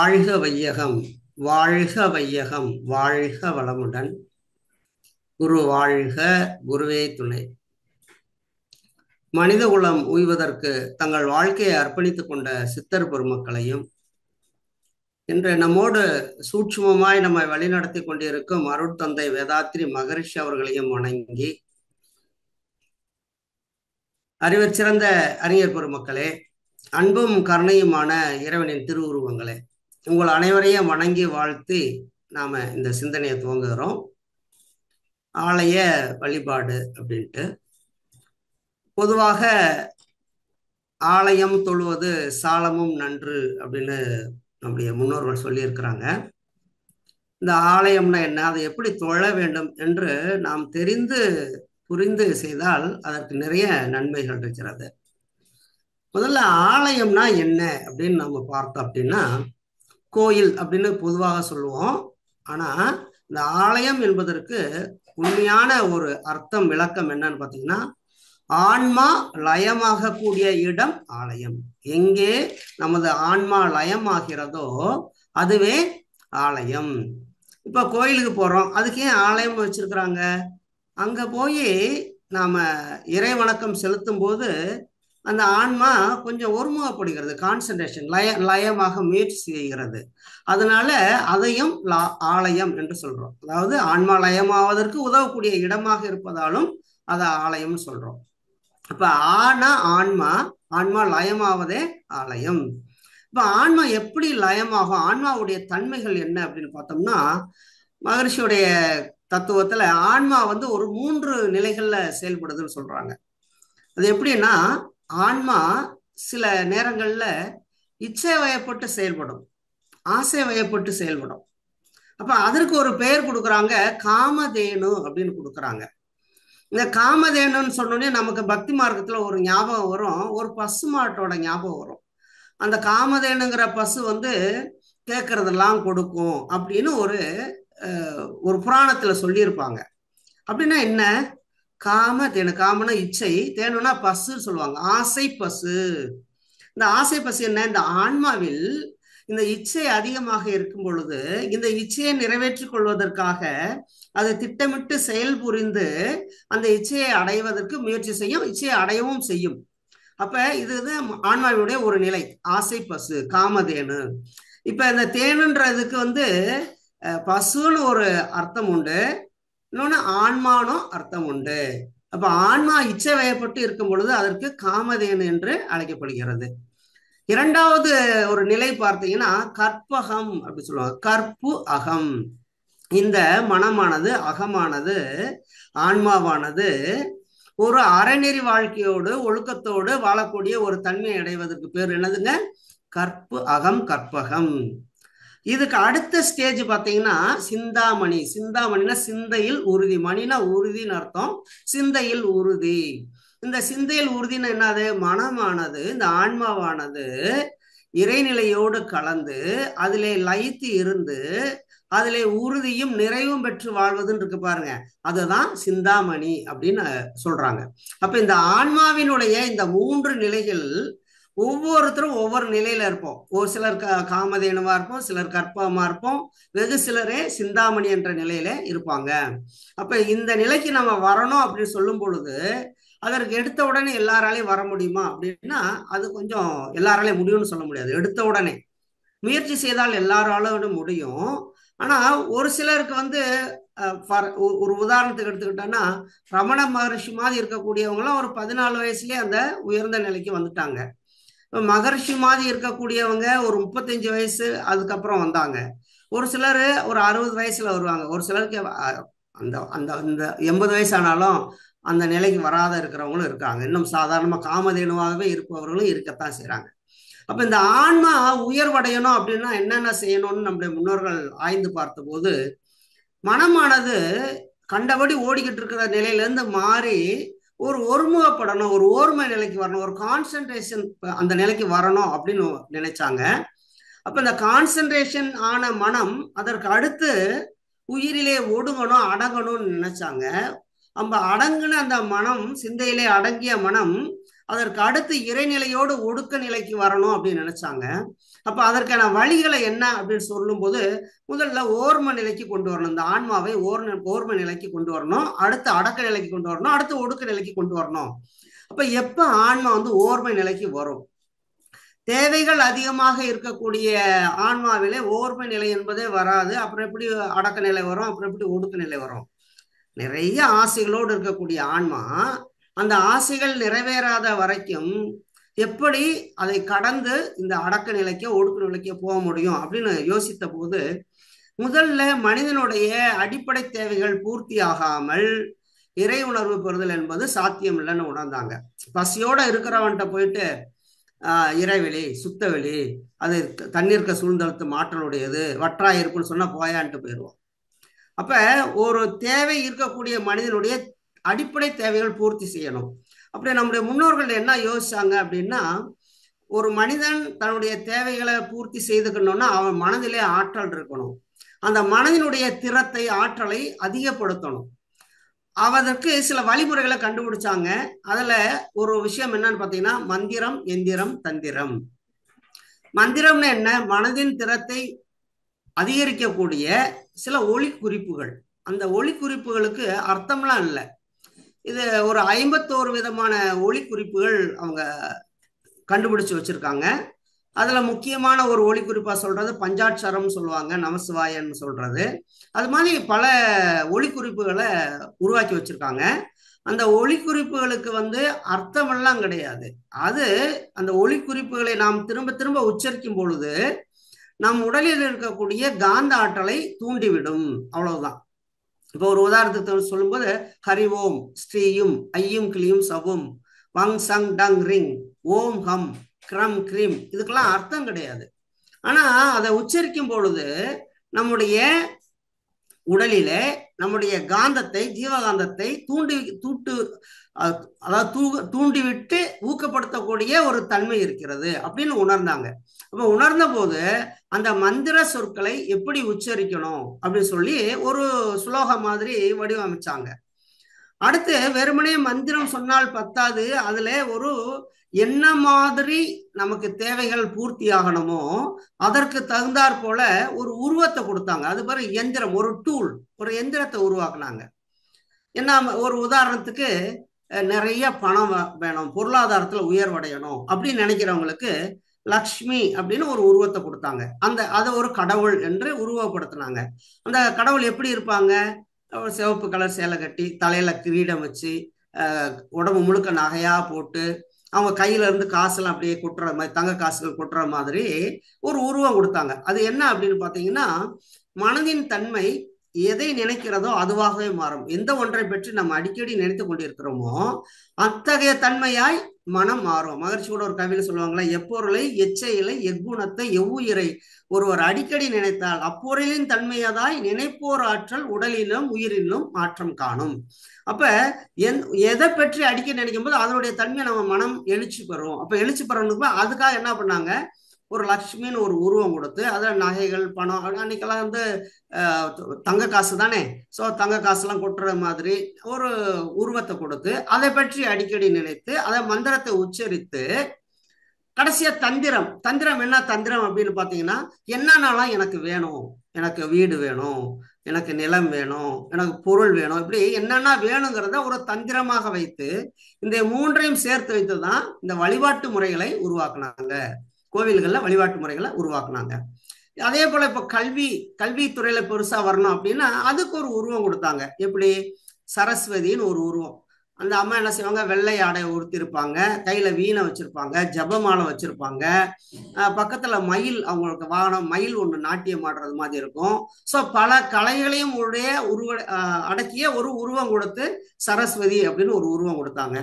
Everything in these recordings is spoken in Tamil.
வாழ்க வையகம், வாழ்க வையகம், வாழ்க வளமுடன். குரு வாழ்க, குருவே துணை. மனித குலம் உய்வதற்கு தங்கள் வாழ்க்கையை அர்ப்பணித்துக் கொண்ட சித்தர் பெருமக்களையும், இன்று நம்மோடு சூட்சுமமாய் நம்மை வழிநடத்தி கொண்டிருக்கும் அருட்தந்தை வேதாத்ரி மகரிஷி அவர்களையும் வணங்கி, அறிவர் சிறந்த அறிஞர் பெருமக்களே, அன்பும் கருணையுமான இறைவனின் திருவுருவங்களே, உங்கள் அனைவரையும் வணங்கி வாழ்த்தி நாம இந்த சிந்தனையை துவங்குகிறோம். ஆலய வழிபாடு அப்படின்ட்டு பொதுவாக ஆலயம் தொழுவது சாலமும் நன்று அப்படின்னு நம்முடைய முன்னோர்கள் சொல்லியிருக்கிறாங்க. இந்த ஆலயம்னா என்ன, அதை எப்படி தொழ வேண்டும் என்று நாம் தெரிந்து புரிந்து செய்தால் அதற்கு நிறைய நன்மைகள் இருக்கிறது. முதல்ல ஆலயம்னா என்ன அப்படின்னு நம்ம பார்த்தோம் அப்படின்னா, கோயில் அப்படின்னு பொதுவாக சொல்லுவோம். ஆனா இந்த ஆலயம் என்பதற்கு உண்மையான ஒரு அர்த்தம், விளக்கம் என்னன்னு பார்த்தீங்கன்னா, ஆன்மா லயமாக கூடிய இடம் ஆலயம். எங்கே நமது ஆன்மா லயமாகிறதோ அதுவே ஆலயம். இப்ப கோயிலுக்கு போறோம், அதுக்கு ஏன் ஆலயம் வச்சிருக்கிறாங்க? அங்க போய் நாம இறை வணக்கம் செலுத்தும் போது அந்த ஆன்மா கொஞ்சம் ஒருமுகப்படுகிறது, கான்சன்ட்ரேஷன், லயமாக முயற்சி செய்கிறது. அதனால அதையும் ஆலயம் என்று சொல்றோம். அதாவது ஆன்மா லயமாவதற்கு உதவக்கூடிய இடமாக இருப்பதாலும் அதை ஆலயம்னு சொல்றோம். அப்ப ஆன்மா லயமாவதே ஆலயம். இப்ப ஆன்மா எப்படி லயமாகும், ஆன்மாவுடைய தன்மைகள் என்ன அப்படின்னு பார்த்தோம்னா, மகரிஷியுடைய தத்துவத்துல ஆன்மா ஒரு 3 நிலைகள்ல செயல்படுதுன்னு சொல்றாங்க. அது எப்படின்னா, ஆன்மா சில நேரங்கள்ல இச்சை வயப்பட்டு செயல்படும், ஆசை வயப்பட்டு செயல்படும். அப்ப அதற்கு ஒரு பெயர் கொடுக்குறாங்க, காமதேனு அப்படின்னு கொடுக்குறாங்க. இந்த காமதேனுன்னு சொன்னோடனே நமக்கு பக்தி மார்க்கத்துல ஒரு ஞாபகம் வரும், ஒரு பசு மாட்டோட ஞாபகம் வரும். அந்த காமதேனுங்கிற பசு கேட்கறதெல்லாம் கொடுக்கும் அப்படின்னு ஒரு புராணத்துல சொல்லியிருப்பாங்க. அப்படின்னா என்ன? காமதேனு, காமனா இச்சை, தேனுனா பசு சொல்லுவாங்க, ஆசை பசு. இந்த ஆசை பசு என்ன? இந்த ஆன்மாவில் இந்த இச்சை அதிகமாக இருக்கும் பொழுது இந்த இச்சையை நிறைவேற்றிக் கொள்வதற்காக அது திட்டமிட்டு செயல் புரிந்து அந்த இச்சையை அடைவதற்கு முயற்சி செய்யும், இச்சையை அடையவும் செய்யும். அப்ப இதுதான் ஆன்மாவுடைய ஒரு நிலை, ஆசை பசு, காமதேனு. இப்ப இந்த தேனுன்றதுக்கு பசுன்னு ஒரு அர்த்தம் உண்டு, இன்னொன்னு ஆன்மானோ அர்த்தம் உண்டு. அப்ப ஆன்மா இச்சை வயப்பட்டு இருக்கும் பொழுது அதற்கு காமதேனு என்று அழைக்கப்படுகிறது. இரண்டாவது ஒரு நிலை பார்த்தீங்கன்னா கற்பகம் அப்படி சொல்லுவாங்க, கற்பு அகம். இந்த மனமானது, அகமானது, ஆன்மாவானது ஒரு அறநெறி வாழ்க்கையோடு ஒழுக்கத்தோடு வாழக்கூடிய ஒரு தன்மையை அடைவதற்கு பேர் என்னதுங்க? கற்பு அகம், கற்பகம். இதுக்கு அடுத்த ஸ்டேஜ் பார்த்தீங்கன்னா சிந்தாமணி. சிந்தாமணினா சிந்தையில் உறுதி, மணினா உறுதின்னு அர்த்தம், சிந்தையில் உறுதி. இந்த சிந்தையில் உறுதின்னு என்னது? மனமானது, இந்த ஆன்மாவானது இறைநிலையோடு கலந்து அதிலே லயித்து இருந்து அதிலே உறுதியும் நிறைவும் பெற்று வாழ்வதுன்னு இருக்கு பாருங்க, அதுதான் சிந்தாமணி அப்படின்னு சொல்றாங்க. அப்ப இந்த ஆன்மாவினுடைய இந்த 3 நிலைகள் ஒவ்வொருத்தரும் ஒவ்வொரு நிலையில இருப்போம். ஒரு சிலர் காமதேனுவா இருப்போம், சிலர் கற்பகமா இருப்போம், வெகு சிலரே சிந்தாமணி என்ற நிலையில இருப்பாங்க. அப்ப இந்த நிலைக்கு நம்ம வரணும் அப்படின்னு சொல்லும் பொழுது அதற்கு எடுத்த உடனே எல்லாராலையும் வர முடியுமா அப்படின்னா அது கொஞ்சம் எல்லாராலையும் முடியும்னு சொல்ல முடியாது. எடுத்த உடனே முயற்சி செய்தால் எல்லாராலும் முடியும். ஆனா ஒரு சிலருக்கு ஒரு உதாரணத்துக்கு எடுத்துக்கிட்டோன்னா, ரமண மகரிஷி மாதிரி இருக்கக்கூடியவங்களாம் ஒரு 14 வயசுலயே அந்த உயர்ந்த நிலைக்கு வந்துட்டாங்க. மகரிஷி மாதிரி இருக்கக்கூடியவங்க ஒரு 35 வயசு அதுக்கப்புறம் வந்தாங்க. ஒரு சிலர் ஒரு 60 வயசுல வருவாங்க. ஒரு சிலருக்கு அந்த அந்த இந்த 80 வயசு ஆனாலும் அந்த நிலைக்கு வராத இருக்கிறவங்களும் இருக்காங்க. இன்னும் சாதாரணமா காமதேனுவாகவே இருப்பவர்களும் இருக்கத்தான் செய்யறாங்க. அப்ப இந்த ஆன்மா உயர்வடையணும் அப்படின்னா என்னென்ன செய்யணும்னு நம்முடைய முன்னோர்கள் ஆய்ந்து பார்த்த போது, மனமானது கண்டபடி ஓடிக்கிட்டு இருக்கிற நிலையில இருந்து மாறி ஒரு ஒருமுகப்படணும், ஒரு ஓர்மை நிலைக்கு வரணும், ஒரு கான்சன்ட்ரேஷன் அந்த நிலைக்கு வரணும் அப்படின்னு நினைச்சாங்க. அப்ப இந்த கான்சன்ட்ரேஷன் ஆன மனம் அதற்கு அடுத்து உயிரிலே ஒடுங்கணும், அடங்கணும்னு நினைச்சாங்க. நம்ம அடங்குன அந்த மனம், சிந்தையிலே அடங்கிய மனம் அதற்கு அடுத்து இறைநிலையோடு ஒடுக்க நிலைக்கு வரணும் அப்படின்னு நினைச்சாங்க. அப்ப அதற்கான வழிகளை என்ன அப்படின்னு சொல்லும் போது, முதல்ல ஓர்ம நிலைக்கு கொண்டு வரணும். இந்த ஆன்மாவை ஓர்ம நிலைக்கு கொண்டு வரணும், அடுத்து அடக்க நிலைக்கு கொண்டு வரணும், அடுத்து ஒடுக்க நிலைக்கு கொண்டு வரணும். அப்ப எப்ப ஆன்மா ஓர்மை நிலைக்கு வரும்? தேவைகள் அதிகமாக இருக்கக்கூடிய ஆன்மாவிலே ஓர்மை நிலை என்பதே வராது. அப்புறம் எப்படி அடக்க நிலை வரும்? அப்புறம் எப்படி ஒடுக்க நிலை வரும்? நிறைய ஆசைகளோடு இருக்கக்கூடிய ஆன்மா அந்த ஆசைகள் நிறைவேறாத வரைக்கும் எப்படி அதை கடந்து இந்த அடக்க நிலைக்கோ ஒடுக்க நிலைக்கோ போக முடியும் அப்படின்னு யோசித்த போது, முதல்ல மனிதனுடைய அடிப்படை தேவைகள் பூர்த்தி ஆகாமல் இறை உணர்வு பெறுதல் என்பது சாத்தியம் இல்லைன்னு உணர்ந்தாங்க. பசியோட இருக்கிறவன்ட்ட போயிட்டு இறைவெளி சுத்தவெளி அது தண்ணீர்க்க சூழ்ந்தழுத்து மாற்றலுடையது வற்றா இருக்குன்னு சொன்னா போயான்ட்டு போயிடுவோம். அப்ப ஒரு தேவை இருக்கக்கூடிய மனிதனுடைய அடிப்படை தேவைகள் பூர்த்தி செய்யணும். அப்படி நம்முடைய முன்னோர்கள் என்ன யோசிச்சாங்க அப்படின்னா, ஒரு மனிதன் தன்னுடைய தேவைகளை பூர்த்தி செய்துக்கணும்னா அவன் மனதிலே ஆற்றல் இருக்கணும். அந்த மனதினுடைய திறத்தை ஆற்றலை அதிகப்படுத்தணும். அதற்கு சில வழிமுறைகளை கண்டுபிடிச்சாங்க. அதுல ஒரு விஷயம் என்னன்னு பாத்தீங்கன்னா, மந்திரம், எந்திரம், தந்திரம். மந்திரம்னு என்ன? மனதின் திறத்தை அதிகரிக்கக்கூடிய சில ஒளி குறிப்புகள். அந்த ஒளி குறிப்புகளுக்கு அர்த்தம்லாம் இல்லை. இது ஒரு 51 விதமான ஒளி குறிப்புகள் அவங்க கண்டுபிடிச்சு வச்சிருக்காங்க. அதுல முக்கியமான ஒரு ஒளி குறிப்பா சொல்றது பஞ்சாட்சரம் சொல்லுவாங்க, நமசிவாயன்னு சொல்றது. அது மாதிரி பல ஒளி குறிப்புகளை உருவாக்கி வச்சிருக்காங்க. அந்த ஒளி குறிப்புகளுக்கு அர்த்தமெல்லாம் கிடையாது. அது அந்த ஒளி குறிப்புகளை நாம் திரும்ப திரும்ப உச்சரிக்கும் பொழுது நம் உடலில் இருக்கக்கூடிய காந்த ஆற்றலை தூண்டிவிடும், அவ்வளவுதான். இப்போ ஒரு உதாரணத்துக்கு சொல்லும்போது, ஹரி ஓம் ஸ்ரீயும் ஐயும் கிளியும் சவும் வங் சங் டங் ரிங் ஓம் ஹம் கிரம் கிரீம், இதுக்கெல்லாம் அர்த்தம் கிடையாது. ஆனா அதை உச்சரிக்கும் பொழுது நம்முடைய உடலிலே நம்முடைய காந்தத்தை, ஜீவகாந்தத்தை தூண்டிவிட்டு ஊக்கப்படுத்தக்கூடிய ஒரு தன்மை இருக்கிறது அப்படின்னு உணர்ந்தாங்க. அப்ப உணர்ந்த போது அந்த மந்திர சொற்களை எப்படி உச்சரிக்கணும் அப்படின்னு சொல்லி ஒரு சுலோகம் மாதிரி வடிவமைச்சாங்க. அடுத்து வெறுமனே மந்திரம் சொன்னால் பத்தாது, அதுல ஒரு என்ன மாதிரி நமக்கு தேவைகள் பூர்த்தி ஆகணுமோ அதற்கு தகுந்தாற் போல ஒரு உருவத்தை கொடுத்தாங்க. அது பிறகு எந்திரம், ஒரு டூல், ஒரு எந்திரத்தை உருவாக்குனாங்க. என்ன, ஒரு உதாரணத்துக்கு நிறைய பணம் வேணும், பொருளாதாரத்துல உயர்வடையணும் அப்படின்னு நினைக்கிறவங்களுக்கு லக்ஷ்மி அப்படின்னு ஒரு உருவத்தை கொடுத்தாங்க. அதை ஒரு கடவுள் என்று உருவப்படுத்தினாங்க. அந்த கடவுள் எப்படி இருப்பாங்க? சிவப்பு கலர் சேலை கட்டி தலையில கிரீடம் வச்சு உடம்பு முழுக்க நகையா போட்டு அவங்க கையில இருந்து காசெல்லாம் அப்படியே கொட்டுற மாதிரி, தங்க காசுகள் கொட்டுற மாதிரி ஒரு உருவம் கொடுத்தாங்க. அது என்ன அப்படின்னு பாத்தீங்கன்னா, மனதின் தன்மை எதை நினைக்கிறதோ அதுவாகவே மாறும். எந்த ஒன்றை பற்றி நம்ம அடிக்கடி நினைத்து கொண்டிருக்கிறோமோ அத்தகைய தன்மையாய் மனம் மாறும். மகிழ்ச்சியோட ஒரு கவிதை சொல்லுவாங்களா, எப்பொருளை எச்சையிலை எக்குணத்தை எவ்வுயிரை ஒருவர் அடிக்கடி நினைத்தால் அப்பொருளின் தன்மையதாய் நினைப்போர் ஆற்றல் உடலிலும் உயிரிலும் மாற்றம் காணும். அப்ப எதை பற்றி அடிக்கடி நினைக்கும் போது அதனுடைய தன்மையை நம்ம மனம் எழுச்சி பெறும். அப்ப எழுச்சி பெறணுக்கு அதுக்காக என்ன பண்ணாங்க, ஒரு லக்ஷ்மின்னு ஒரு உருவம் கொடுத்து அதுல நகைகள், பணம், அன்னைக்கெல்லாம் தங்க காசு தானே, ஸோ தங்க காசுலாம் கொட்டுற மாதிரி ஒரு உருவத்தை கொடுத்து அதை பற்றி அடிக்கடி நினைத்து அதை மந்திரத்தை உச்சரித்து கடைசியா தந்திரம். தந்திரம் என்ன தந்திரம் அப்படின்னு பாத்தீங்கன்னா, என்னன்னாலாம் எனக்கு வேணும், எனக்கு வீடு வேணும், எனக்கு நிலம் வேணும், எனக்கு பொருள் வேணும், இப்படி என்னென்ன வேணுங்கிறத ஒரு தந்திரமாக வைத்து இந்த மூன்றையும் சேர்த்து வைத்துதான் இந்த வழிபாட்டு முறைகளை உருவாக்குனாங்க. கோவில்கள்ல வழிபாட்டு முறைகளை உருவாக்குனாங்க. அதே போல இப்ப கல்வித்துறையில பெருசா வரணும் அப்படின்னா அதுக்கு ஒரு உருவம் கொடுத்தாங்க. எப்படி? சரஸ்வதின்னு ஒரு உருவம். அந்த அம்மா என்ன செய்வாங்க, வெள்ளை ஆடை உடுத்திருப்பாங்க, கையில வீணை வச்சிருப்பாங்க, ஜபமாலை வச்சிருப்பாங்க, பக்கத்துல மயில், அவங்களுக்கு வாகனம் மயில் ஒண்ணு நாட்டியம் ஆடுறது மாதிரி இருக்கும். ஸோ பல கலைகளையும் உடைய அடக்கிய ஒரு உருவம் கொடுத்து சரஸ்வதி அப்படின்னு ஒரு உருவம் கொடுத்தாங்க.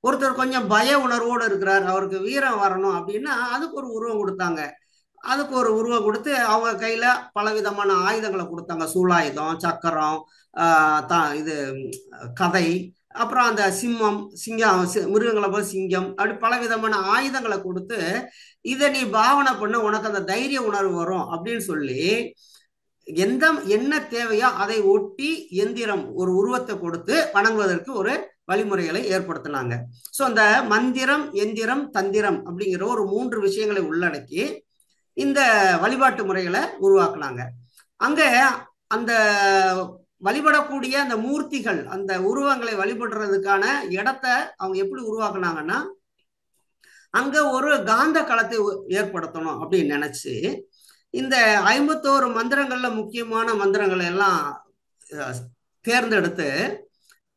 ஒருத்தர் கொஞ்சம் பய உணர்வோடு இருக்கிறார், அவருக்கு வீரம் வரணும் அப்படின்னா அதுக்கு ஒரு உருவம் கொடுத்தாங்க. அதுக்கு ஒரு உருவம் கொடுத்து அவங்க கையில பலவிதமான ஆயுதங்களை கொடுத்தாங்க. சூலாயுதம், சக்கரம், இது கதை, அப்புறம் அந்த சிம்மம், சிங்கம், மிருகங்களை போல சிங்கம், அப்படி பலவிதமான ஆயுதங்களை கொடுத்து இதை நீ பாவனை பண்ண உனக்கு அந்த தைரிய உணர்வு வரும் அப்படின்னு சொல்லி என்ன தேவையோ அதை ஒட்டி எந்திரம் ஒரு உருவத்தை கொடுத்து வணங்குவதற்கு ஒரு வழிமுறைகளை ஏற்படுத்தினாங்க. ஸோ அந்த மந்திரம், எந்திரம், தந்திரம் அப்படிங்கிற ஒரு 3 விஷயங்களை உள்ளடக்கி இந்த வழிபாட்டு முறைகளை உருவாக்குனாங்க. அங்க அந்த வழிபடக்கூடிய அந்த மூர்த்திகள், அந்த உருவங்களை வழிபடுறதுக்கான இடத்த அவங்க எப்படி உருவாக்குனாங்கன்னா, அங்க ஒரு காந்த களத்தை ஏற்படுத்தணும் அப்படின்னு நினைச்சு இந்த 51 மந்திரங்கள்ல முக்கியமான மந்திரங்களை எல்லாம் தேர்ந்தெடுத்து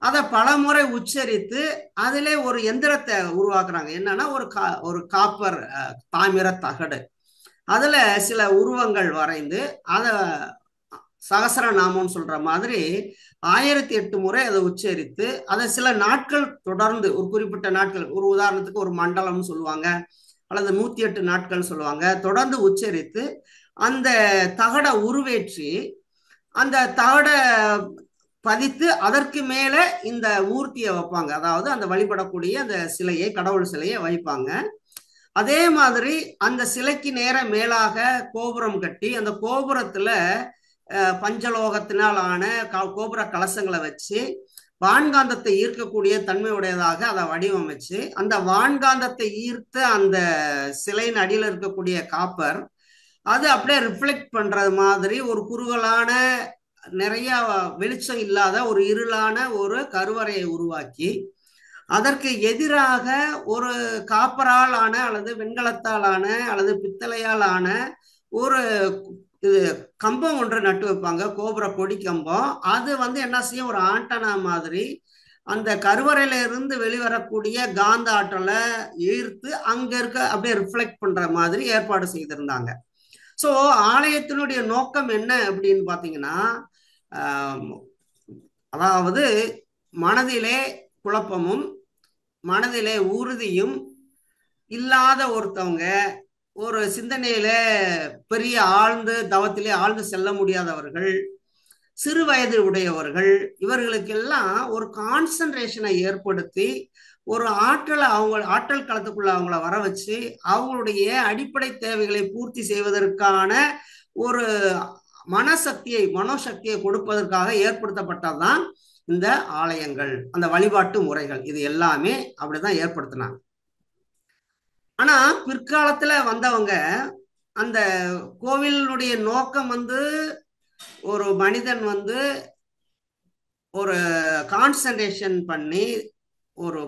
அதை பல முறை உச்சரித்து அதிலே ஒரு எந்திரத்தை உருவாக்குறாங்க. என்னன்னா ஒரு காப்பர் தாமிர தகடு, அதுல சில உருவங்கள் வரைந்து அதை சகசரநாமம்னு சொல்ற மாதிரி 1008 முறை அதை உச்சரித்து அதை சில நாட்கள் தொடர்ந்து, ஒரு குறிப்பிட்ட நாட்கள், ஒரு உதாரணத்துக்கு ஒரு மண்டலம் சொல்லுவாங்க அல்லது 108 நாட்கள் சொல்லுவாங்க, தொடர்ந்து உச்சரித்து அந்த தகடை உருவேற்றி அந்த தகடை பதித்து அதற்கு மேல இந்த மூர்த்தியை வைப்பாங்க. அதாவது அந்த வழிபடக்கூடிய அந்த சிலையை, கடவுள் சிலையை வைப்பாங்க. அதே மாதிரி அந்த சிலைக்கு நேர மேலாக கோபுரம் கட்டி அந்த கோபுரத்துல பஞ்சலோகத்தினால் ஆன கோபுர கலசங்களை வச்சு வான்காந்தத்தை ஈர்க்கக்கூடிய தன்மை உடையதாக அதை வடிவமைச்சு அந்த வான்காந்தத்தை ஈர்த்த அந்த சிலையின் அடியில் இருக்கக்கூடிய காப்பர் அது அப்படியே ரிஃப்ளெக்ட் பண்றது மாதிரி ஒரு குறுகலான, நிறைய வெளிச்சம் இல்லாத ஒரு இருளான ஒரு கருவறையை உருவாக்கி அதற்கு எதிராக ஒரு காப்பரால் ஆன அல்லது வெண்கலத்தால் ஆன அல்லது பித்தளையால் ஆன ஒரு கம்பம் ஒன்று நட்டு வைப்பாங்க, கோபுர கொடி கம்பம். அது என்ன செய்யும், ஒரு ஆண்டனா மாதிரி அந்த கருவறையில இருந்து வெளிவரக்கூடிய காந்த ஆற்றலை ஈர்த்து அங்க இருக்க அப்படியே ரிஃப்ளெக்ட் பண்ற மாதிரி ஏற்பாடு செய்திருந்தாங்க. ஸோ ஆலயத்தினுடைய நோக்கம் என்ன அப்படின்னு பார்த்தீங்கன்னா, அதாவது மனதிலே குழப்பமும் மனதிலே உறுதியும் இல்லாத ஒருத்தவங்க, ஒரு சிந்தனையில பெரிய ஆழ்ந்து தவத்திலே ஆழ்ந்து செல்ல முடியாதவர்கள், சிறு வயது உடையவர்கள், இவர்களுக்கெல்லாம் ஒரு கான்சன்ட்ரேஷனை ஏற்படுத்தி ஒரு ஆற்றல் களத்துக்குள்ள அவங்கள வர வச்சு அவங்களுடைய அடிப்படை தேவைகளை பூர்த்தி செய்வதற்கான ஒரு மனோசக்தியை கொடுப்பதற்காக ஏற்படுத்தப்பட்டதுதான் இந்த ஆலயங்கள், அந்த வழிபாட்டு முறைகள். இது எல்லாமே அப்படிதான் ஏற்படுத்தினாங்க. ஆனா பிற்காலத்துல வந்தவங்க அந்த கோவிலுடைய நோக்கம் ஒரு மனிதன் ஒரு கான்சன்ட்ரேஷன் பண்ணி ஒரு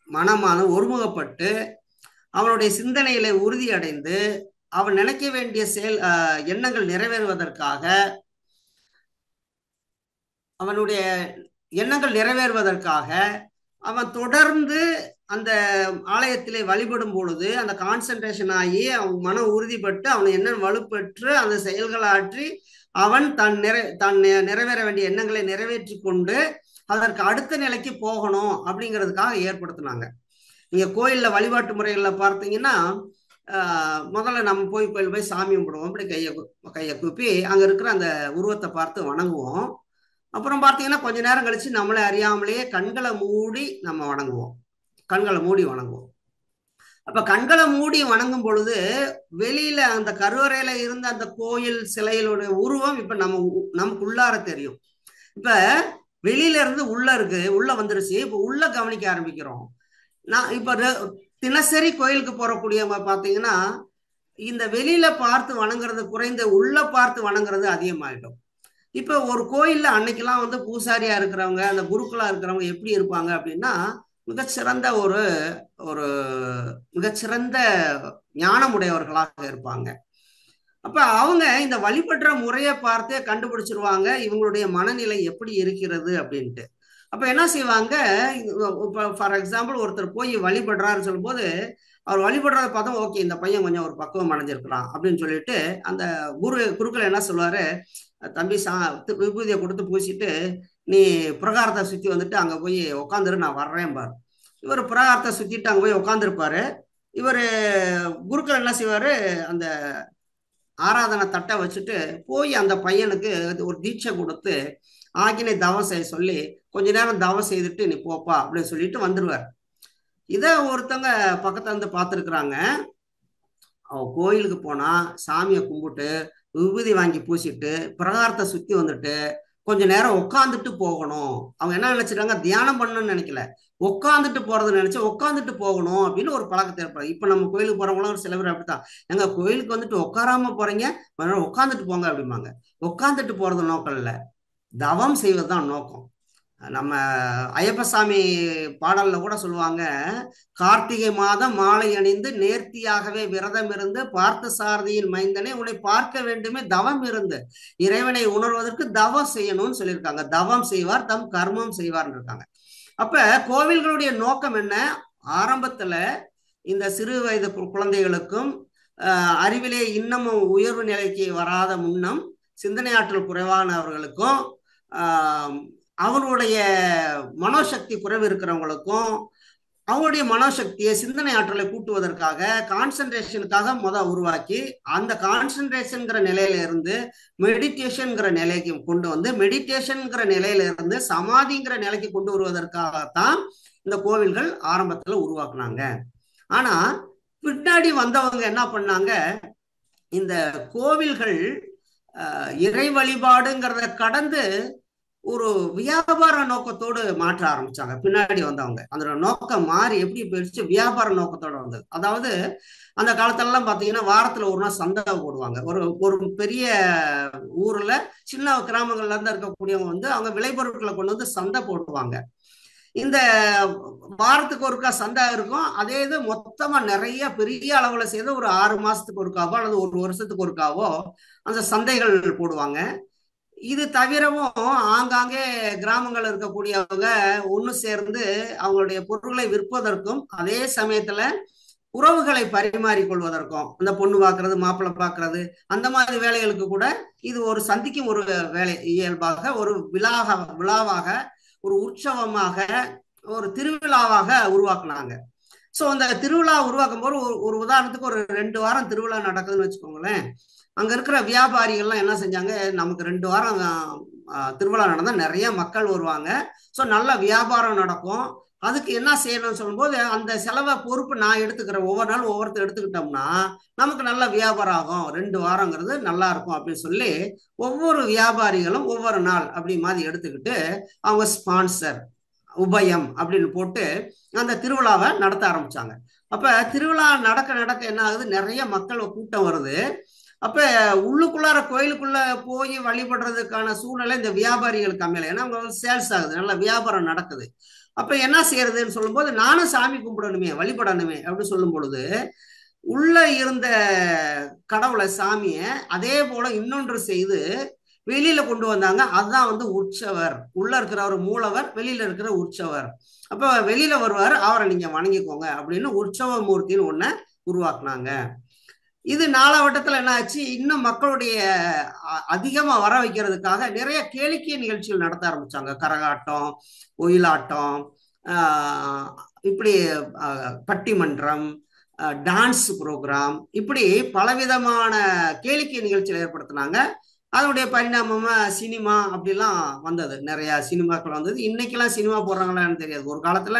மனமான ஒருமுகப்பட்டு அவனுடைய சிந்தனையில உறுதி அடைந்து அவன் நினைக்க வேண்டிய எண்ணங்கள் நிறைவேறுவதற்காக, அவனுடைய எண்ணங்கள் நிறைவேறுவதற்காக அவன் தொடர்ந்து அந்த ஆலயத்திலே வழிபடும் பொழுது அந்த கான்சன்ட்ரேஷன் ஆகி அவன் மன உறுதிப்பட்டு அவன் எண்ணம் வலுப்பெற்று அந்த செயல்களாற்றி அவன் தான் நிறைவேற வேண்டிய எண்ணங்களை நிறைவேற்றி கொண்டு அதற்கு அடுத்த நிலைக்கு போகணும் அப்படிங்கிறதுக்காக ஏற்படுத்தினாங்க. நீங்க கோயில்ல வழிபாட்டு முறைகள்ல பார்த்தீங்கன்னா, முதல்ல நம்ம கோயில் போய் சாமி கும்பிடுவோம், அப்படி கையை கூப்பி அங்க இருக்கிற அந்த உருவத்தை பார்த்து வணங்குவோம். அப்புறம் பார்த்தீங்கன்னா கொஞ்ச நேரம் கழிச்சு நம்மளை அறியாமலேயே கண்களை மூடி நம்ம வணங்குவோம். அப்ப கண்களை மூடி வணங்கும் பொழுது வெளியில அந்த கருவறையில இருந்த அந்த கோயில் சிலையிலுடைய உருவம் இப்ப நமக்கு உள்ளார தெரியும். இப்ப வெளியில இருந்து உள்ள வந்துருச்சு. இப்ப உள்ள கவனிக்க ஆரம்பிக்கிறோம். நான் இப்ப தினசரி கோயிலுக்கு போறக்கூடியவங்க பாத்தீங்கன்னா இந்த வெளியில பார்த்து வணங்குறது குறைந்த உள்ள பார்த்து வணங்குறது அதிகமாயிடும். இப்ப ஒரு கோயில்ல அன்னைக்கெல்லாம் பூசாரியா இருக்கிறவங்க, அந்த குருக்களா இருக்கிறவங்க எப்படி இருப்பாங்க அப்படின்னா, மிகச்சிறந்த ஒரு மிகச்சிறந்த ஞானமுடையவர்களாக இருப்பாங்க. அப்ப அவங்க இந்த வழிபடுற முறையை பார்த்தே கண்டுபிடிச்சிருவாங்க இவங்களுடைய மனநிலை எப்படி இருக்கிறது அப்படின்ட்டு. அப்ப என்ன செய்வாங்க, ஃபார் எக்ஸாம்பிள் ஒருத்தர் போய் வழிபடுறாருன்னு சொல்லும் போது அவர் வழிபடுறதை பார்த்தோம், ஓகே இந்த பையன் கொஞ்சம் ஒரு பக்குவம் அடைஞ்சிருக்கிறான் அப்படின்னு சொல்லிட்டு அந்த குருக்கள் என்ன சொல்லுவாரு, தம்பி விபூதியை கொடுத்து பூசிட்டு நீ பிரகாரத்தை சுத்தி வந்துட்டு அங்க போய் உட்காந்துரு, நான் வர்றேன் பாரு. இவர் பிரகாரத்தை சுத்திட்டு அங்க போய் உட்காந்துருப்பாரு. இவர் குருக்கள் என்ன செய்வாரு, அந்த ஆராதனை தட்டை வச்சுட்டு போய் அந்த பையனுக்கு ஒரு தீட்சை கொடுத்து ஆகினை தவம் செய்ய சொல்லி கொஞ்ச நேரம் தவம் செய்துட்டு நீ போப்பா அப்படின்னு சொல்லிட்டு வந்துடுவார். இதை ஒருத்தவங்க பக்கத்துல பார்த்துருக்குறாங்க. அவ கோயிலுக்கு போனா சாமியை கும்பிட்டு விபூதி வாங்கி பூசிட்டு பிரகாரத்தை சுத்தி வந்துட்டு கொஞ்ச நேரம் உட்காந்துட்டு போகணும். அவங்க என்ன நினைச்சிட்டாங்க, தியானம் பண்ணணும்னு நினைக்கல, உட்காந்துட்டு போறது நினைச்சு உட்காந்துட்டு போகணும் அப்படின்னு ஒரு பழக்கத்தை ஏற்படும். இப்ப நம்ம கோயிலுக்கு போறவங்களும் ஒரு சில பேர் அப்படித்தான், எங்க கோயிலுக்கு வந்துட்டு உட்காராம போறீங்க, உட்காந்துட்டு போங்க அப்படிம்பாங்க. உட்காந்துட்டு போறது நோக்கம் இல்ல, தவம் செய்வதுதான் நோக்கம். நம்ம ஐயப்பசாமி பாடல்ல கூட சொல்லுவாங்க, கார்த்திகை மாதம் மாலை அணிந்து நேர்த்தியாகவே விரதம் இருந்து பார்த்த சாரதியின் மைந்தனே உன்னை பார்க்க வேண்டுமே தவம் இருந்து, இறைவனை உணர்வதற்கு தவம் செய்யணும்னு சொல்லியிருக்காங்க. தவம் செய்வார் தம் கர்மம் செய்வார்னு இருக்காங்க. அப்ப கோவில்களுடைய நோக்கம் என்ன? ஆரம்பத்துல இந்த சிறு வயது குழந்தைகளுக்கும் அறிவிலே இன்னமும் உயர்வு நிலைக்கு வராத முன்னம் சிந்தனை ஆற்றல் குறைவானவர்களுக்கும் அவருடைய மனோசக்தி குறைவு இருக்கிறவங்களுக்கும் அவங்களுடைய மனோசக்தியை சிந்தனை ஆற்றலை கூட்டுவதற்காக கான்சன்ட்ரேஷனுக்காக உருவாக்கி, அந்த கான்சன்ட்ரேஷன்ங்கிற நிலையில இருந்து மெடிடேஷன்ங்கிற நிலைக்கு கொண்டு வந்து, மெடிடேஷன்ங்கிற நிலையில இருந்து சமாதிங்கிற நிலைக்கு கொண்டு வருவதற்காகத்தான் இந்த கோவில்கள் ஆரம்பத்துல உருவாக்குனாங்க. ஆனா பின்னாடி வந்தவங்க என்ன பண்ணாங்க, இந்த கோவில்கள் இறை வழிபாடுங்கிறத கடந்து ஒரு வியாபார நோக்கத்தோடு மாற்ற ஆரம்பிச்சாங்க. பின்னாடி வந்தவங்க அந்த நோக்கம் மாறி எப்படி போயிடுச்சு, வியாபார நோக்கத்தோட வந்தது. அதாவது அந்த காலத்துல எல்லாம் பாத்தீங்கன்னா வாரத்துல ஒரு நாள் சந்தை போடுவாங்க. ஒரு பெரிய ஊர்ல சின்ன கிராமங்கள்ல இருந்து இருக்கக்கூடியவங்க வந்து அவங்க விளைபொருட்களை கொண்டு வந்து சந்தை போடுவாங்க. இந்த வாரத்துக்கு ஒருக்கா சந்தை இருக்கும். அதே இது மொத்தமா நிறைய பெரிய அளவுல செய்து ஒரு 6 மாசத்துக்கு ஒருக்காவோ அல்லது ஒரு வருஷத்துக்கு ஒருக்காவோ அந்த சந்தைகள் போடுவாங்க. இது தவிரவும் ஆங்காங்கே கிராமங்கள் இருக்கக்கூடியவங்க ஒன்று சேர்ந்து அவங்களுடைய பொருட்களை விற்பதற்கும் அதே சமயத்துல உறவுகளை பரிமாறிக்கொள்வதற்கும், அந்த பொண்ணு பார்க்கறது மாப்பிள்ளை பார்க்கறது அந்த மாதிரி வேலைகளுக்கு கூட இது ஒரு சந்திக்கும் ஒரு வேலை, இயல்பாக ஒரு விழாவாக ஒரு உற்சவமாக ஒரு திருவிழாவாக உருவாக்குனாங்க. ஸோ அந்த திருவிழா உருவாக்கும் போது ஒரு உதாரணத்துக்கு ஒரு 2 வாரம் திருவிழா நடக்குதுன்னு வச்சுக்கோங்களேன். அங்க இருக்கிற வியாபாரிகள்லாம் என்ன செஞ்சாங்க, நமக்கு 2 வாரம் திருவிழா நடந்தா நிறைய மக்கள் வருவாங்க, ஸோ நல்ல வியாபாரம் நடக்கும், அதுக்கு என்ன செய்யணும்னு சொல்லும்போது அந்த செலவை பொறுப்பு நான் எடுத்துக்கிறேன், ஒவ்வொரு நாளும் ஒவ்வொருத்தர் எடுத்துக்கிட்டோம்னா நமக்கு நல்ல வியாபாரம் ஆகும், 2 வாரங்கிறது நல்லா இருக்கும் அப்படின்னு சொல்லி ஒவ்வொரு வியாபாரிகளும் ஒவ்வொரு நாள் அப்படி மாதிரி எடுத்துக்கிட்டு அவங்க ஸ்பான்சர் உபயம் அப்படின்னு போட்டு அந்த திருவிழாவை நடத்த ஆரம்பிச்சாங்க. அப்ப திருவிழா நடக்க நடக்க என்ன ஆகுது, நிறைய மக்கள் கூட்டம் வருது. அப்ப உள்ளுக்குள்ளார கோயிலுக்குள்ள போய் வழிபடுறதுக்கான சூழ்நிலை இந்த வியாபாரிகளுக்கு அமையல, ஏன்னா அவங்க சேல்ஸ் ஆகுது, நல்ல வியாபாரம் நடக்குது. அப்ப என்ன செய்யறதுன்னு சொல்லும்போது, நானும் சாமி கும்பிடணுமே வழிபடணுமே அப்படின்னு சொல்லும் பொழுது உள்ள இருந்த கடவுளை சாமிய அதே போல இன்னொன்று செய்து வெளியில கொண்டு வந்தாங்க. அதுதான் வந்து உற்சவர். உள்ள இருக்கிற ஒரு மூலவர், வெளியில இருக்கிற உற்சவர். அப்ப வெளியில வருவார், அவரை நீங்க வணங்கிக்கோங்க அப்படின்னு உற்சவ மூர்த்தின்னு ஒன்ன உருவாக்குனாங்க. இது நாளாவட்டத்துல என்ன ஆச்சு, இன்னும் மக்களுடைய அதிகமா வர வைக்கிறதுக்காக நிறைய கேளிக்கை நிகழ்ச்சிகள் நடத்த ஆரம்பிச்சாங்க. கரகாட்டம், ஒயிலாட்டம், இப்படி பட்டிமன்றம், டான்ஸ் ப்ரோக்ராம், இப்படி பலவிதமான கேளிக்கை நிகழ்ச்சிகள் ஏற்படுத்தினாங்க. அதனுடைய பரிணாமமா சினிமா அப்படிலாம் வந்தது, நிறைய சினிமாக்கள் வந்தது. இன்னைக்கெல்லாம் சினிமா போடுறாங்களான்னு தெரியாது. ஒரு காலத்துல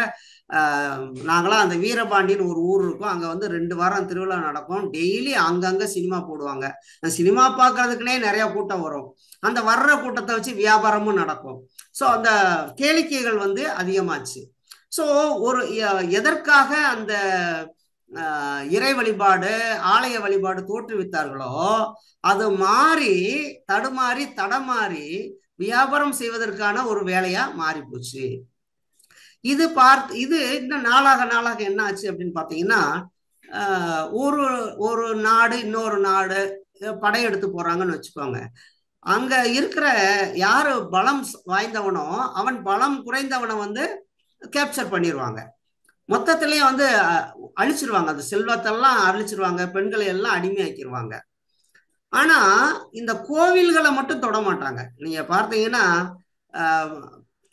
நாங்களாம் அந்த வீரபாண்டின்னு ஒரு ஊர் இருக்கும், அங்க வந்து 2 வாரம் திருவிழா நடக்கும், டெய்லி அங்கங்க சினிமா போடுவாங்க. சினிமா பார்க்கறதுக்குனே நிறைய கூட்டம் வரும், அந்த வர்ற கூட்டத்தை வச்சு வியாபாரமும் நடக்கும். ஸோ அந்த கேளிக்கைகள் வந்து அதிகமாச்சு. ஸோ ஒரு எதற்காக அந்த இறை வழிபாடு ஆலய வழிபாடு தோற்றுவித்தார்களோ அது மாறி தடமாறி வியாபாரம் செய்வதற்கான ஒரு வேலையா மாறி போச்சு. இது இன்னும் நாளாக என்ன ஆச்சு அப்படின்னு பாத்தீங்கன்னா, ஒரு நாடு இன்னொரு நாடு படையெடுத்து போறாங்கன்னு வச்சுக்கோங்க. அங்க இருக்கிற யாரு பலம் வாய்ந்தவனோ அவன் பலம் குறைந்தவனை வந்து கேப்சர் பண்ணிடுவாங்க, மொத்தத்திலேயே வந்து அழிச்சிருவாங்க, அந்த செல்வத்தெல்லாம் அழிச்சிருவாங்க, பெண்களை எல்லாம் அடிமையாக்கிடுவாங்க. ஆனா இந்த கோவில்களை மட்டும் தொட மாட்டாங்க. நீங்க பார்த்தீங்கன்னா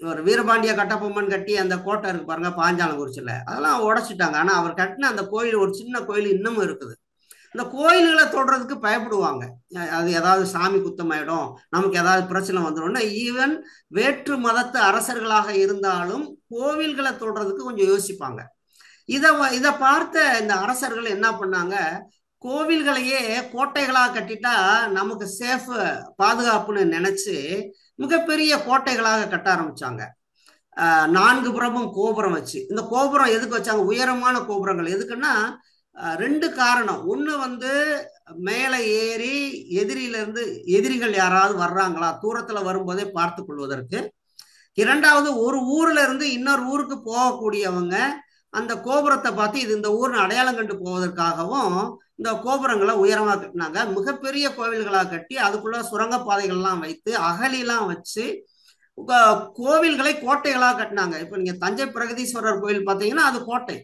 ஒரு வீரபாண்டிய கட்டபொம்மன் கட்டி அந்த கோட்டை இருக்கு பாருங்க பாஞ்சாலங்குறிச்சியில, அதெல்லாம் உடைச்சிட்டாங்க. ஆனா அவர் கட்டின அந்த கோயில், ஒரு சின்ன கோயில் இன்னமும் இருக்குது. அந்த கோயில்களை தொடுறதுக்கு பயப்படுவாங்க, அது ஏதாவது சாமி குத்தமாயிடும், நமக்கு ஏதாவது பிரச்சனை வந்துடும். ஈவன் வேற்று மதத்து அரசர்களாக இருந்தாலும் கோவில்களை தொடுறதுக்கு கொஞ்சம் யோசிப்பாங்க. இதை பார்த்த இந்த அரசர்கள் என்ன பண்ணாங்க, கோவில்களையே கோட்டைகளாக கட்டிட்டா நமக்கு சேஃப், பாதுகாப்புன்னு நினைச்சு மிகப்பெரிய கோட்டைகளாக கட்ட ஆரம்பிச்சாங்க. 4 புறமும் கோபுரம் வச்சு. இந்த கோபுரம் எதுக்கு வச்சாங்க? உயரமான கோபுரங்கள் எதுக்குன்னா 2 காரணம். ஒண்ணு வந்து மேலே ஏறி எதிரிகள் யாராவது வர்றாங்களா தூரத்துல வரும்போதே பார்த்து கொள்வதற்கு. 2வது, ஒரு ஊர்ல இருந்து இன்னொரு ஊருக்கு போகக்கூடியவங்க அந்த கோபுரத்தை பார்த்து இது இந்த ஊர்னு அடையாளம் கண்டு போவதற்காகவும் இந்த கோபுரங்களை உயரமா கட்டினாங்க. மிகப்பெரிய கோவில்களாக கட்டி அதுக்குள்ள சுரங்கப்பாதைகள்லாம் வைத்து அகலிலாம் வச்சு கோவில்களை கோட்டைகளாக கட்டினாங்க. இப்ப நீங்க தஞ்சை பிரகதீஸ்வரர் கோயில் பாத்தீங்கன்னா அது கோட்டை.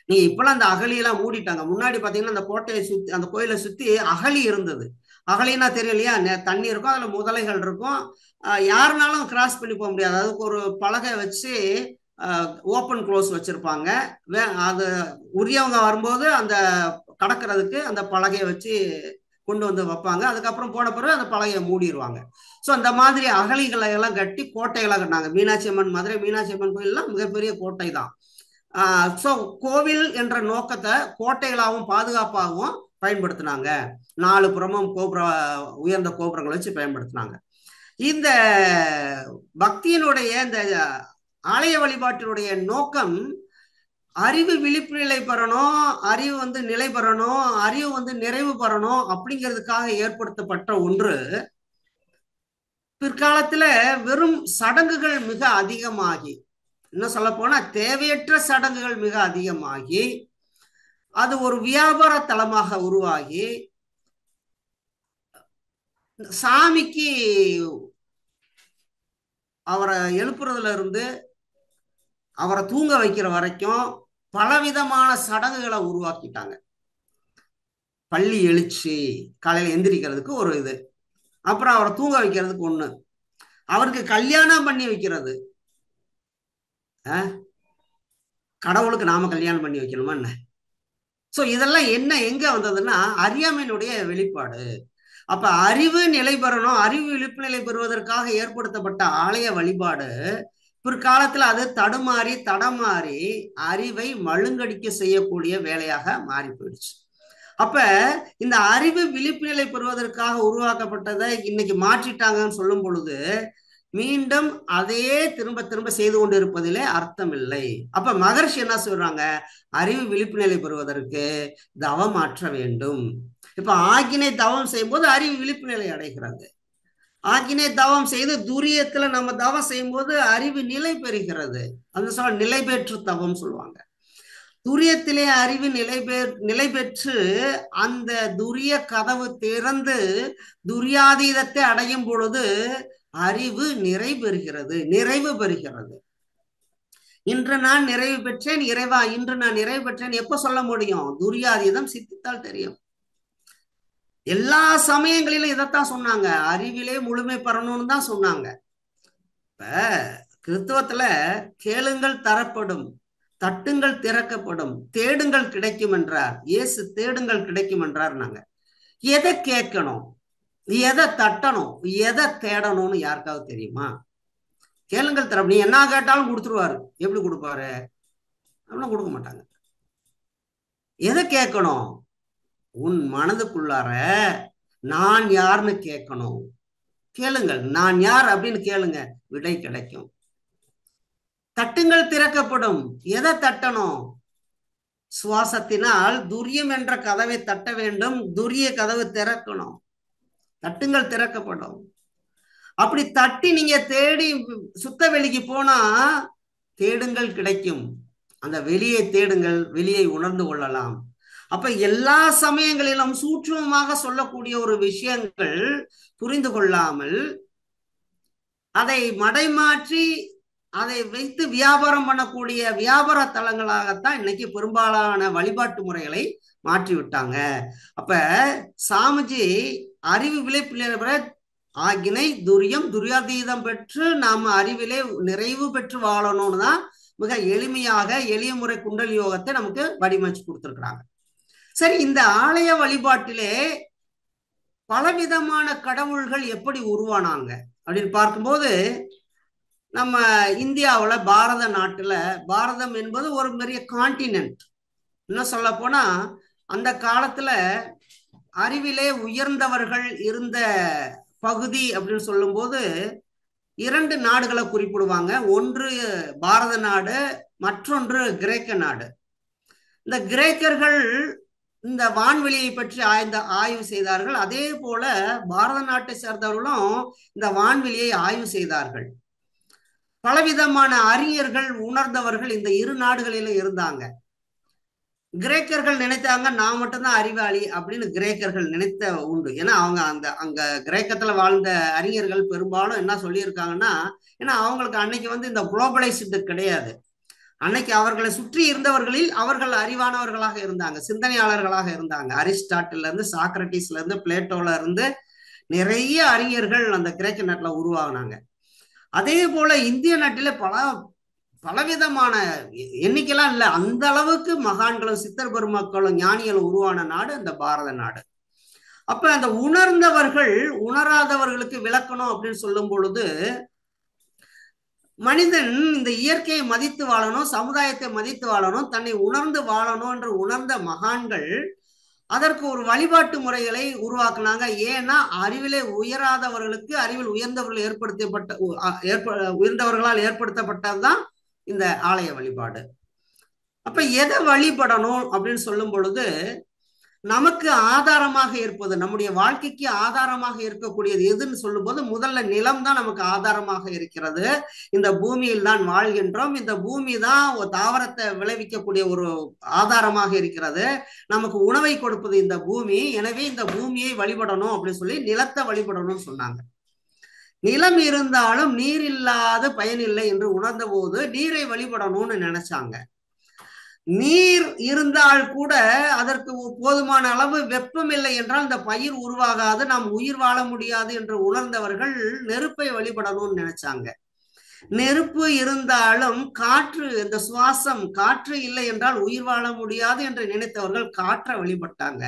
நீங்க இப்பெல்லாம் அந்த அகலியெல்லாம் மூடிட்டாங்க. முன்னாடி பாத்தீங்கன்னா அந்த கோட்டையை சுத்தி, அந்த கோயிலை சுத்தி அகலி இருந்தது. அகலின்னா தெரியலையா? தண்ணி இருக்கும், அதுல முதலைகள் இருக்கும், யாருனாலும் கிராஸ் பண்ணி போக முடியாது. அதுக்கு ஒரு பலகை வச்சு ஓப்பன் க்ளோஸ் வச்சிருப்பாங்க. அது உரியவங்க வரும்போது அந்த கடக்கிறதுக்கு அந்த பலகையை வச்சு கொண்டு வந்து வைப்பாங்க. அதுக்கப்புறம் போன பிறகு அந்த பலகையை மூடிடுவாங்க. ஸோ அந்த மாதிரி அகலிகளை எல்லாம் கட்டி கோட்டைகளாக கட்டினாங்க. மீனாட்சி அம்மன், மதுரை மீனாட்சி அம்மன் கோயில்லாம் மிகப்பெரிய கோட்டை தான். ஸோ கோவில் என்ற நோக்கத்தை கோட்டைகளாகவும் பாதுகாப்பாகவும் பயன்படுத்தினாங்க. 4 புறமும் உயர்ந்த கோபுரங்களை வச்சு பயன்படுத்தினாங்க. இந்த பக்தியினுடைய இந்த ஆலய வழிபாட்டினுடைய நோக்கம் அறிவு விழிப்பு நிலை பெறணும், அறிவு வந்து நிலை பெறணும், அறிவு வந்து நிறைவு பெறணும் அப்படிங்கிறதுக்காக ஏற்படுத்தப்பட்ட ஒன்று. பிற்காலத்துல வெறும் சடங்குகள் மிக அதிகமாகி, இன்னும் சொல்ல போனா தேவையற்ற சடங்குகள் மிக அதிகமாகி அது ஒரு வியாபார தளமாக உருவாகி சாமிக்கு அவரை எழுப்புறதுல இருந்து அவரை தூங்க வைக்கிற வரைக்கும் பலவிதமான சடங்குகளை உருவாக்கிட்டாங்க. பள்ளி எழுச்சி, காலையில எந்திரிக்கிறதுக்கு ஒரு இது, அப்புறம் அவரை தூங்க வைக்கிறதுக்கு ஒண்ணு, அவருக்கு கல்யாணம் பண்ணி வைக்கிறது. கடவுளுக்கு நாம கல்யாணம் பண்ணி வைக்கணுமா என்ன? சோ இதெல்லாம் என்ன எங்க வந்ததுன்னா அறியாமையினுடைய வெளிப்பாடு. அப்ப அறிவு நிலை பெறணும், அறிவு விழிப்பு நிலை பெறுவதற்காக ஏற்படுத்தப்பட்ட ஆலய வழிபாடு பிற்காலத்துல அது தடமாறி அறிவை மழுங்கடிக்க செய்யக்கூடிய வேலையாக மாறி போயிடுச்சு. அப்ப இந்த அறிவு விழிப்பு நிலை பெறுவதற்காக உருவாக்கப்பட்டதை இன்னைக்கு மாற்றிட்டாங்கன்னு சொல்லும் பொழுது மீண்டும் அதையே திரும்ப திரும்ப செய்து கொண்டு இருப்பதிலே அர்த்தம் இல்லை. அப்ப மகர்ஷி என்ன சொல்றாங்க? அறிவு விழிப்பு நிலை பெறுவதற்கு தவம் ஆற்ற வேண்டும். இப்ப ஆக்கினை தவம் செய்யும் போது அறிவு விழிப்பு நிலை அடைகிறது. ஆக்கினை தவம் செய்து துரியத்துல நம்ம தவம் செய்யும் போது அறிவு நிலை பெறுகிறது. அந்த நிலை பெற்று தவம் சொல்லுவாங்க. துரியத்திலே அறிவு நிலை பெற்று அந்த துரிய கதவு திறந்து துரியாதீதத்தை அடையும் பொழுது அறிவு நிறைவு பெறுகிறது. இன்று நான் நிறைவு பெற்றேன் இறைவா, இன்று நான் நிறைவு பெற்றேன் எப்ப சொல்ல முடியும்? துரியாதீதம் சித்தித்தால் தெரியும். எல்லா சமயங்களிலும் இதைத்தான் சொன்னாங்க, அறிவிலே முழுமை பெறணும்னு தான் சொன்னாங்க. இப்ப கிறிஸ்தவத்துல கேளுங்கள் தரப்படும், தட்டுங்கள் திறக்கப்படும், தேடுங்கள் கிடைக்கும் என்றார் இயேசு. தேடுங்கள் கிடைக்கும் என்றார். நாங்க எதை கேட்கணும், எதை தட்டணும், எதை தேடணும்னு யாருக்காவது தெரியுமா? கேளுங்கள் தர, நீ என்ன கேட்டாலும் கொடுத்துருவாரு. எப்படி கொடுப்பாரு? அப்படின்னா கொடுக்க மாட்டாங்க. எதை கேட்கணும்? உன் மனதுக்குள்ளார நான் யாருன்னு கேட்கணும். கேளுங்கள், நான் யார் அப்படின்னு கேளுங்க, விடை கிடைக்கும். தட்டுங்கள் திறக்கப்படும். எதை தட்டணும்? சுவாசத்தினால் துரியம் என்ற கதவை தட்ட வேண்டும், துரிய கதவு திறக்கணும். தட்டுங்கள் திறக்கப்படும். அப்படி தட்டி நீங்க தேடி சுத்த வெளிக்கு போனா தேடுங்கள் கிடைக்கும். அந்த வெளியை தேடுங்கள், வெளியை உணர்ந்து கொள்ளலாம். அப்ப எல்லா சமயங்களிலும் சூட்சுமமாக சொல்லக்கூடிய ஒரு விஷயங்கள் புரிந்து கொள்ளாமல் அதை மடைமாற்றி அதை வைத்து வியாபாரம் பண்ணக்கூடிய வியாபார தலங்களாகத்தான் இன்னைக்கு பெரும்பாலான வழிபாட்டு முறைகளை மாற்றி விட்டாங்க. அப்ப சாமிஜி அறிவு விழிப்பு ஆகினை துரியம் துரியாதீதம் பெற்று நாம அறிவிலே நிறைவு பெற்று வாழணும்னு தான் மிக எளிமையாக எளிய முறை குண்டல் யோகத்தை நமக்கு வடிவமைச்சு கொடுத்துருக்குறாங்க. சரி, இந்த ஆலய வழிபாட்டிலே பலவிதமான கடவுள்கள் எப்படி உருவானாங்க அப்படின்னு பார்க்கும்போது நம்ம இந்தியாவில் பாரத நாட்டுல, பாரதம் என்பது ஒரு பெரிய கான்டினென்ட். இன்னும் சொல்ல போனா அந்த காலத்துல அறிவிலே உயர்ந்தவர்கள் இருந்த பகுதி அப்படின்னு சொல்லும்போது 2 நாடுகளை குறிப்பிடுவாங்க. ஒன்று பாரத நாடு, மற்றொன்று கிரேக்க நாடு. இந்த கிரேக்கர்கள் இந்த வான்வெளியை பற்றி ஆய்வு செய்தார்கள். அதே போல பாரத நாட்டை சேர்ந்தவர்களும் இந்த வான்வெளியை ஆய்வு செய்தார்கள். பலவிதமான அறிஞர்கள் உணர்ந்தவர்கள் இந்த 2 நாடுகளிலும் இருந்தாங்க. கிரேக்கர்கள் நினைத்தாங்க நான் மட்டும்தான் அறிவாளி அப்படின்னு கிரேக்கர்கள் நினைத்த உண்டு. ஏன்னா அவங்க அங்க கிரேக்கத்துல வாழ்ந்த அறிஞர்கள் பெரும்பாலும் என்ன சொல்லியிருக்காங்கன்னா, ஏன்னா அவங்களுக்கு அன்னைக்கு இந்த குளோபலைஸ்டு கிடையாது. அன்னைக்கு அவர்களை சுற்றி இருந்தவர்களில் அவர்கள் அறிவானவர்களாக இருந்தாங்க, சிந்தனையாளர்களாக இருந்தாங்க. அரிஸ்டாட்டில இருந்து, சாக்ரட்டிஸ்ல இருந்து, பிளேட்டோல இருந்து நிறைய அறிஞர்கள் அந்த கிரேக்க நாட்டுல உருவாகினாங்க. அதே போல இந்திய நாட்டில பலவிதமான எண்ணிக்கைலாம் இல்லை, அந்த அளவுக்கு மகான்களும் சித்தர் பெருமக்களும் ஞானிகளும் உருவான நாடு அந்த பாரத நாடு. அப்ப அந்த உணர்ந்தவர்கள் உணராதவர்களுக்கு விளக்கணும் அப்படின்னு சொல்லும் பொழுது, மனிதன் இந்த இயற்கையை மதித்து வாழணும், சமுதாயத்தை மதித்து வாழணும், தன்னை உணர்ந்து வாழணும் என்று உணர்ந்த மகான்கள் அதற்கு ஒரு வழிபாட்டு முறைகளை உருவாக்குனாங்க. ஏன்னா அறிவிலே உயராதவர்களுக்கு அறிவில் உயர்ந்தவர்கள் உயர்ந்தவர்களால் ஏற்படுத்தப்பட்டதுதான் இந்த ஆலய வழிபாடு. அப்ப எதை வழிபடணும் அப்படின்னு சொல்லும் பொழுது, நமக்கு ஆதாரமாக இருப்பது, நம்முடைய வாழ்க்கைக்கு ஆதாரமாக இருக்கக்கூடியது எதுன்னு சொல்லும் போது, முதல்ல நிலம் தான் நமக்கு ஆதாரமாக இருக்கிறது. இந்த பூமியில் தான் வாழ்கின்றோம். இந்த பூமி தான் ஒரு தாவரத்தை விளைவிக்கக்கூடிய ஒரு ஆதாரமாக இருக்கிறது. நமக்கு உணவை கொடுப்பது இந்த பூமி. எனவே இந்த பூமியை வழிபடணும் அப்படின்னு சொல்லி நிலத்தை வழிபடணும்னு சொன்னாங்க. நிலம் இருந்தாலும் நீர் இல்லாத பயனில்லை என்று உணர்ந்த போது நீரை வழிபடணும்னு நினைச்சாங்க. நீர் இருந்தால் கூட அதற்கு போதுமான அளவு வெப்பம் இல்லை என்றால் இந்த பயிர் உருவாகாது, நாம் உயிர் வாழ முடியாது என்று உணர்ந்தவர்கள் நெருப்பை வழிபடணும்னு நினைச்சாங்க. நெருப்பு இருந்தாலும் காற்று, இந்த சுவாசம், காற்று இல்லை என்றால் உயிர் வாழ முடியாது என்று நினைத்தவர்கள் காற்றை வழிபட்டாங்க.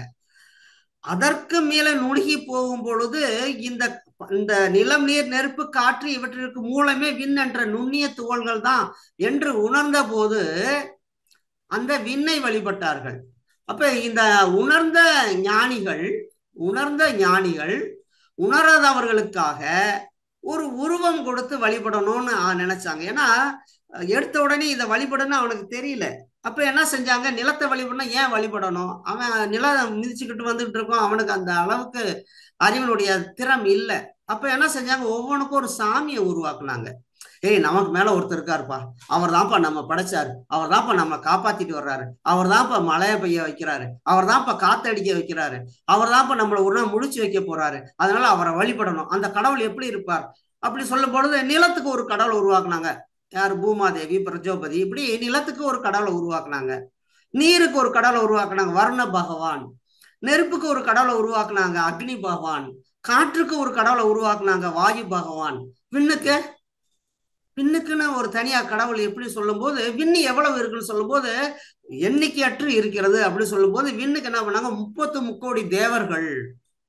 அதற்கு மேல நுணுகி போகும் பொழுது இந்த நிலம், நீர், நெருப்பு, காற்று இவற்றிற்கு மூலமே விண் என்ற நுண்ணிய துகள்கள் தான் என்று உணர்ந்த போது அந்த விண்ணை வழிபட்டார்கள். அப்ப இந்த உணர்ந்த ஞானிகள் உணராதவர்களுக்காக ஒரு உருவம் கொடுத்து வழிபடணும்னு நினைச்சாங்க. ஏன்னா எடுத்த உடனே இதை வழிபடணும் அவனுக்கு தெரியல. அப்ப என்ன செஞ்சாங்க, நிலத்தை வழிபடணும். ஏன் வழிபடணும்? அவன் நிலம் மிதிச்சுக்கிட்டு வந்துட்டு இருக்கோம், அவனுக்கு அந்த அளவுக்கு அறிவனுடைய திறம் இல்லை. அப்ப என்ன செஞ்சாங்க, ஒவ்வொன்றுக்கும் ஒரு சாமியை உருவாக்குனாங்க. நமக்கு மேல ஒருத்தர் இருக்காருப்பா, அவர் தான்ப்பா நம்ம படைச்சாரு, அவர் தான்ப்பா நம்ம காப்பாத்திட்டு வர்றாரு, அவர் தான்ப்பா மழைய பெய்ய வைக்கிறாரு, அவர் தான்ப்பா காத்தடிக்க வைக்கிறாரு, அவர் தான்ப்பா நம்மளை ஒரு நாள் முடிச்சு வைக்க போறாரு, அதனால அவரை வழிபடணும். அந்த கடவுள் எப்படி இருப்பார் அப்படி சொல்லும் பொழுது நிலத்துக்கு ஒரு கடவுள் உருவாக்குனாங்க. யாரு? பூமாதேவி, பிரஜோபதி. இப்படி நிலத்துக்கு ஒரு கடவுளை உருவாக்குனாங்க. நீருக்கு ஒரு கடவுளை உருவாக்குனாங்க, வருண பகவான். நெருப்புக்கு ஒரு கடவுளை உருவாக்குனாங்க, அக்னி பகவான். காற்றுக்கு ஒரு கடவுளை உருவாக்குனாங்க, வாயு பகவான். விண்ணுக்குன்னு ஒரு தனியா கடவுள் எப்படி சொல்லும் போது, விண்ணு எவ்வளவு இருக்குன்னு சொல்லும் போது எண்ணிக்கையற்று இருக்கிறது அப்படின்னு சொல்லும் போது, விண்ணுக்கு என்ன பண்ணாங்க, 30 முக்கோடி தேவர்கள்,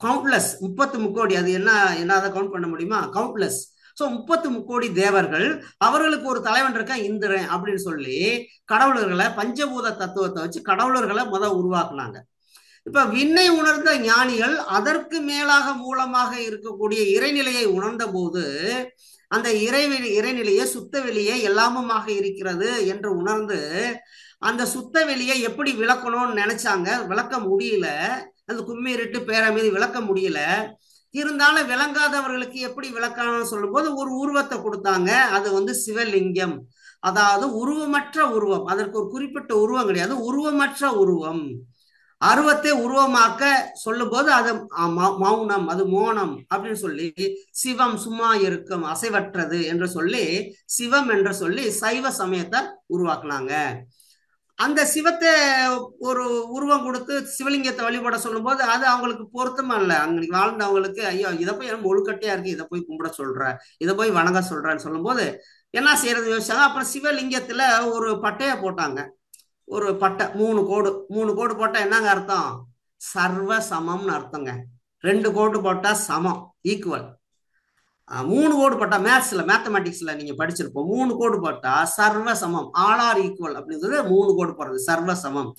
கவுண்ட்லெஸ். 30 முக்கோடி, அது என்ன அதை கவுண்ட் பண்ண முடியுமா? கவுண்ட்லெஸ். ஸோ 30 முக்கோடி தேவர்கள், அவர்களுக்கு ஒரு தலைவன் இருக்கா, இந்திரன் அப்படின்னு சொல்லி கடவுளர்களை, பஞ்சபூத தத்துவத்தை வச்சு கடவுளர்களை உருவாக்குனாங்க. இப்ப விண்ணை உணர்ந்த ஞானிகள் அதற்கு மேலாக மூலமாக இருக்கக்கூடிய இறைநிலையை உணர்ந்த போது, அந்த இறைநிலையே சுத்த வெளியே எல்லாமுமாக இருக்கிறது என்று உணர்ந்து அந்த சுத்த வெளியை எப்படி விளக்கணும்னு நினைச்சாங்க. விளக்க முடியல. அந்த கும்மிருட்டு பேரமீது விளக்க முடியல. இருந்தாலும் விளங்காதவர்களுக்கு எப்படி விளக்கணும்னு சொல்லும் போது ஒரு உருவத்தை கொடுத்தாங்க. அது சிவலிங்கம். அதாவது உருவமற்ற உருவம். அதற்கு ஒரு குறிப்பிட்ட உருவம் கிடையாது, உருவமற்ற உருவம். அருவத்தை உருவமாக்க சொல்லும் போது அது மௌனம், அது மோனம் அப்படின்னு சொல்லி, சிவம் சும்மா இருக்கும், அசைவற்றது என்று சொல்லி சிவம் என்று சொல்லி சைவ சமயத்தை உருவாக்குனாங்க. அந்த சிவத்தை ஒரு உருவம் கொடுத்து சிவலிங்கத்தை வழிபட சொல்லும் போது அது அவங்களுக்கு பொருத்தமா இல்லை. அன்னைக்கு வாழ்ந்தவங்களுக்கு, ஐயோ இதை போய் நம்ம ஒழுக்கட்டையா இருக்கு, இதை போய் கும்பிட சொல்ற, இதை போய் வணங்க சொல்றேன்னு சொல்லும் போது என்ன செய்யறது யோசிச்சாங்க. அப்புறம் சிவலிங்கத்துல ஒரு பட்டையை போட்டாங்க. ஒரு பட்டை, 3 கோடு போட்டா என்னங்க அர்த்தம்? சர்வ சமம்னு அர்த்தங்க. 2 கோடு போட்டா சமம், ஈக்குவல். மூணு கோடு போட்டா மேத்தமெட்டிக்ஸ்ல நீங்க படிச்சிருப்போம். மூணு கோடு போட்டா சர்வ சமம், ஆல் ஆர் ஈக்குவல் அப்படிங்கிறது மூணு கோடு போடுறது சர்வ சமம்.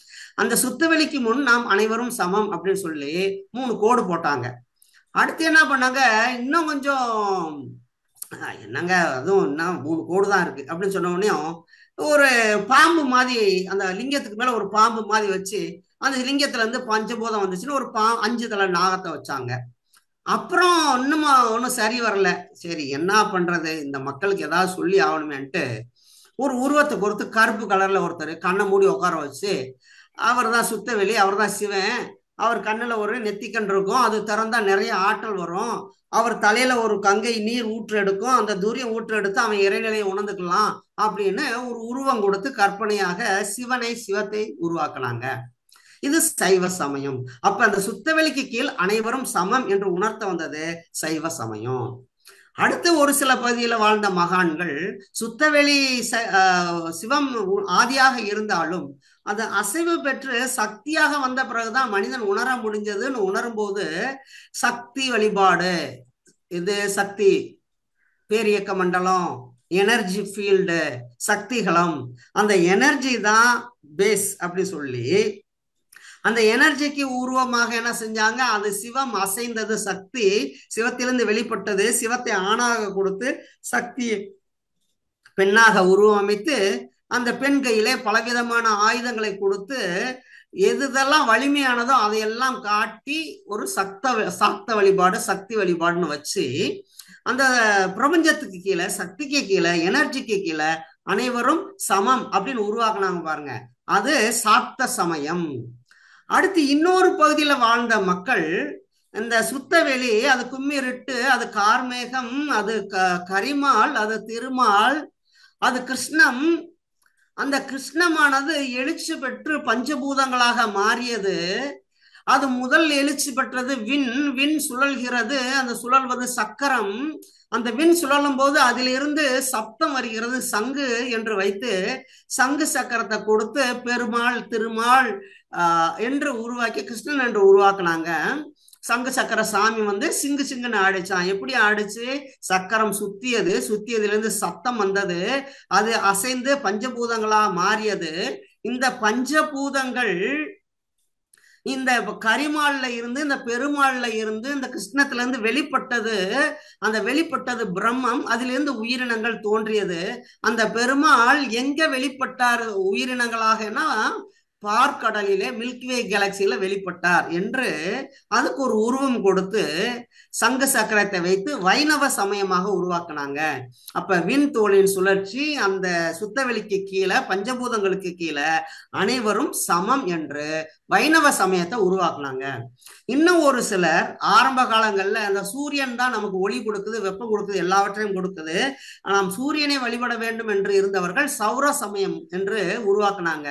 அந்த சுத்தவெளிக்கு முன் நாம் அனைவரும் சமம் அப்படின்னு சொல்லி மூணு கோடு போட்டாங்க. அடுத்து என்ன பண்ணாங்க, இன்னும் கொஞ்சம் என்னங்க அதுவும் இன்னும் மூணு கோடு தான் இருக்கு அப்படின்னு சொன்ன உடனே ஒரு பாம்பு மாதிரி அந்த லிங்கத்துக்கு மேல ஒரு பாம்பு மாதிரி வச்சு அந்த லிங்கத்துல இருந்து பஞ்சபூதம் வந்துச்சுன்னு ஒரு 5 தலை நாகத்தை வச்சாங்க. அப்புறம் இன்னுமா ஒன்றும் சரி வரல. சரி என்ன பண்றது, இந்த மக்களுக்கு ஏதாவது சொல்லி ஆகணுமேன்ட்டு ஒரு உருவத்தை பொறுத்து கருப்பு கலர்ல ஒருத்தர் கண்ணை மூடி உட்கார வச்சு, அவர் தான் சுத்தவெளி, அவர் தான் சிவன், அவர் கண்ணுல ஒரு நெத்திக்கண் இருக்கும், அது திறந்தா நிறைய ஆற்றல் வரும், அவர் தலையில ஒரு கங்கை நீர் ஊற்று எடுக்கும், அந்த தூரியம் ஊற்று எடுத்து அவன் இறைநிலையை உணர்ந்துக்கலாம் அப்படின்னு ஒரு உருவம் கொடுத்து கற்பனையாக சிவத்தை உருவாக்குனாங்க. இது சைவ சமயம். அப்ப அந்த சுத்தவெளிக்கு கீழ் அனைவரும் சமம் என்று உணர்த்த வந்தது சைவ சமயம். அடுத்து ஒரு சில பகுதியில வாழ்ந்த மகான்கள் சுத்தவெளி சிவம் ஆதியாக இருந்தாலும் அது அசைவு பெற்று சக்தியாக வந்த பிறகுதான் மனிதன் உணர முடிஞ்சதுன்னு உணரும் போது சக்தி வழிபாடு, இது சக்தி பேரியக்க மண்டலம், எனர்ஜி ஃபீல்டு, சக்திகளம், அந்த எனர்ஜி தான் பேஸ் அப்படி சொல்லி அந்த எனர்ஜிக்கு உருவமாக என்ன செஞ்சாங்க, அது சிவம் அசைந்தது, சக்தி சிவத்திலிருந்து வெளிப்பட்டது, சிவத்தை ஆணாக கொடுத்து சக்தியை பெண்ணாக உருவமைத்து அந்த பெண் கையிலே பலவிதமான ஆயுதங்களை கொடுத்து எதெல்லாம் வலிமையானதோ அதையெல்லாம் காட்டி ஒரு சாக்த வழிபாடு, சக்தி வழிபாடுன்னு வச்சு அந்த பிரபஞ்சத்துக்கு கீழே, சக்திக்கு கீழே, எனர்ஜிக்கு கீழே அனைவரும் சமம் அப்படின்னு உருவாக்குனாங்க பாருங்க, அது சாக்த சமயம். அடுத்து இன்னொரு பகுதியில வாழ்ந்த மக்கள் இந்த சுத்தவெளி, அது கும்மிருட்டு, அது கார்மேகம், அது கரிமால், அது திருமால், அது கிருஷ்ணம். அந்த கிருஷ்ணமானது எழுச்சி பெற்று பஞ்சபூதங்களாக மாறியது. அது முதல் எழுச்சி பெற்றது விண் சுழல்கிறது, அந்த சுழல்வது சக்கரம். அந்த விண் சுழலும் போது அதிலிருந்து சப்தம் வருகிறது, சங்கு என்று வைத்து சங்கு சக்கரத்தை கொடுத்து பெருமாள் திருமாள் என்று உருவாக்கி கிருஷ்ணன் என்று உருவாக்குனாங்க. சங்கு சக்கர சாமி சிங்குன்னு ஆடிச்சான். எப்படி ஆடிச்சு, சக்கரம் சுத்தியதுல இருந்து சத்தம் வந்தது, அது அசைந்து பஞ்சபூதங்களா மாறியது. இந்த பஞ்சபூதங்கள் இந்த கரிமால்ல இருந்து, இந்த பெருமாள்ல இருந்து, இந்த கிருஷ்ணத்துல இருந்து வெளிப்பட்டது. அந்த வெளிப்பட்டது பிரம்மம், அதிலிருந்து உயிரினங்கள் தோன்றியது. அந்த பெருமாள் எங்க வெளிப்பட்டார் உயிரினங்களாகனா, பார்க்கடலிலே மில்கிவே கேலக்சியில வெளிப்பட்டார் என்று அதுக்கு ஒரு உருவம் கொடுத்து சங்கு சக்கரத்தை வைத்து வைணவ சமயமாக உருவாக்குனாங்க. அப்ப விண்தோளின் சுழற்சி, அந்த சுத்தவெளிக்கு கீழே, பஞ்சபூதங்களுக்கு கீழே அனைவரும் சமம் என்று வைணவ சமயத்தை உருவாக்குனாங்க. இன்னும் ஒரு சிலர் ஆரம்ப காலங்கள்ல அந்த சூரியன் தான் நமக்கு ஒளி கொடுக்குது, வெப்பம் கொடுக்குது, எல்லாவற்றையும் கொடுக்குது, நாம் சூரியனை வழிபட வேண்டும் என்று இருந்தவர்கள் சௌர சமயம் என்று உருவாக்குனாங்க.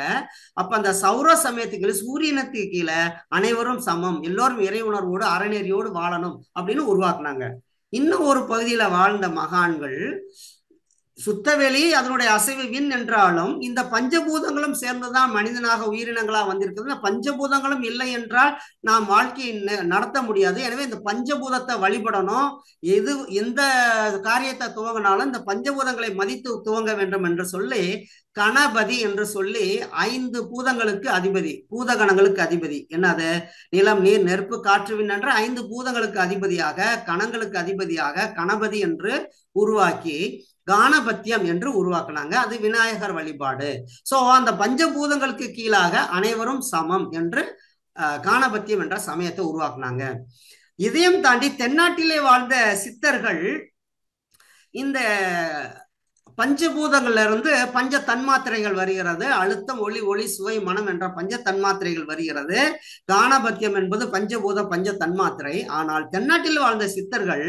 அப்ப அந்த சௌர சமயத்துக்கு சூரியனுக்கு கீழே அனைவரும் சமம், எல்லோரும் இறை உணர்வோடு அறநெறியோடு வாழணும் அப்படின்னு உருவாக்குனாங்க. இன்னும் ஒரு பகுதியில வாழ்ந்த மகான்கள் சுத்தவெளி அதனுடைய அசைவு விண் என்றாலும் இந்த பஞ்சபூதங்களும் சேர்ந்துதான் மனிதனாக உயிரினங்களா வந்திருக்கிறது. பஞ்சபூதங்களும் இல்லை என்றால் நாம் வாழ்க்கையை நடத்த முடியாது. எனவே இந்த பஞ்சபூதத்தை வழிபடணும். எந்த காரியத்தை துவங்கினாலும் இந்த பஞ்சபூதங்களை மதித்து துவங்க வேண்டும் என்று சொல்லி கணபதி என்று சொல்லி 5 பூதங்களுக்கு அதிபதி, பூதகணங்களுக்கு அதிபதி, என்னது நிலம் நீர் நெருப்பு காற்று விண் என்ற 5 பூதங்களுக்கு அதிபதியாக, கணங்களுக்கு அதிபதியாக கணபதி என்று உருவாக்கி கானபத்தியம் என்று உருவாக்குனாங்க. அது விநாயகர் வழிபாடு. சோ அந்த பஞ்சபூதங்களுக்கு கீழாக அனைவரும் சமம் என்று கானபத்தியம் என்ற சமயத்தை உருவாக்குனாங்க. இதையும் தாண்டி தென்னாட்டிலே வாழ்ந்த சித்தர்கள் இந்த பஞ்சபூதங்கள்ல இருந்து பஞ்ச தன்மாத்திரைகள் வருகிறது. அழுத்தம், ஒளி, ஒளி, சுவை, மனம் என்ற பஞ்ச தன்மாத்திரைகள் வருகிறது. கானபத்தியம் என்பது பஞ்சபூத பஞ்ச தன்மாத்திரை. ஆனால் தென்னாட்டில் வாழ்ந்த சித்தர்கள்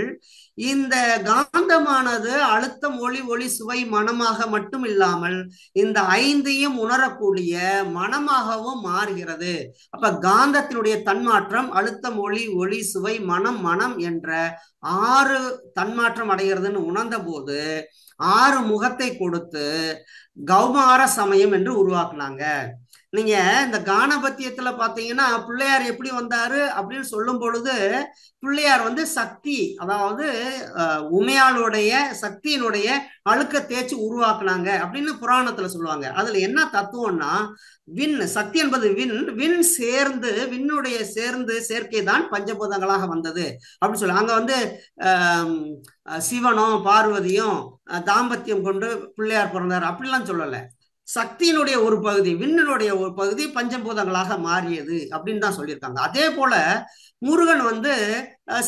இந்த காந்தமானது அழுத்தம், ஒளி, ஒளி, சுவை, மனமாக மட்டும் இல்லாமல் இந்த 5ஐயும் உணரக்கூடிய மனமாகவும் மாறுகிறது. அப்ப காந்தத்தினுடைய தன்மாற்றம் அழுத்தம், ஒளி, ஒளி, சுவை, மனம், மனம் என்ற 6 தன்மாற்றம் அடைகிறதுன்னு உணர்ந்த போது 6 முகத்தை கொடுத்து கௌமார சமயம் என்று உருவாக்குனாங்க. நீங்க இந்த கானபத்தியத்துல பாத்தீங்கன்னா பிள்ளையார் எப்படி வந்தாரு அப்படின்னு சொல்லும் பொழுது பிள்ளையார் வந்து சக்தி, அதாவது உமையாளுடைய சக்தியினுடைய அழுக்க தேய்ச்சி உருவாக்குனாங்க அப்படின்னு புராணத்துல சொல்லுவாங்க. அதுல என்ன தத்துவம்னா, விண் சக்தி என்பது விண், விண் சேர்ந்து விண்ணுடைய சேர்க்கை தான் பஞ்சபூதங்களாக வந்தது அப்படின்னு சொல்லி அங்க வந்து சிவனும் பார்வதியும் தாம்பத்தியம் கொண்டு பிள்ளையார் பிறந்தார் அப்படிலாம் சொல்லல. சக்தியினுடைய ஒரு பகுதி, விண்ணினுடைய ஒரு பகுதி பஞ்சபூதங்களாக மாறியது அப்படின்னு தான் சொல்லியிருக்காங்க. அதே போல முருகன் வந்து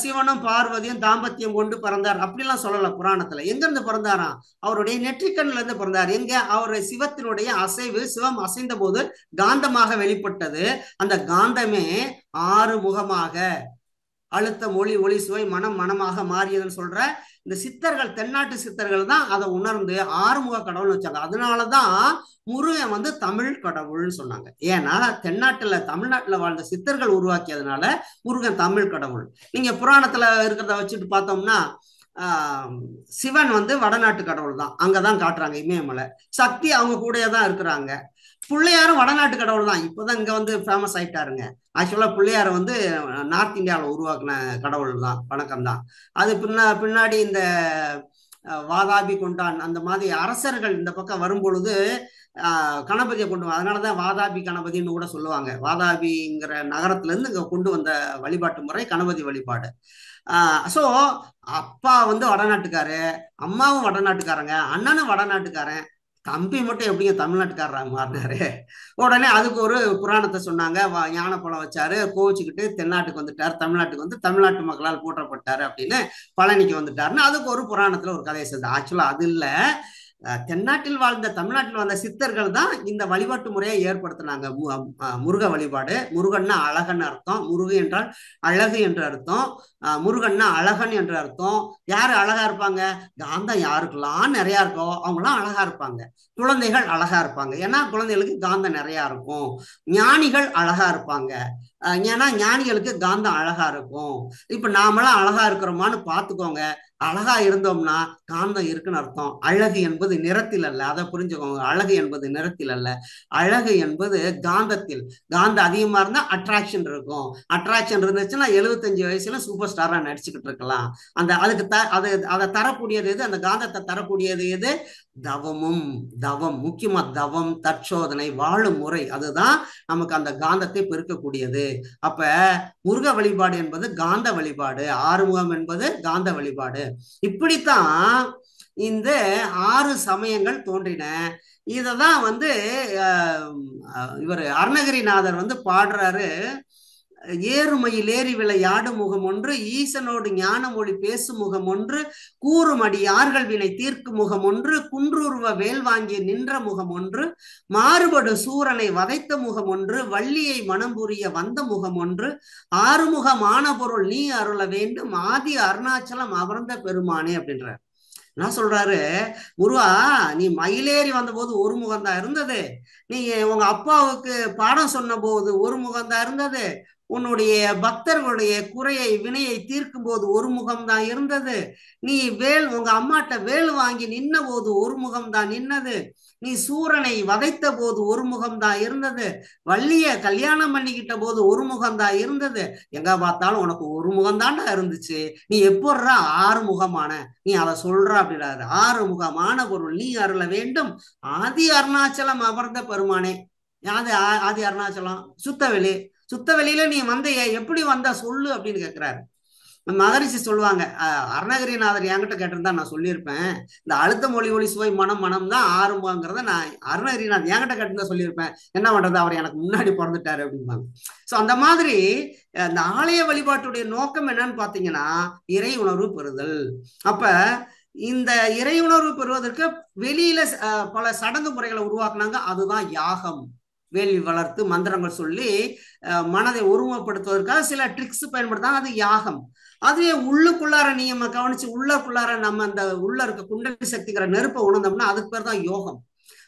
சிவனும் பார்வதியும் தாம்பத்தியம் கொண்டு பிறந்தார் அப்படிலாம் சொல்லல புராணத்துல. எங்க இருந்து பிறந்தாராம்? அவருடைய நெற்றிக்கண்ல இருந்து பிறந்தார். எங்க? அவருடைய சிவத்தினுடைய அசைவு, சிவம் அசைந்த போது காந்தமாக வெளிப்பட்டது. அந்த காந்தமே 6 முகமாக அழுத்த மொழி ஒளி சுவை மனம் மனமாக மாறியதுன்னு சொல்ற இந்த சித்தர்கள், தென்னாட்டு சித்தர்கள் தான் அதை உணர்ந்து 6 முக கடவுள்னு வச்சாங்க. அதனாலதான் முருகன் வந்து தமிழ் கடவுள்னு சொன்னாங்க. ஏன்னா தமிழ்நாட்டுல வாழ்ந்த சித்தர்கள் உருவாக்கியதுனால முருகன் தமிழ் கடவுள். நீங்க புராணத்துல இருக்கிறத வச்சுட்டு பார்த்தோம்னா சிவன் வந்து வடநாட்டு கடவுள் தான், அங்கதான் காட்டுறாங்க இமயமலை. சக்தி அவங்க கூடயே தான் இருக்கிறாங்க. பிள்ளையாரும் வடநாட்டு கடவுள் தான், இப்போதான் இங்க வந்து ஃபேமஸ் ஆயிட்டாருங்க. ஆக்சுவலா பிள்ளையார வந்து நார்த் இந்தியாவில் உருவாக்குன கடவுள் தான், வணக்கம் தான். அது பின்னாடி இந்த வாதாபி கொண்டான் அந்த மாதிரி அரசர்கள் இந்த பக்கம் வரும் பொழுது கணபதியை கொண்டு அதனாலதான் வாதாபி கணபதினு கூட சொல்லுவாங்க. வாதாபிங்கிற நகரத்துல இருந்து இங்க கொண்டு வந்த வழிபாட்டு முறை கணபதி வழிபாடு. சோ அப்பா வந்து வடநாட்டுக்காரு, அம்மாவும் வடநாட்டுக்காரங்க, அண்ணனும் வடநாட்டுக்காரன், தம்பி மட்டும் எப்படிங்க தமிழ்நாட்டுக்காரராக மாறினாரு? உடனே அதுக்கு ஒரு புராணத்தை சொன்னாங்க. ஞானப்பழம் வச்சாரு, கோவிச்சுக்கிட்டு தென்னாட்டுக்கு வந்துட்டாரு, தமிழ்நாட்டுக்கு வந்து தமிழ்நாட்டு மக்களால் போற்றப்பட்டாரு அப்படின்னு பழனிக்கு வந்துட்டாருன்னு அதுக்கு ஒரு புராணத்துல ஒரு கதையை சொல்லுது. ஆக்சுவலா அது இல்ல, தென்னாட்டில் வாழ்ந்த தமிழ்நாட்டில் வாழ்ந்த சித்தர்கள் தான் இந்த வழிபாட்டு முறையை ஏற்படுத்தினாங்க. முருக வழிபாடு. முருகன்னா அழகன் அர்த்தம், முருகு என்றால் அழகு என்று அர்த்தம், முருகன்னா அழகன் என்று அர்த்தம். யாரு அழகா இருப்பாங்க? காந்தம் யாருக்கெல்லாம் நிறைய இருக்கோ அவங்களாம் அழகா இருப்பாங்க. குழந்தைகள் அழகா இருப்பாங்க, ஏன்னா குழந்தைகளுக்கு காந்தம் நிறைய இருக்கும். ஞானிகள் அழகா இருப்பாங்க, ஏன்னா ஞானிகளுக்கு காந்தம் அழகா இருக்கும். இப்ப நாமெல்லாம் அழகா இருக்கிறோமான்னு பாத்துக்கோங்க. அழகா இருந்தோம்னா காந்தம் இருக்குன்னு அர்த்தம். அழகு என்பது நிறத்தில் அல்ல, அதை புரிஞ்சுக்கோங்க. அழகு என்பது நிறத்தில் அல்ல, அழகு என்பது காந்தத்தில். காந்தம் அதிகமா இருந்தா அட்ராக்ஷன் இருக்கும். அட்ராக்ஷன் இருந்துச்சுன்னா 75 வயசுல சூப்பர் ஸ்டாரா நடிச்சுக்கிட்டு இருக்கலாம். அதுக்கு அதை தரக்கூடியது எது? அந்த காந்தத்தை தரக்கூடியது எது? தவமும். தவம் முக்கியமா, தவம், தற்சோதனை, வாழும் முறை, அதுதான் நமக்கு அந்த காந்தத்தை பெருக்கக்கூடியது. அப்ப முருக வழிபாடு என்பது காந்த வழிபாடு, ஆறுமுகம் என்பது காந்த வழிபாடு. இப்படித்தான் இந்த 6 சமயங்கள் தோன்றின. இததான் வந்து இவர் அருணகிரிநாதர் வந்து பாடுறாரு. ஏறுமையில் ஏறி விளையாடு முகம் ஒன்று, ஈசனோடு ஞான மொழி பேசும் முகம் ஒன்று, கூறுமடி யார்கள் வினை தீர்க்கும் முகம் ஒன்று, குன்றுருவ வேல் வாங்கி நின்ற முகம் ஒன்று, மாறுபடு சூரனை வதைத்த முகம் ஒன்று, வள்ளியை மனம் புரிய வந்த முகம் ஒன்று, ஆறுமுகமான பொருள் நீ அருள வேண்டும், ஆதி அருணாச்சலம் அமர்ந்த பெருமானே அப்படின்ற. என்ன சொல்றாரு? முருகா, நீ மயிலேறி வந்த போது ஒரு முகம்தான் இருந்தது, நீ உங்க அப்பாவுக்கு பாடம் சொன்ன போது ஒரு முகம்தான் இருந்தது, உன்னுடைய பக்தர்களுடைய குறையை வினையை தீர்க்கும் போது ஒரு முகம்தான் இருந்தது, நீ உங்க அம்மாட்ட வேல் வாங்கி நின்ன போது ஒரு முகம்தான் நின்னது, நீ சூரனை வதைத்த போது ஒரு முகம்தான் இருந்தது, வள்ளிய கல்யாணம் பண்ணிக்கிட்ட போது ஒரு முகம்தான் இருந்தது, எங்க பார்த்தாலும் உனக்கு ஒரு முகம்தான்டா இருந்துச்சு, நீ எப்போடுறா 6 முகமான, நீ அதை சொல்ற அப்படின்றாரு. 6 முகமான பொருள் நீ அருள வேண்டும், ஆதி அருணாச்சலம் அமர்ந்த பெருமானே. யாது ஆதி அருணாச்சலம்? சுத்தவெளி. சுத்தவெளியில நீ வந்த, எப்படி வந்தா சொல்லு அப்படின்னு கேட்கிறாரு. மகரிஷி சொல்லுவாங்க, அருணகிரிநாதர் என்கிட்ட கேட்டிருந்தா நான் சொல்லியிருப்பேன், இந்த அழுத்த மொழி ஒளி சுவை மனம் மனம் தான் ஆரம்பங்கிறத நான் அருணகிரிநாதர் என்கிட்ட கேட்டிருந்தா சொல்லியிருப்பேன், என்ன பண்றது, அவர் எனக்கு முன்னாடி பிறந்துட்டாரு அப்படிம்பாங்க. ஸோ அந்த மாதிரி இந்த ஆலய வழிபாட்டுடைய நோக்கம் என்னன்னு பார்த்தீங்கன்னா இறை உணர்வு பெறுதல். அப்ப இந்த இறை உணர்வு பெறுவதற்கு வெளியில பல சடங்கு முறைகளை உருவாக்குனாங்க. அதுதான் யாகம். வேள்வி வளர்த்து மந்திரங்கள் சொல்லி மனதை ஒருமுகப்படுத்துவதற்காக சில ட்ரிக்ஸ் பயன்படுத்தாங்க, அது யாகம். அதுவே உள்ளுக்குள்ளார நீங்க கவனிச்சு உள்ளுக்குள்ளார நம்ம அந்த உள்ள இருக்க குண்டலி சக்திங்கிற நெருப்பை உணர்ந்தோம்னா அதுக்கு பேர் தான் யோகம்.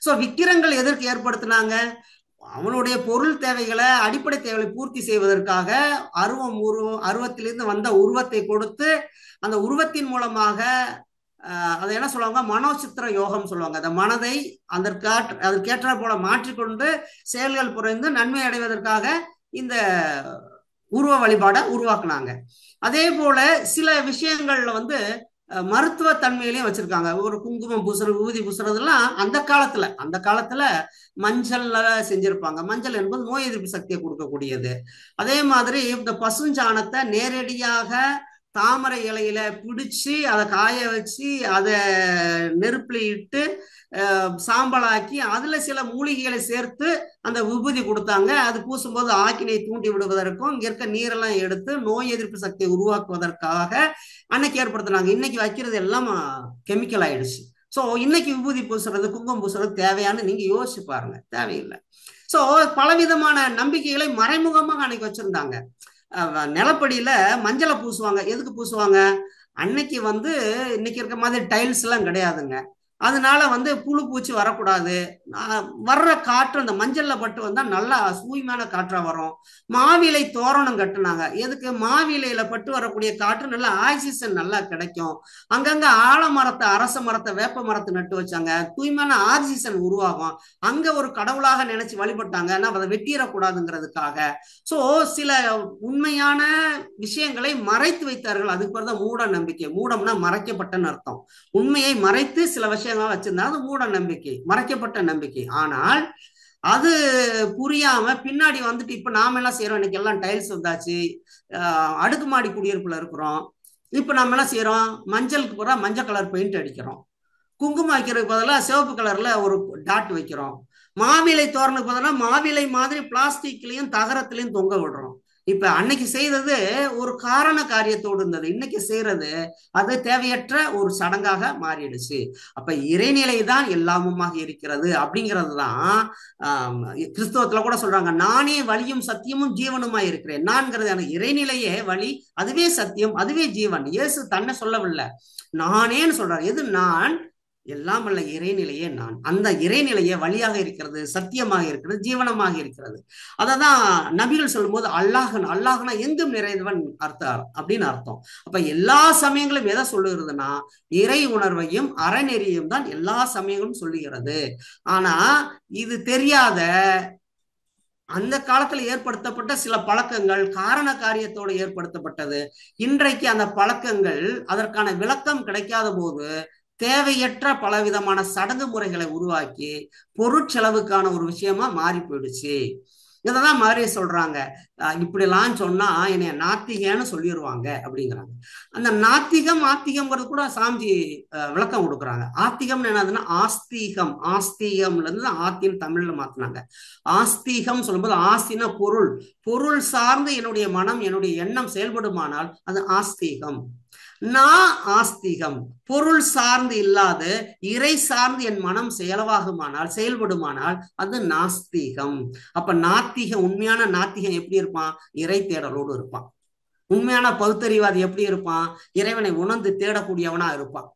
சோ விக்கிரங்கள் எதற்கு ஏற்படுத்தினாங்க? அவனுடைய பொருள் தேவைகளை, அடிப்படை தேவைகளை பூர்த்தி செய்வதற்காக அருவத்திலிருந்து வந்த உருவத்தை கொடுத்து அந்த உருவத்தின் மூலமாக அதை என்ன சொல்லுவாங்க, மனோசித்திர யோகம் சொல்லுவாங்க. அந்த மனதை அதற்கேற்ற போல மாற்றிக்கொண்டு செயல்கள் புரிந்து நன்மை அடைவதற்காக இந்த உருவ வழிபாடை உருவாக்குனாங்க. அதே போல சில விஷயங்கள்ல வந்து மருத்துவ தன்மையிலையும் வச்சிருக்காங்க. ஒரு குங்குமம் பூசுறது, ஊதி பூசுறதுலாம் அந்த காலத்துல மஞ்சள்ல செஞ்சிருப்பாங்க. மஞ்சள் என்பது நோய் எதிர்ப்பு சக்தியை கொடுக்கக்கூடியது. அதே மாதிரி இந்த பசுஞ்சாணத்தை நேரடியாக தாமரை இலையில பிடிச்சு அதை காய வச்சு அதை நெருப்புல இட்டு சாம்பலாக்கி அதுல சில மூலிகைகளை சேர்த்து அந்த விபூதி கொடுத்தாங்க. அது பூசும்போது ஆக்கினை தூண்டி விடுவதற்கும் இங்க இருக்க நீரெல்லாம் எடுத்து நோய் எதிர்ப்பு சக்தியை உருவாக்குவதற்காக அன்னைக்கு ஏற்படுத்தினாங்க. இன்னைக்கு வைக்கிறது எல்லாம் கெமிக்கல் ஆயிடுச்சு. ஸோ இன்னைக்கு விபூதி பூசுறது, குங்குமம் பூசுறது தேவையான்னு நீங்க யோசிச்சு பாருங்க, தேவையில்லை. ஸோ பலவிதமான நம்பிக்கைகளை மறைமுகமாக அன்னைக்கு வச்சிருந்தாங்க. நிலப்படியில மஞ்சளை பூசுவாங்க. எதுக்கு பூசுவாங்க? அன்னைக்கு வந்து இன்னைக்கு இருக்க மாதிரி டைல்ஸ் எல்லாம் கிடையாதுங்க. அதனால வந்து புழு பூச்சி வரக்கூடாது. வர்ற காற்று அந்த மஞ்சள்ல பட்டு வந்தா நல்லா தூய்மையான காற்றா வரும். மாவிலை தோரணம் கட்டுனாங்க. எதுக்கு? மாவிலையில பட்டு வரக்கூடிய காற்று நல்லா ஆக்சிஜன் நல்லா கிடைக்கும். அங்கங்க ஆலமரத்தை, அரச மரத்தை, வேப்ப மரத்தை நட்டு வச்சாங்க. தூய்மையான ஆக்சிஜன் உருவாகும். அங்க ஒரு கடவுளாக நினைச்சு வழிபட்டாங்க. ஆனா அதை வெட்டிடக்கூடாதுங்கிறதுக்காக. சோ சில உண்மையான விஷயங்களை மறைத்து வைத்தார்கள். அதுக்கு பிறகு மூட நம்பிக்கை. மூடம்னா மறைக்கப்பட்டன்னு அர்த்தம். உண்மையை மறைத்து சில விஷயங்கள் வச்சிருந்தா அது மூட நம்பிக்கை, மறைக்கப்பட்ட நம்பிக்கை. ஆனால் அது புரியாம பின்னாடி வந்துட்டு இப்ப நாம என்ன செய்யறோம்? இன்னைக்கு எல்லாம் டைல்ஸ் வந்தாச்சு, அடுக்குமாடி குடியிருப்புல இருக்கிறோம். இப்ப நம்ம என்ன செய்யறோம்? மஞ்சளுக்கு பூரா மஞ்சள் கலர் பெயிண்ட் அடிக்கிறோம். குங்குமம் வைக்கிறதுக்கு பதிலாக சிவப்பு கலர்ல ஒரு டாட் வைக்கிறோம். மாவிலை தோரணத்துக்கு பதிலாக மாவிலை மாதிரி பிளாஸ்டிக்லயும் தகரத்திலையும் தொங்க விடுறோம். இப்ப அன்னைக்கு செய்தது ஒரு காரண காரியத்தோடு இருந்தது. இன்னைக்கு செய்யறது அது தேவையற்ற ஒரு சடங்காக மாறிடுச்சு. அப்ப இறைநிலை தான் எல்லாமுமாக இருக்கிறது அப்படிங்கிறது தான் கிறிஸ்தவத்துல கூட சொல்றாங்க, நானே வழியும் சத்தியமும் ஜீவனுமா இருக்கிறேன். நான்கிறது எனக்கு இறைநிலையே வழி, அதுவே சத்தியம், அதுவே ஜீவன். இயேசு தன்னை சொல்லவில்லை, நானேன்னு சொல்றாரு. எது நான்? எல்லாம் அல்ல இறைநிலையே நான். அந்த இறைநிலையே வழியாக இருக்கிறது, சத்தியமாக இருக்கிறது, ஜீவனமாக இருக்கிறது. அததான் நபிகள் சொல்லும் போது அல்லாஹ்னா எங்கும் நிறைந்தவன் அர்த்தம் அப்படின்னு அர்த்தம். அப்ப எல்லா சமயங்களும் எதை சொல்லுகிறதுனா இறை உணர்வையும் அறநெறியும் தான் எல்லா சமயங்களும் சொல்லுகிறது. ஆனா இது தெரியாத அந்த காலத்துல ஏற்படுத்தப்பட்ட சில பழக்கங்கள் காரண காரியத்தோடு ஏற்படுத்தப்பட்டது. இன்றைக்கு அந்த பழக்கங்கள் அதற்கான விளக்கம் கிடைக்காத போது தேவையற்ற பலவிதமான சடங்கு முறைகளை உருவாக்கி பொருட்செலவுக்கான ஒரு விஷயமா மாறி போயிடுச்சு. இததான் மாதிரி சொல்றாங்க. இப்படிலாம் சொன்னா என்னைய நாத்திகன்னு சொல்லிடுவாங்க அப்படிங்கிறாங்க. அந்த நாத்திகம் ஆத்திகம்ங்கிறது கூட சாமிஜி விளக்கம் கொடுக்குறாங்க. ஆத்திகம் என்னதுன்னா ஆஸ்தீகம். ஆஸ்தீகம்ல இருந்து ஆத்தின்னு தமிழ்ல மாத்தினாங்க. ஆஸ்தீகம் சொல்லும்போது ஆஸ்தினா பொருள். பொருள் சார்ந்து என்னுடைய மனம், என்னுடைய எண்ணம் செயல்படுமானால் அது ஆஸ்தீகம். நான் ஆஸ்திகம். பொருள் சார்ந்து இல்லாத இறை சார்ந்து என் மனம் செயல்படுமானால் அது நாஸ்திகம். அப்ப நாத்திகம், உண்மையான நாத்திகம் எப்படி இருப்பான்? இறை தேடலோடு இருப்பான். உண்மையான பகுத்தறிவாதி எப்படி இருப்பான்? இறைவனை உணர்ந்து தேடக்கூடியவனா இருப்பான்.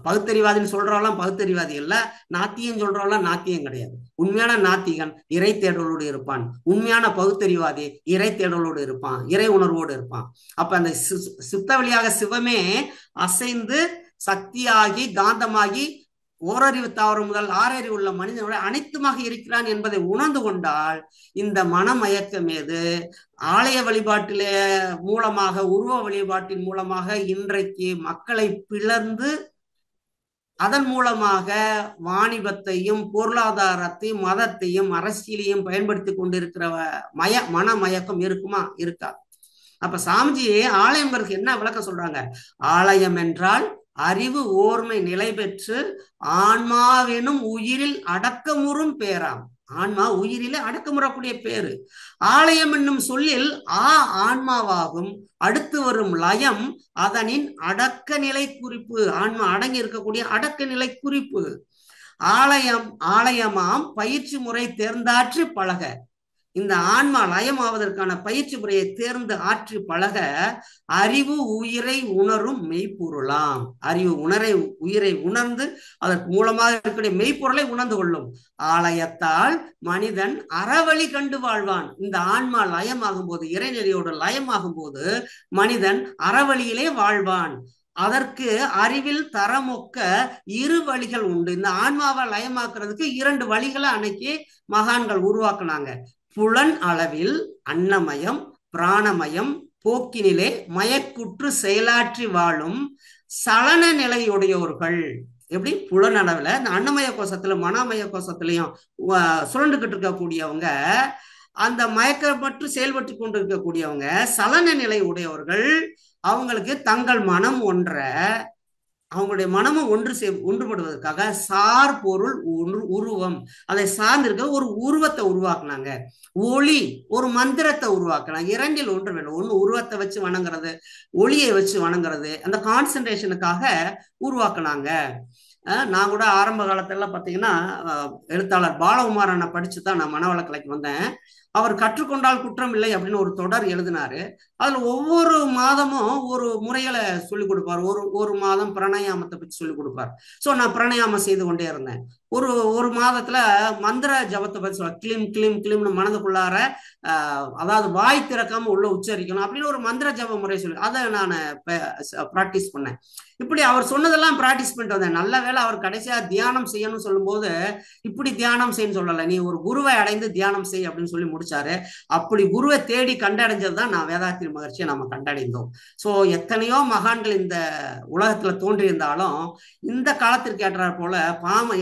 பகுத்தறிவாதின்னு சொல்றவெல்லாம் பகுத்தறிவாதி இல்ல, நாத்தியம் சொல்றவெல்லாம் நாத்தியம் கிடையாது. உண்மையான நாத்திகன் இறை தேடலோடு இருப்பான். உண்மையான பகுத்தறிவாதி இறை தேடலோடு இருப்பான், இறை உணர்வோடு இருப்பான். அப்ப அந்த சித்த வழியாக சிவமே அசைந்து சக்தியாகி காந்தமாகி ஓரறிவு தாவரம் முதல் ஆறறிவு உள்ள மனிதனோட அனைத்துமாக இருக்கிறான் என்பதை உணர்ந்து கொண்டால் இந்த மனமயக்கம் ஏது ஆலய வழிபாட்டிலே மூலமாக, உருவ வழிபாட்டின் மூலமாக இன்றைக்கு மக்களை பிளர்ந்து அதன் மூலமாக வாணிபத்தையும் பொருளாதாரத்தையும் மதத்தையும் அரசியலையும் பயன்படுத்தி கொண்டிருக்கிற மனமயக்கம் இருக்குமா? இருக்காது. அப்ப சாமிஜி ஆலயம்ங்கிறதுக்கு என்ன விளக்கம் சொல்றாங்க? ஆலயம் என்றால் அறிவு ஓர்மை நிலை பெற்று ஆன்மாவெனும் உயிரில் அடக்கமுறும் பேராம். ஆன்மா உயிரிலே அடக்கமுறக்கூடிய பேரு. ஆலயம் என்னும் சொல்லில் ஆன்மாவாகும். அடுத்து வரும் லயம் அதனின் அடக்க நிலை குறிப்பு. ஆன்மா அடங்கி இருக்கக்கூடிய அடக்க நிலை குறிப்பு. ஆலயமாம் பயிற்சி முறை தேர்ந்தாற்றி பழக. இந்த ஆன்மா லயமாவதற்கான பயிற்சி முறையை தேர்ந்து ஆற்றி பழக அறிவு உயிரை உணரும் மெய்ப்பொருளாம். அறிவு உயிரை உணர்ந்து அதற்கு மூலமாக இருக்கக்கூடிய மெய்ப்பொருளை உணர்ந்து கொள்ளும். ஆலயத்தால் மனிதன் அறவழி கண்டு வாழ்வான். இந்த ஆன்மா லயமாகும் போது, இறைநிலையோடு லயமாகும் போது மனிதன் அறவழியிலே வாழ்வான். அதற்கு அறிவில் தரமொக்க இரு வழிகள் உண்டு. இந்த ஆன்மாவை லயமாக்குறதுக்கு 2 வழிகளை அன்னைக்கு மகான்கள் உருவாக்குனாங்க. புலன் அளவில் அன்னமயம் பிராணமயம் போக்கினிலே மயக்குற்று செயலாற்றி வாழும் சலன நிலையுடையோர்கள். எப்படி புலனளவுல இந்த அன்னமய கோஷத்துல மனமய கோஷத்திலையும் சுழண்டுகிட்டு இருக்கக்கூடியவங்க, அந்த மயக்கப்பட்டு செயல்பட்டு கொண்டு இருக்கக்கூடியவங்க சலன நிலை உடையவர்கள். அவங்களுக்கு தங்கள் மனம் ஒன்ற, அவங்களுடைய மனமும் ஒன்றுபடுவதற்காக சார் பொருள் உருவம், அதை சார்ந்திருக்க ஒரு உருவத்தை உருவாக்குனாங்க. ஒளி ஒரு மந்திரத்தை உருவாக்குனாங்க. 2ல் ஒன்று வேணும். ஒன்று உருவத்தை வச்சு வணங்குறது, ஒளியை வச்சு வணங்குறது. அந்த கான்சன்ட்ரேஷனுக்காக உருவாக்குனாங்க. நான் கூட ஆரம்ப காலத்துல பாத்தீங்கன்னா எழுத்தாளர் பாலகுமாரனை படிச்சு தான் நான் மனவளக்கலைக்கு வந்தேன். அவர் கற்றுக்கொண்டால் குற்றம் இல்லை அப்படின்னு ஒரு தொடர் எழுதினாரு. அதுல ஒவ்வொரு மாதமும் ஒரு முறைகளை சொல்லிக் கொடுப்பார். ஒரு மாதம் பிராணாயாமத்தை பற்றி சொல்லிக் கொடுப்பார். ஸோ நான் பிராணாயாமம் செய்து கொண்டே இருந்தேன். ஒரு மாதத்துல மந்திர ஜபத்தை பற்றி சொல்ல, கிளிம் கிளிம் கிளிம்னு மனதுக்குள்ளார அதாவது வாய் திறக்காம உள்ள உச்சரிக்கணும் அப்படின்னு ஒரு மந்திர ஜப முறை சொல்லி அதை நான் பிராக்டிஸ் பண்ணேன். இப்படி அவர் சொன்னதெல்லாம் பிராக்டிஸ் பண்ணிட்டு வந்தேன். நல்ல வேளை அவர் கடைசியா தியானம் செய்யணும்னு சொல்லும் போது இப்படி தியானம் செய்யன்னு சொல்லலை, நீ ஒரு குருவை அடைந்து தியானம் செய் அப்படின்னு சொல்லி முடிச்சாரு. அப்படி குருவை தேடி கண்டடைஞ்சதுதான் நான் வேதாத்திரி மகர்ஷியை நம்ம கண்டடைந்தோம். சோ எத்தனையோ மகான்கள் இந்த உலகத்துல தோன்றியிருந்தாலும் இந்த காலத்திற்கு ஏற்றாற் போல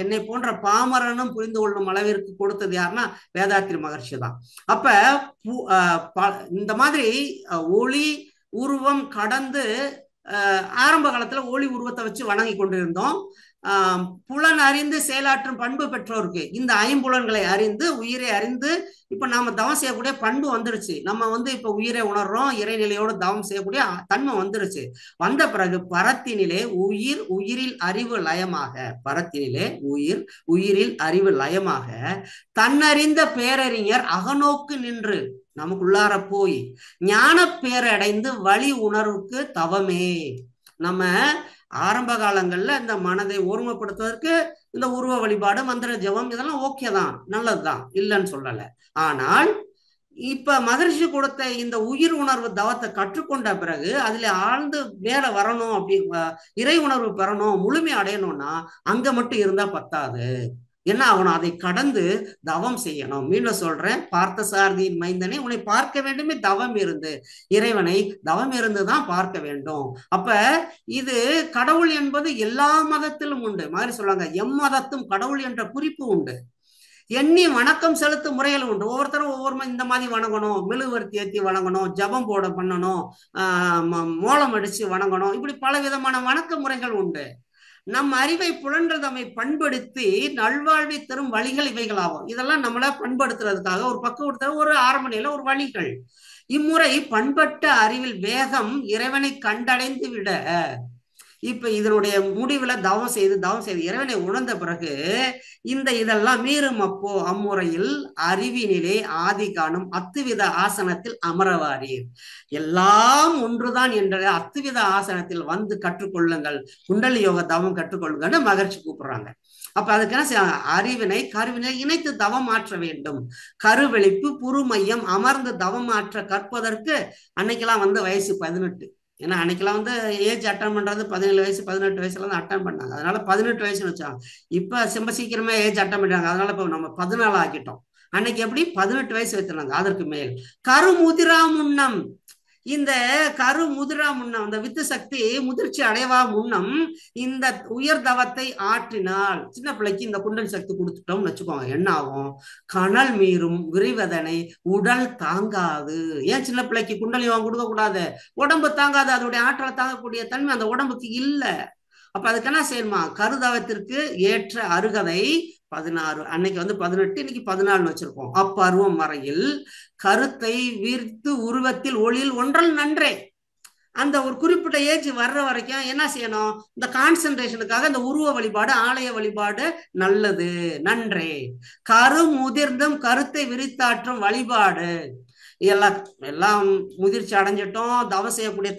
என்னை போன்ற பாமரனும் புரிந்து கொள்ளும் அளவிற்கு கொடுத்தது யாருன்னா வேதாத்திரி மகர்ஷி தான். அப்ப இந்த மாதிரி ஒளி உருவம் கடந்து ஆரம்ப காலத்துல ஒளி உருவத்தை வச்சு வணங்கி கொண்டிருந்தோம். புலன் அறிந்து செயலாற்றும் பண்பு பெற்றோருக்கு இந்த 5 புலன்களை அறிந்து உயிரை அறிந்து இப்ப நாம தவம் செய்யக்கூடிய பண்பு வந்துருச்சு. நம்ம இப்ப உயிரை உணர்றோம், இறைநிலையோடு தவம் செய்யக்கூடிய தன்மை வந்துருச்சு. வந்த பிறகு பரத்தினிலே உயிரில் அறிவு லயமாக, பரத்தினிலே உயிரில் அறிவு லயமாக தன்னறிந்த பேரறிஞர் அகநோக்கு நின்று நமக்குள்ளார போய் ஞான பேரடைந்து வழி உணர்வுக்கு தவமே. நம்ம ஆரம்ப காலங்கள்ல இந்த மனதை ஒருமைப்படுத்துவதற்கு இந்த உருவ வழிபாடு மந்திர ஜபம் இதெல்லாம் ஓகே தான், நல்லதுதான், இல்லைன்னு சொல்லல. ஆனால் இப்ப மகரிஷி கொடுத்த இந்த உயிர் உணர்வு தவத்தை கற்றுக்கொண்ட பிறகு அதுல ஆழ்ந்து வேற வரணும், அப்படி இறை உணர்வு பெறணும், முழுமை அடையணும்னா அங்க மட்டும் இருந்தா பத்தாது. என்ன ஆகணும்? அதை கடந்து தவம் செய்யணும். மீண்டும் சொல்றேன், பார்த்த சாரதியின் மைந்தனை உன்னை பார்க்க வேண்டுமே தவம் இருந்து, இறைவனை தவம் இருந்துதான் பார்க்க வேண்டும். அப்ப இது கடவுள் என்பது எல்லா மதத்திலும் உண்டு. மாதிரி சொல்றாங்க, எம்மதத்தும் கடவுள் என்ற குறிப்பு உண்டு. எண்ணி வணக்கம் செலுத்தும் முறைகள் உண்டு. ஒவ்வொருத்தரும் ஒவ்வொரு இந்த மாதிரி வணங்கணும், மெழுகுவர்த்தி ஏற்றி வணங்கணும், ஜபம் போட பண்ணணும், மோளம் அடிச்சு வணங்கணும், இப்படி பல விதமான வணக்க முறைகள் உண்டு. நம் அறிவை புலன்கள் தம்மை பண்படுத்தி நல்வாழ்வை தரும் வழிகள் இவைகளாகும். இதெல்லாம் நம்மள பண்படுத்துறதுக்காக ஒரு பக்குவப்படுத்த ஒரு ஆரம்ப நிலை ஒரு வழிகள். இம்முறை பண்பட்ட அறிவில் வேகம் இறைவனை கண்டடைந்து விட, இப்ப இதனுடைய முடிவுல தவம் செய்து இறைவனை உணர்ந்த பிறகு இதெல்லாம் மீறும் அப்போ அம்முறையில் அறிவினிலே ஆதி காணும் அத்துவித ஆசனத்தில் அமரவாரீர். எல்லாம் ஒன்றுதான் என்ற அத்துவித ஆசனத்தில் வந்து கற்றுக்கொள்ளுங்கள், குண்டலி யோக தவம் கற்றுக்கொள்ளுங்கன்னு மகர்ஷி கூப்பிடுறாங்க. அப்ப அதுக்கு என்ன, அறிவினை கருவினை இணைத்து தவம் மாற்ற வேண்டும். கருவெளிப்பு புறுமையம் அமர்ந்து தவம் மாற்ற கற்பதற்கு அன்னைக்கெல்லாம் வயசு 18. ஏன்னா அன்னைக்கெல்லாம் ஏஜ் அட்டன் பண்றது 17 வயசு 18 வயசுல அட்டன் பண்ணாங்க. அதனால 18 வயசுன்னு வச்சாங்க. இப்ப ரொம்ப சீக்கிரமே ஏஜ் அட்டன் பண்றாங்க. அதனால இப்ப நம்ம 14 ஆக்கிட்டோம். அன்னைக்கு எப்படி 18 வயசு வச்சிருந்தாங்க. அதற்கு மேல் கருமுதிரா முன்னம், இந்த கரு முதிரா முன்னம், இந்த வித்து சக்தி முதிர்ச்சி அடைவா முன்னம் இந்த உயர் தவத்தை ஆற்றினால், சின்ன பிள்ளைக்கு இந்த குண்டல் சக்தி கொடுத்துட்டோம்னு வச்சுக்கோங்க, என்ன ஆகும்? கனல் மீறும் விரிவதனை உடல் தாங்காது. ஏன் சின்ன பிள்ளைக்கு குண்டல் யோகம் கொடுக்க கூடாது? உடம்பு தாங்காது, அதோடைய ஆற்றலை தாங்கக்கூடிய தன்மை அந்த உடம்புக்கு இல்லை. அப்ப அதுக்கு என்ன செய்யணுமா? கருதவத்திற்கு ஏற்ற அருகதை 16, அன்னைக்கு 18, இன்னைக்கு 14 வச்சிருக்கோம். அப்பருவம் வரையில் கருத்தை வீர்த்து உருவத்தில் ஒளியில் ஒன்றல் நன்றே. அந்த ஒரு குறிப்பிட்ட ஏஜ் வர்ற வரைக்கும் என்ன செய்யணும்? இந்த கான்சென்ட்ரேஷனுக்காக இந்த உருவ வழிபாடு ஆலய வழிபாடு நல்லது, நன்றே. கரு முதிர்ந்தும் கருத்தை விரித்தாற்றும் வழிபாடு. எல்லாம் முதிர்ச்சி அடைஞ்சிட்டோம், தவம் செய்யக்கூடிய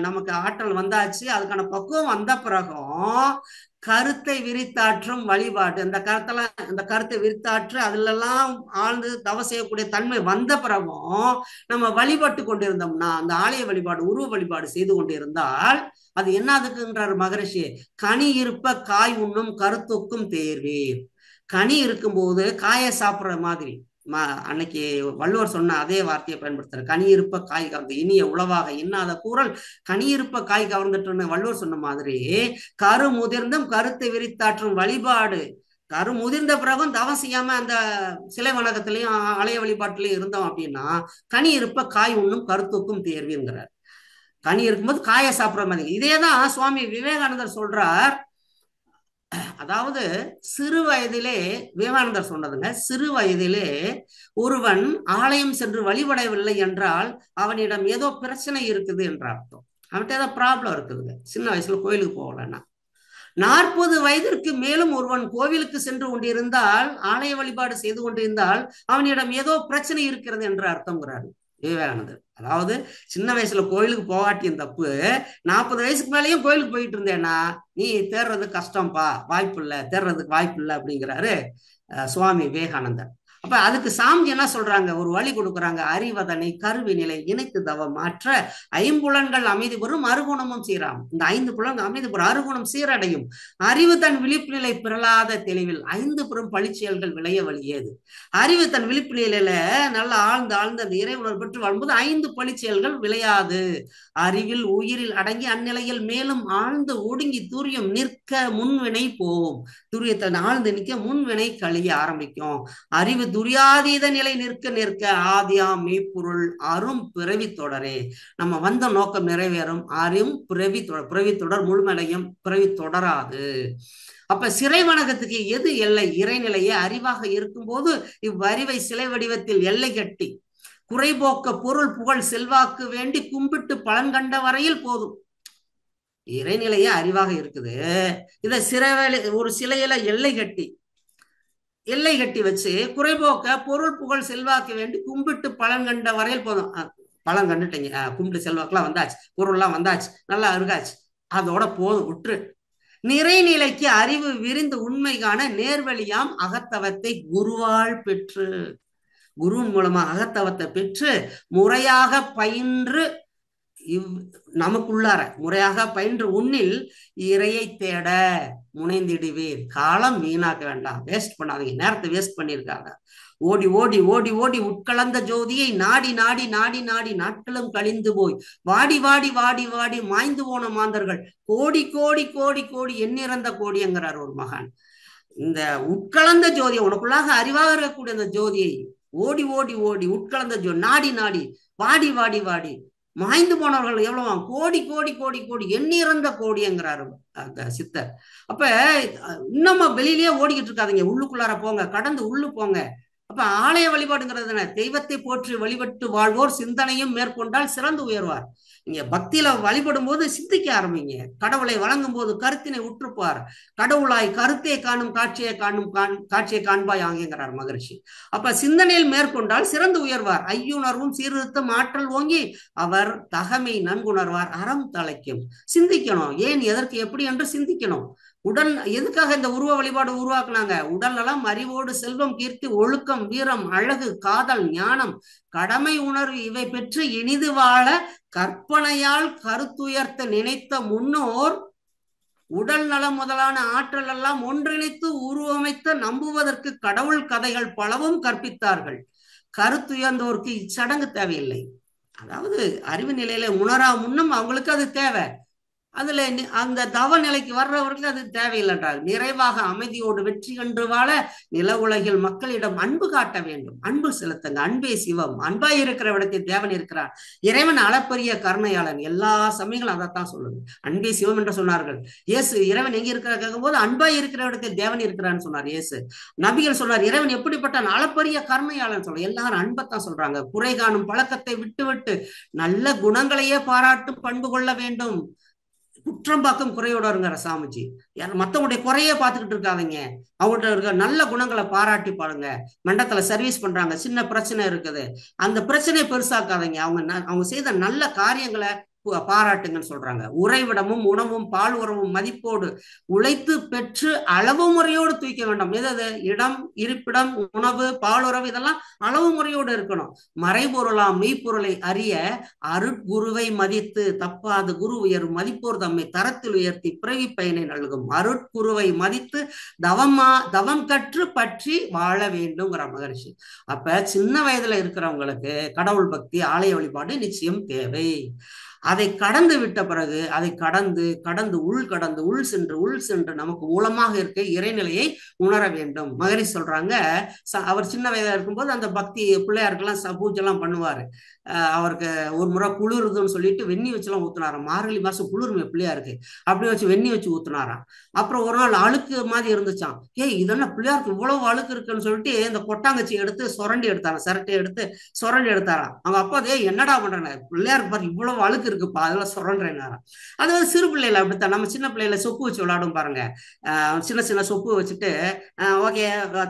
நமக்கு ஆற்றல் வந்தாச்சு. அதுக்கான பக்குவம் வந்த பிறகும் கருத்தை விரித்தாற்றும் வழிபாடு. இந்த கருத்தை விரித்தாற்று அதுலெல்லாம் ஆழ்ந்து தவம் செய்யக்கூடிய தன்மை வந்த பிறகும் நம்ம வழிபட்டு கொண்டிருந்தோம்னா, அந்த ஆலய வழிபாடு, உருவ வழிபாடு செய்து கொண்டிருந்தால் அது என்னதுக்குன்றார் மகரிஷி, கனி இருப்ப காய் உண்ணும் கருத்துக்கும் தேர்வீர். கனி இருக்கும்போது காயை சாப்பிட்ற மாதிரி அன்னைக்கு வள்ளுவர் சொன்ன அதே வார்த்தையை பயன்படுத்துற, கனி இருப்ப காய் கவர்ந்து இனிய உளவாக இன்னாத கூறல் கனி இருப்ப காய் கவர்ந்துட்டுன்னு வள்ளுவர் சொன்ன மாதிரி, கரு முதிர்ந்தும் கருத்தை விரித்தாற்றும் வழிபாடு. கரு முதிர்ந்த பிறகும் தவம் செய்யாம அந்த சிலை வணக்கத்திலையும் ஆலய வழிபாட்டிலையும் இருந்தோம் அப்படின்னா, கனி இருப்ப காய் உண்ணும் கருத்துக்கும் தேர்வுங்கிறார். கனி இருக்கும்போது காயை சாப்பிட்ற மாதிரி. இதேதான் சுவாமி விவேகானந்தர் சொல்றார். அதாவது சிறு வயதிலே விவேகானந்தர் சொன்னதுங்க, சிறு வயதிலே ஒருவன் ஆலயம் சென்று வழிபடவில்லை என்றால் அவனிடம் ஏதோ பிரச்சனை இருக்குது என்ற அர்த்தம். அவன்கிட்ட ஏதோ ப்ராப்ளம் இருக்குதுங்க. சின்ன வயசுல கோயிலுக்கு போகலன்னா. 40 வயதிற்கு மேலும் ஒருவன் கோவிலுக்கு சென்று கொண்டிருந்தால், ஆலய வழிபாடு செய்து கொண்டிருந்தால் அவனிடம் ஏதோ பிரச்சனை இருக்கிறது என்ற அர்த்தம்ங்கிறாரு விவேகானந்தர். அதாவது சின்ன வயசுல கோயிலுக்கு போகாட்டியும் தப்பு, 40 வயசுக்கு மேலேயும் கோயிலுக்கு போயிட்டு இருந்தேன்னா நீ தேர்றது கஷ்டம்ப்பா, வாய்ப்பு இல்லை, தேர்றதுக்கு வாய்ப்பு இல்லை அப்படிங்கிறாரு சுவாமி விவேகானந்தர். அப்ப அதுக்கு சாமி என்ன சொல்றாங்க, ஒரு வழி கொடுக்குறாங்க. அறிவதனை கருவி நிலை இணைத்து தவம் மாற்ற ஐம்புலன்கள் அமைதி பெறும் அருகுணமும் சீராம். இந்த 5 புலன்கள் அமைதி பெறும் அருகுணம் சீரடையும். அறிவு தன் விழிப்பு நிலை பிறலாத தெளிவில் 5 பெரும் பழிச்செயல்கள் விளைய வழியேது. அறிவு தன் விழிப்பு நிலையில நல்லா ஆழ்ந்து அந்த இறைவுணர்வு பெற்று வாழும்போது 5 பழிச்செயல்கள் விளையாது. அறிவில் உயிரில் அடங்கி அந்நிலையில் மேலும் ஆழ்ந்து ஒடுங்கி துரியம் நிற்க முன்வினை போகும். துரியத்தை ஆழ்ந்து நிற்க முன்வினை கழிய ஆரம்பிக்கும். அறிவு துரியாதீத நிலை நிற்க நிற்க ஆதியாம் மெய்ப்பொருள் அரும் பிறவி தொடரே. நம்ம வந்த நோக்கம் நிறைவேறும். அரும் பிறவி தொடர் முழுமடையும், பிறவி தொடராது. அப்ப சிறை வணக்கத்துக்கு எது எல்லை? இறைநிலையே அறிவாக இருக்கும்போது இவ்வறிவை சிலை வடிவத்தில் எல்லை கட்டி குறைபோக்க பொருள் புகழ் செல்வாக்கு வேண்டி கும்பிட்டு பலன் கண்ட வரையில் போதும். இறைநிலையே அறிவாக இருக்குது. இதை ஒரு சிலையில எல்லை கட்டி வச்சு குறைபோக்க பொருள் புகழ் செல்வாக்கு வேண்டி கும்பிட்டு பலன் கண்ட வரையில் போதும். பலன் கண்டுட்டீங்க, கும்பிட்டு செல்வாக்குலாம் வந்தாச்சு, பொருள்லாம் வந்தாச்சு, நல்லா இருக்காச்சு, அதோட போதும், விட்டுரு. நிறைநிலைக்கு அறிவு விரிந்து உண்மைக்கான நேர்வழியாம் அகத்தவத்தை குருவால் பெற்று, குருவின் மூலமா அகத்தவத்தை பெற்று முறையாக பயின்று நமக்குள்ளார முறையாக பயின்று உன்னில் இறையை தேட முனைந்திடுவீர். காலம் வீணாக்க வேண்டாம், வேஸ்ட் பண்ணாதீங்க. நேரத்தை வேஸ்ட் பண்ணியிருக்காங்க. ஓடி ஓடி ஓடி ஓடி உட்கலந்த ஜோதியை நாடி நாடி நாடி நாடி நாட்களும் கழிந்து போய் வாடி வாடி வாடி வாடி மாய்ந்து போன மாந்தர்கள் கோடி கோடி கோடி கோடி எண்ணிறந்த கோடிங்கிறார் ஒரு மகான். இந்த உட்கலந்த ஜோதியை, உனக்குள்ளாக அறிவாக இருக்கக்கூடிய அந்த ஜோதியை ஓடி ஓடி ஓடி உட்கலந்த ஜோதி நாடி நாடி வாடி வாடி வாடி மாய்ந்து போனவர்கள் எவ்வளவு? கோடி கோடி கோடி கோடி எண்ணிறந்த கோடிங்கிறாரு அந்த சித்தர். அப்ப இன்னும் வெளியிலேயே ஓடிக்கிட்டு இருக்காதீங்க, உள்ளுக்குள்ளார போங்க, கடந்து உள்ளு போங்க. அப்ப ஆலய வழிபாடுங்கிறது என்ன? தெய்வத்தை போற்றி வழிபட்டு வாழ்வோர் சிந்தனையும் மேற்கொண்டால் சிறந்து உயர்வார். நீங்க பக்தியில வழிபடும் போது சிந்திக்க ஆரம்பிங்க. கடவுளை வழங்கும் போது கருத்தினை உற்றுப்பார். கடவுளாய் கருத்தை காணும் காட்சியை காண்பாய் ஆங்கிறார் மகரிஷி. அப்ப சிந்தனையில் மேற்கொண்டால் சிறந்து உயர்வார். ஐயுணர்வும் சீர்திருத்தம் ஆற்றல் ஓங்கி அவர் தகமை நன்குணர்வார். அறம் தலைக்கும். சிந்திக்கணும், ஏன் எதற்கு எப்படி என்று சிந்திக்கணும். உடல் எதுக்காக இந்த உருவ வழிபாடு உருவாக்குனாங்க? உடல் நலம், அறிவோடு செல்வம், கீர்த்தி, ஒழுக்கம், வீரம், அழகு, காதல், ஞானம், கடமை உணர்வு இவை பெற்று இனிது வாழ கற்பனையால் கருத்துயர்த்த நினைத்த முன்னோர் உடல் நலம் முதலான ஆற்றல் எல்லாம் ஒன்றிணைத்து உருவமைத்த நம்புவதற்கு கடவுள் கதைகள் பலவும் கற்பித்தார்கள். கருத்துயர்ந்தோருக்கு இச்சடங்கு தேவையில்லை. அதாவது அறிவு நிலையில உணரா முன்னும் அவங்களுக்கு அது தேவை. அதுல அந்த தவ நிலைக்கு வர்றவர்களுக்கு அது தேவையில்லைன்றார். நிறைவாக அமைதியோடு வெற்றி கண்டு வாழ நில உலகில் மக்களிடம் அன்பு காட்ட வேண்டும். அன்பு செலுத்துங்க. அன்பே சிவம். அன்பாய் இருக்கிற இடத்தில் தேவன் இருக்கிறார். இறைவன் அளப்பரிய கருணையாளன். எல்லா சமயங்களும் அதைத்தான் சொல்லுது. அன்பே சிவம் என்று சொன்னார்கள். இயேசு இறைவன் எங்க இருக்கிற கேட்கும் போது அன்பாய் இருக்கிற இடத்தில் தேவன் இருக்கிறான்னு சொன்னார் இயேசு. நபிகள் சொன்னார் இறைவன் எப்படிப்பட்ட அளப்பரிய கருணையாளன் சொல்ல. எல்லாரும் அன்பைத்தான் சொல்றாங்க. குறை காணும் பழக்கத்தை விட்டு விட்டு நல்ல குணங்களையே பாராட்டும் பண்பு கொள்ள வேண்டும். குற்றம் பார்க்கும் குறையோடங்கிற சாமிஜி. மற்றவங்களுடைய குறையே பார்த்துக்கிட்டு இருக்காதீங்க. அவங்கள்ட்ட இருக்க நல்ல குணங்களை பாராட்டி பாருங்க. மண்டத்துல சர்வீஸ் பண்றாங்க, சின்ன பிரச்சனை இருக்குது, அந்த பிரச்சனையை பெருசாக்காதீங்க. அவங்க செய்த நல்ல காரியங்களை பாராட்டுங்கன்னு சொல்றாங்க. உறைவிடமும் உணவும் பால் உறவும் மதிப்போடு உழைத்து பெற்று அளவு முறையோடு தூக்க வேண்டும். எது இடம், இருப்பிடம், உணவு, பாலுறவு இதெல்லாம் அளவு முறையோடு இருக்கணும். மறைபொருளாம் மெய்ப்பொருளை அறிய அருட்குருவை மதித்து தப்பாது குரு உயரும் மதிப்போர் தம்மை தரத்தில் உயர்த்தி பிறவி பயனை நல்கும். அருட்குருவை மதித்து தவம் கற்று பற்றி வாழ வேண்டும்ங்கிற மகரிஷி. அப்ப சின்ன வயதுல இருக்கிறவங்களுக்கு கடவுள் பக்தி, ஆலய வழிபாடு நிச்சயம் தேவை. அதை கடந்து விட்ட பிறகு அதை கடந்து உள் சென்று நமக்கு மூலமாக இருக்க இறைநிலையை உணர வேண்டும். மகரிஷி சொல்றாங்க, அவர் சின்ன வயதா இருக்கும்போது அந்த பக்தி பிள்ளையாருக்கெல்லாம் பூஜைலாம் பண்ணுவாரு. அவருக்கு ஒரு முறை குளிருதுன்னு சொல்லிட்டு வெந்நி வச்சுலாம் ஊத்துனாராம். மார்கழி மாசம் குளிர்மே பிள்ளையாருக்கு, அப்படி வச்சு வெந்நி வச்சு ஊத்துனாராம். அப்புறம் ஒரு நாள் அழுக்கு மாதிரி இருந்துச்சான். இதெல்லாம் பிள்ளையாருக்கு இவ்வளவு அழுக்கு இருக்குன்னு சொல்லிட்டு இந்த கொட்டாங்கச்சி எடுத்து சுரண்டி எடுத்தாராம், சரட்டை எடுத்து சுரண்டி எடுத்தாராம். அவங்க அப்பா என்னடா பண்றாங்க, பிள்ளையாருக்கு பாரு இவ்வளவு அழுக்கு இருக்குப்பா, அதெல்லாம் சுரண்டேனாராம். அது வந்து சிறு பிள்ளைல அப்படித்தான். நம்ம சின்ன பிள்ளைல சொப்பு வச்சு விளையாடும் பாருங்க. சின்ன சின்ன சொப்பு வச்சுட்டு ஓகே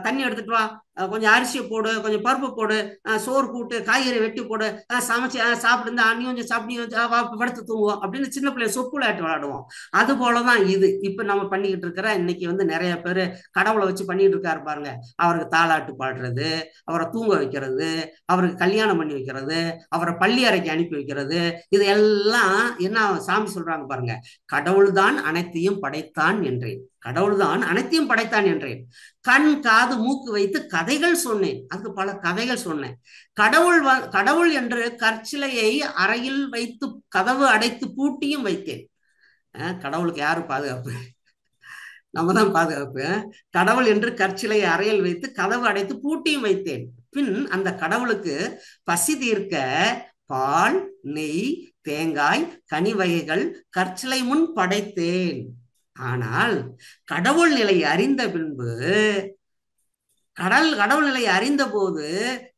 தண்ணி எடுத்துட்டு வா, கொஞ்சம் அரிசியை போடு, கொஞ்சம் பருப்பு போடு, சோறு கூட்டு, காய்கறி வெட்டி போடு, சமைச்சு சாப்பிட்டு நீ கொஞ்சம் சாப்பிட்டு படுத்து தூங்குவோம் அப்படின்னு சின்ன பிள்ளைய சொப்பு விளையாட்டு விளையாடுவோம். அது போலதான் இது இப்ப நம்ம பண்ணிக்கிட்டு இருக்கிற. இன்னைக்கு வந்து நிறைய பேரு கடவுளை வச்சு பண்ணிட்டு இருக்காரு பாருங்க. அவருக்கு தாலாட்டு பாடுறது, அவரை தூங்க வைக்கிறது, அவருக்கு கல்யாணம் பண்ணி வைக்கிறது, அவரை பள்ளி அறைக்கு அனுப்பி வைக்கிறது, இது எல்லாம் என்ன சாமி சொல்றாங்க பாருங்க. கடவுள் தான் அனைத்தையும் படைத்தான் என்றேன், கடவுள்தான் அனைத்தையும் படைத்தான் என்றேன். கண் காது மூக்கு வைத்து கதைகள் சொன்னேன், அதுக்கு பல கதைகள் சொன்னேன். கடவுள் என்று கற்சிலையை அறையில் வைத்து கதவு அடைத்து பூட்டியும் வைத்தேன். கடவுளுக்கு யாரு பாதுகாப்பு? நம்ம தான் பாதுகாப்பு. கடவுள் என்று கற்சிலையை அறையில் வைத்து கதவு அடைத்து பூட்டியும் வைத்தேன். பின் அந்த கடவுளுக்கு பசி தீர்க்க பால், நெய், தேங்காய், கனி வகைகள் கற்சிலை முன் படைத்தேன். ஆனால் கடவுள் நிலை அறிந்த பின்பு, கடவுள் நிலை அறிந்த போது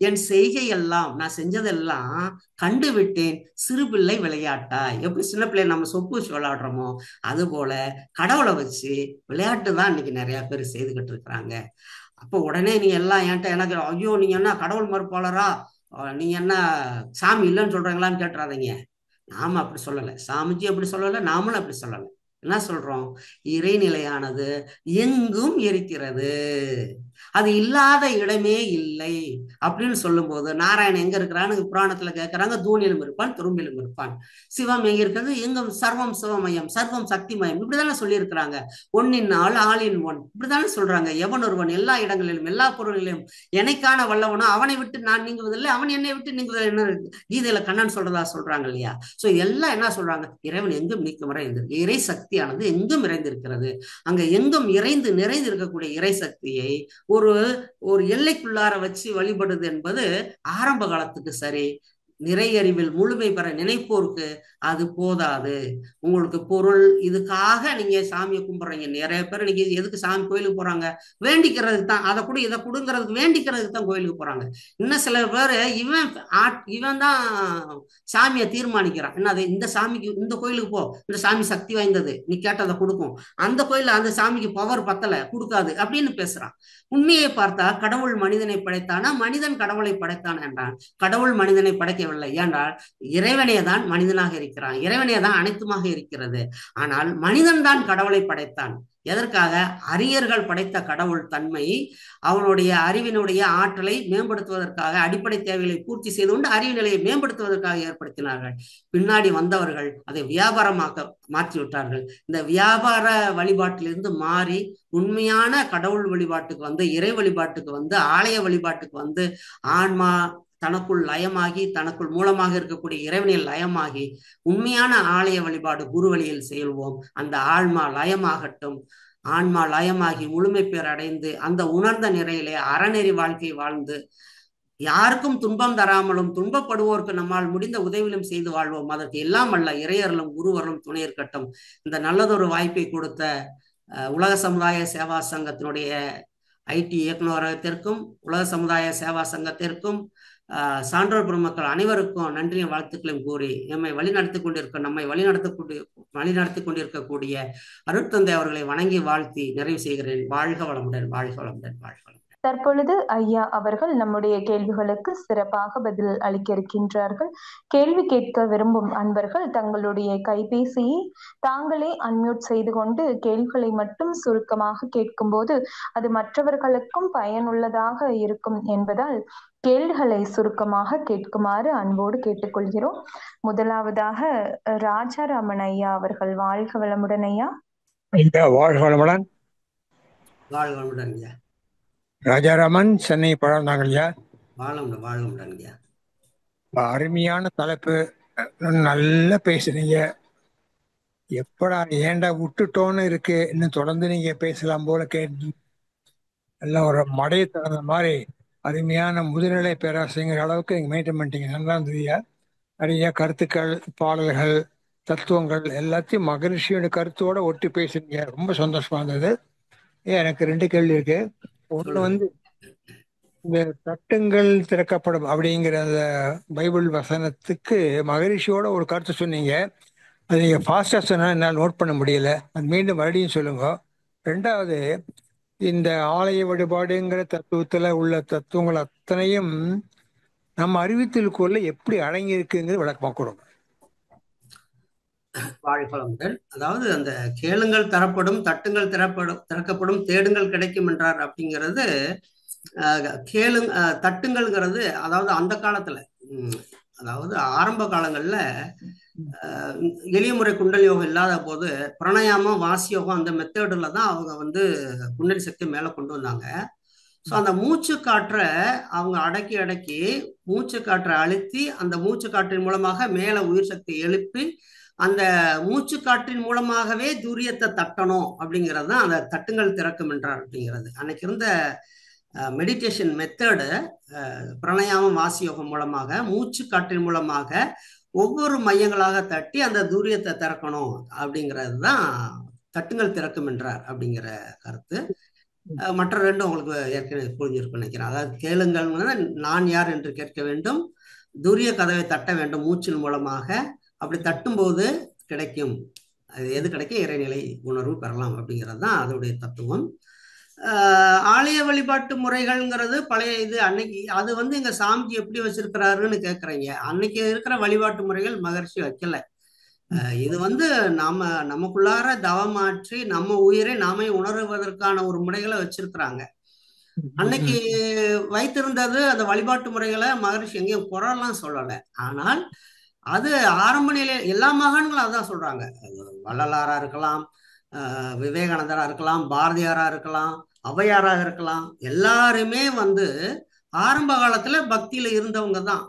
என் செய்கை எல்லாம், நான் செஞ்சதெல்லாம் கண்டு விட்டேன் சிறு பிள்ளை விளையாட்டாய். எப்படி சின்ன பிள்ளை நம்ம சொப்பு வச்சு விளையாடுறோமோ அது போல கடவுளை வச்சு விளையாட்டு தான் இன்னைக்கு நிறைய பேர் செய்துகிட்டு இருக்கிறாங்க. அப்போ உடனே நீ எல்லாம் என்கிட்ட எனக்கு ஐயோ நீங்க என்ன கடவுள் மறுப்பாளரா, நீங்க என்ன சாமி இல்லைன்னு சொல்றீங்களான்னு கேட்டுறாதீங்க. நாம அப்படி சொல்லலை, சாமிஜி அப்படி சொல்லலை, நாமளும் அப்படி சொல்லலை. என்ன சொல்றோம்? இறைநிலையானது எங்கும் இருக்கிறது, அது இல்லாத இடமே இல்லை அப்படின்னு சொல்லும் போது, நாராயணன் எங்க இருக்கிறான்னு புராணத்துல கேட்கிறாங்க. தூணிலும் இருப்பான், துரும்பிலும் இருப்பான். சிவம் எங்க இருக்கிறது? எங்கும் சர்வம் சிவமயம், சர்வம் சக்திமயம், இப்படிதானே சொல்லி இருக்கிறாங்க. ஒன்னின் ஆள் ஆளின் ஒன், இப்படிதானே சொல்றாங்க. எவன் ஒருவன் எல்லா இடங்களிலும் எல்லா பொருளிலும் என்னைக்கான வல்லவனோ அவனை விட்டு நான் நீங்குவதில்லை, அவன் என்னை விட்டு நீங்குவதில்லை என்ன கீதையில கண்ணன் சொல்றதா சொல்றாங்க இல்லையா? சோ இதெல்லாம் என்ன சொல்றாங்க? இறைவன் எங்கும் நீக்கும் வரை இருந்திருக்கு, இறை சக்தியானது எங்கும் நிறைந்திருக்கிறது. அங்க எங்கும் நிறைந்து இருக்கக்கூடிய இறை சக்தியை ஒரு எல்லைக்குள்ளார வச்சு வழிபடுது என்பது ஆரம்ப காலத்துக்கு சரி. நிறையறிவில் முழுமை பெற நினைப்போருக்கு அது போதாது. உங்களுக்கு பொருள் இதுக்காக நீங்க சாமியை கும்பிடுறீங்க. நிறைய பேர் இன்னைக்கு எதுக்கு சாமி கோயிலுக்கு போறாங்க? வேண்டிக்கிறதுக்கு தான். அதை கூட இதை கொடுங்கிறதுக்கு வேண்டிக்கிறதுக்கு தான் கோயிலுக்கு போறாங்க. இன்னும் சில பேர் இவன் தான் சாமியை தீர்மானிக்கிறான். என்னது, இந்த சாமிக்கு இந்த கோயிலுக்கு போ, இந்த சாமி சக்தி வாய்ந்தது, நீ கேட்டதை கொடுக்கும், அந்த கோயில அந்த சாமிக்கு பவர் பத்தல கொடுக்காது அப்படின்னு பேசுறான். உண்மையை பார்த்தா கடவுள் மனிதனை படைத்தானா, மனிதன் கடவுளை படைத்தான் என்றான். கடவுள் மனிதனை படைக்கவில்லை. ஏனென்றால் இறைவனே தான் மனிதனாக இருக்கிறான், இறைவனே தான் அனைத்துமாக இருக்கிறது. ஆனால் மனிதன் தான் கடவுளை படைத்தான். எதற்காக? அறிஞர்கள் படைத்த கடவுள் தன்மை அவனுடைய அறிவினுடைய ஆற்றலை மேம்படுத்துவதற்காக, அடிப்படை தேவைகளை பூர்த்தி செய்து கொண்டு அறிவு நிலையை மேம்படுத்துவதற்காக ஏற்படுத்தினார்கள். பின்னாடி வந்தவர்கள் அதை வியாபாரமாக்க மாற்றிவிட்டார்கள். இந்த வியாபார வழிபாட்டிலிருந்து மாறி உண்மையான கடவுள் வழிபாட்டுக்கு வந்து, இறை வழிபாட்டுக்கு வந்து, ஆலய வழிபாட்டுக்கு வந்து ஆன்மா தனக்குள் லயமாகி, தனக்குள் மூலமாக இருக்கக்கூடிய இறைவனில் லயமாகி உண்மையான ஆலய வழிபாடு குரு வழியில் செல்வோம். அந்த ஆன்மா லயமாகட்டும். ஆன்மா லயமாகி முழுமை பேர் அடைந்து அந்த உணர்ந்த நிறையிலே அறநெறி வாழ்க்கை வாழ்ந்து யாருக்கும் துன்பம் தராமலும் துன்பப்படுவோருக்கு நம்மால் முடிந்த உதவியிலும் செய்து வாழ்வோம். அதற்கு எல்லாம் அல்ல இறையர்களும் குருவர்களும் துணை இருக்கட்டும். இந்த நல்லதொரு வாய்ப்பை கொடுத்த உலக சமுதாய சேவா சங்கத்தினுடைய ஐடி இயக்குநரகத்திற்கும் உலக சமுதாய சேவா சங்கத்திற்கும் சான்றோர் பெருமக்கள் அனைவருக்கும் நன்றியும் வாழ்த்துக்களையும் கூறி நம்மை நம்மை வழிநடத்தி கொண்டிருக்கக்கூடிய அருட்தந்தை அவர்களை வணங்கி வாழ்த்தி நிறைவு செய்கிறேன். வாழ்க வளமுடன், வாழ்க வளமுடன், வாழ்க வளமுடன். தற்பொழுது ஐயா அவர்கள் நம்முடைய கேள்விகளுக்கு சிறப்பாக பதில் அளிக்க இருக்கின்றார்கள். கேள்வி கேட்க விரும்பும் அன்பர்கள் தங்களுடைய கைபேசியை தாங்களே அன்மியூட் செய்து கொண்டு கேள்விகளை மட்டும் சுருக்கமாக கேட்கும்போது அது மற்றவர்களுக்கும் பயனுள்ளதாக இருக்கும் என்பதால் கேள்விகளை சுருக்கமாக கேட்குமாறு அன்போடு கேட்டுக்கொள்கிறோம். முதலாவதாக ராஜாராமன் ஐயா அவர்கள், வாழ்க வளமுடன் ஐயா. ஐயா வாழ்க வளமுடன். வாழ்க வளமுடன் ஐயா. ராஜாராமன், சென்னை பழந்தாங்க ஐயா. வாழமுடன் வாழமுடன் ஐயா. அருமையான தலைப்பு, நல்லா பேசுறீங்க. எப்படா ஏண்டா விட்டுட்டோன்னு இருக்கு, இன்னும் தொடர்ந்து நீங்க பேசலாம் போல கேட்டு எல்லாம் ஒரு மடையை தகுந்த மாதிரி அருமையான முதுநிலை பேராசிரியர் அளவுக்கு நீங்க மெயின்டைன் பண்ணிட்டீங்க. நல்லா இருந்ததுயா. நிறைய கருத்துக்கள், பாடல்கள், தத்துவங்கள் எல்லாத்தையும் மகரிஷியோட கருத்தோட ஒட்டி பேசுறீங்க. ரொம்ப சந்தோஷமா இருந்தது. எனக்கு 2 கேள்வி இருக்கு. ஒண்ணு வந்து, இந்த தட்டுங்கள் திறக்கப்படும் அப்படிங்கிற அந்த பைபிள் வசனத்துக்கு மகரிஷியோட ஒரு கருத்து சொன்னீங்க. அது நீங்க ஃபாஸ்டா சொன்னா என்னால் நோட் பண்ண முடியல. அது மீண்டும் மறுபடியும் சொல்லுங்க. 2வது, இந்த ஆலய வழிபாடுங்கிற தத்துவத்துல உள்ள தத்துவங்கள் அத்தனையும் நம்ம அறிவித்தலுக்குள்ள எப்படி அடங்கி இருக்குங்கிறது விளக்கமா கொடுங்க. வாழ்க வளமுடன். அதாவது அந்த கேளுங்கள் தரப்படும், தட்டுங்கள் திறக்கப்படும், தேடுங்கள் கிடைக்கும் என்றார் அப்படிங்கிறது தட்டுங்கள்ங்கிறது அதாவது அந்த காலத்துல அதாவது ஆரம்ப காலங்கள்ல எளிய முறை குண்டல் யோகம் இல்லாத போது பிரணயாமம், வாசியோகம் அந்த மெத்தேடுல தான் அவங்க வந்து குண்டலி சக்தி மேல கொண்டு வந்தாங்க. ஸோ அந்த மூச்சு காற்றை அவங்க அடக்கி அடக்கி மூச்சு காற்றை அழுத்தி அந்த மூச்சு காற்றின் மூலமாக மேல உயிர் சக்தி எழுப்பி அந்த மூச்சு காற்றின் மூலமாகவே துரியத்தை தட்டணும் அப்படிங்கிறது தான் அந்த தட்டுங்கள் திறக்கும் என்றார் அப்படிங்கிறது. அன்னைக்கு இருந்த மெடிடேஷன் மெத்தடு பிரணயாமம், வாசியோகம் மூலமாக மூச்சு காற்றின் மூலமாக ஒவ்வொரு மையங்களாக தட்டி அந்த தூரியத்தை திறக்கணும் அப்படிங்கிறது தான் தட்டுங்கள் திறக்கும் என்றார் அப்படிங்கிற கருத்து. மற்ற 2 உங்களுக்கு ஏற்கனவே புரிஞ்சிருக்கும் நினைக்கிறேன். அதாவது கேளுங்கள் நான் யார் என்று கேட்க வேண்டும், துரிய கதவை தட்ட வேண்டும் மூச்சின் மூலமாக. அப்படி தட்டும்போது கிடைக்கும், அது எது கிடைக்கும், இறைநிலை உணர்வு பெறலாம் அப்படிங்கிறது தான் அதோடைய தத்துவம். ஆலய வழிபாட்டு முறைகள்ங்கிறது பழைய இது. அன்னைக்கு அது வந்து எங்க சாமிக்கு எப்படி வச்சிருக்கிறாருன்னு கேட்குறீங்க. அன்னைக்கு இருக்கிற வழிபாட்டு முறைகள் மகர்ஷி வைக்கல. இது வந்து நமக்குள்ளார தவமாற்றி நம்ம உயிரை நாமே உணர்வதற்கான ஒரு முறைகளை வச்சிருக்கிறாங்க. அன்னைக்கு வைத்திருந்தது அந்த வழிபாட்டு முறைகளை மகரிஷி எங்கேயும் குறைலாம் சொல்லலை. ஆனால் அது ஆரம்ப நிலை எல்லா மகான்களும் அதான் சொல்றாங்க. வள்ளலாரா இருக்கலாம், விவேகானந்தரா இருக்கலாம், பாரதியாரா இருக்கலாம், ஔவையாராக இருக்கலாம், எல்லாருமே வந்து ஆரம்ப காலத்துல பக்தியில இருந்தவங்க தான்.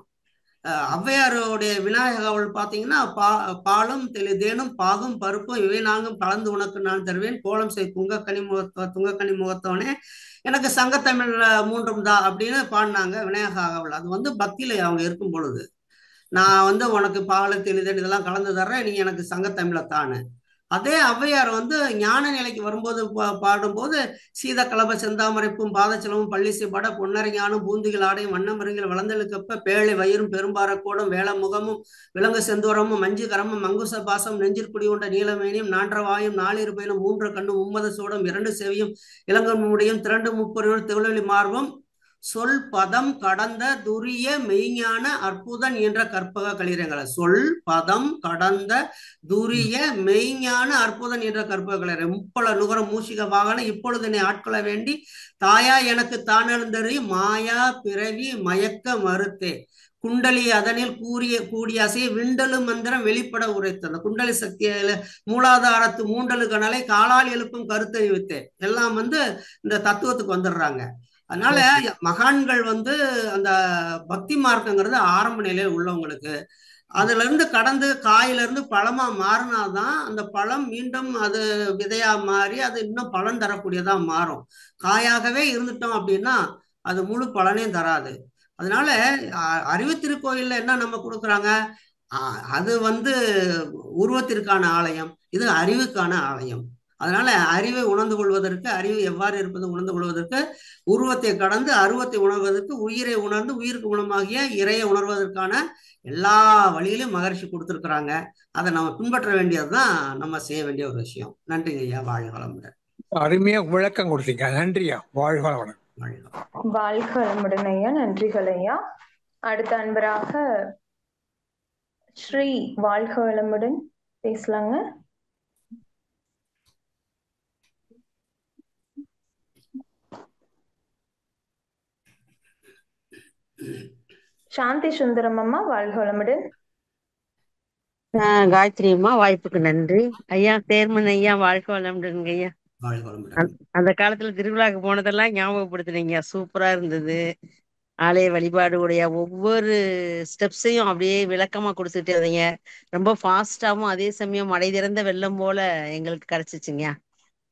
ஔவையாருடைய விநாயக அவள் பார்த்தீங்கன்னா, பாலும் தேனும் பாகும் பருப்பும் இவை நான்கும் கலந்து உனக்கு நான் தருவேன், கோலம் செய் துங்கக்கனி முகத்தவனே எனக்கு சங்கத்தமிழ் 3ம் தான் அப்படின்னு பாடினாங்க விநாயக அவள். அது வந்து பக்தியில அவங்க இருக்கும் பொழுது, நான் வந்து உனக்கு பால் தேன் இதெல்லாம் கலந்து தர்றேன், நீ எனக்கு சங்கத்தமிழை தானு. அதே ஔவையார் வந்து ஞான நிலைக்கு வரும்போது பாடும்போது சீத கலப செந்தாமரைப்பும் பாதச்சலமும் பள்ளிசை பட பொன்னறிஞானும் பூந்திகள் ஆடையும் வண்ணமருங்கில் வளர்ந்தலுக்கப்ப பேழை வயிறும் பெரும்பாரக்கோடும் வேள முகமும் விலங்கு செந்தூரமும் மஞ்சு கரமும் மங்குச பாசம் நெஞ்சிற்குடி கொண்ட நீலமேனியும் 4 வாயும் 4 பயிலும் 3 கண்ணும் 9 சூடம் 2 செவியும் இளங்கன் முடியும் 2 முப்பொருள் திருவள்ளி மார்பும் சொல் பதம் கடந்த துரிய மெய்ஞான அற்புதன் என்ற கற்பக களிரங்களை. சொல் பதம் கடந்த துரிய மெய்ஞான அற்புதன் என்ற கற்பக களிரை. முப்பல நுகர மூஷிக வாகன இப்பொழுது என்னை ஆட்கொள்ள வேண்டி தாயா எனக்கு தானெழுந்தறி மாயா பிறவி மயக்க மறுத்தே குண்டலி அதனில் கூடிய அசைய விண்டலு மந்திரம் வெளிப்பட உரைத்து அந்த குண்டலி சக்தியில மூலாதாரத்து மூண்டலு கணலை காலால் எழுப்பும் கருத்தறிவித்தே எல்லாம் வந்து இந்த தத்துவத்துக்கு வந்துடுறாங்க. அதனால மகான்கள் வந்து அந்த பக்தி மார்க்கங்கிறது ஆரம்ப நிலையில் உள்ளவங்களுக்கு அதுல இருந்து கடந்து காயில இருந்து பழமா மாறினாதான் அந்த பழம் மீண்டும் அது விதையா மாறி அது இன்னும் பலன் தரக்கூடியதா மாறும். காயாகவே இருந்துட்டோம் அப்படின்னா அது முழு பலனையும் தராது. அதனால அறிவு திருக்கோயில்ல என்ன நம்ம கொடுக்குறாங்க, அது வந்து உருவத்திற்கான ஆலயம், இது அறிவுக்கான ஆலயம். அதனால அறிவை உணர்ந்து கொள்வதற்கு, அறிவு எவ்வாறு இருப்பது உணர்ந்து கொள்வதற்கு, உருவத்தை கடந்து அருவத்தை உணர்வதற்கு, உயிரை உணர்ந்து உயிருக்கு குணமாகிய இறையை உணர்வதற்கான எல்லா வழியிலும் மகரிஷி கொடுத்துருக்குறாங்க. அதை நம்ம பின்பற்ற வேண்டியதுதான் நம்ம செய்ய வேண்டிய ஒரு விஷயம். நன்றிங்க ஐயா. வாழ்க வளமுடன். அருமையா விளக்கம் கொடுத்தீங்க. நன்றியா. வாழ்க வளமுடன். வாழ்க வளமுடன் ஐயா. நன்றிகள் ஐயா. அடுத்த அன்பராக ஸ்ரீ வாழ்க வளமுடன் பேசலாங்க. சாந்தி சுந்தரம் அம்மா வாழ்க வளமுடன். காயத்ரி அம்மா, வாய்ப்புக்கு நன்றி. ஐயா சேர்மன் ஐயா, வாழ்க வளமுடனுங்க ஐயா. அந்த காலத்துல திருவிழாக்கு போனதெல்லாம் ஞாபகப்படுத்துனீங்க, சூப்பரா இருந்தது. ஆலய வழிபாடு உடைய ஒவ்வொரு ஸ்டெப்ஸையும் அப்படியே விளக்கமா கொடுத்துட்டு இருந்தீங்க. ரொம்ப ஃபாஸ்டாவும் அதே சமயம் மடை திறந்த வெள்ளம் போல எங்களுக்கு கிடைச்சிச்சுங்க.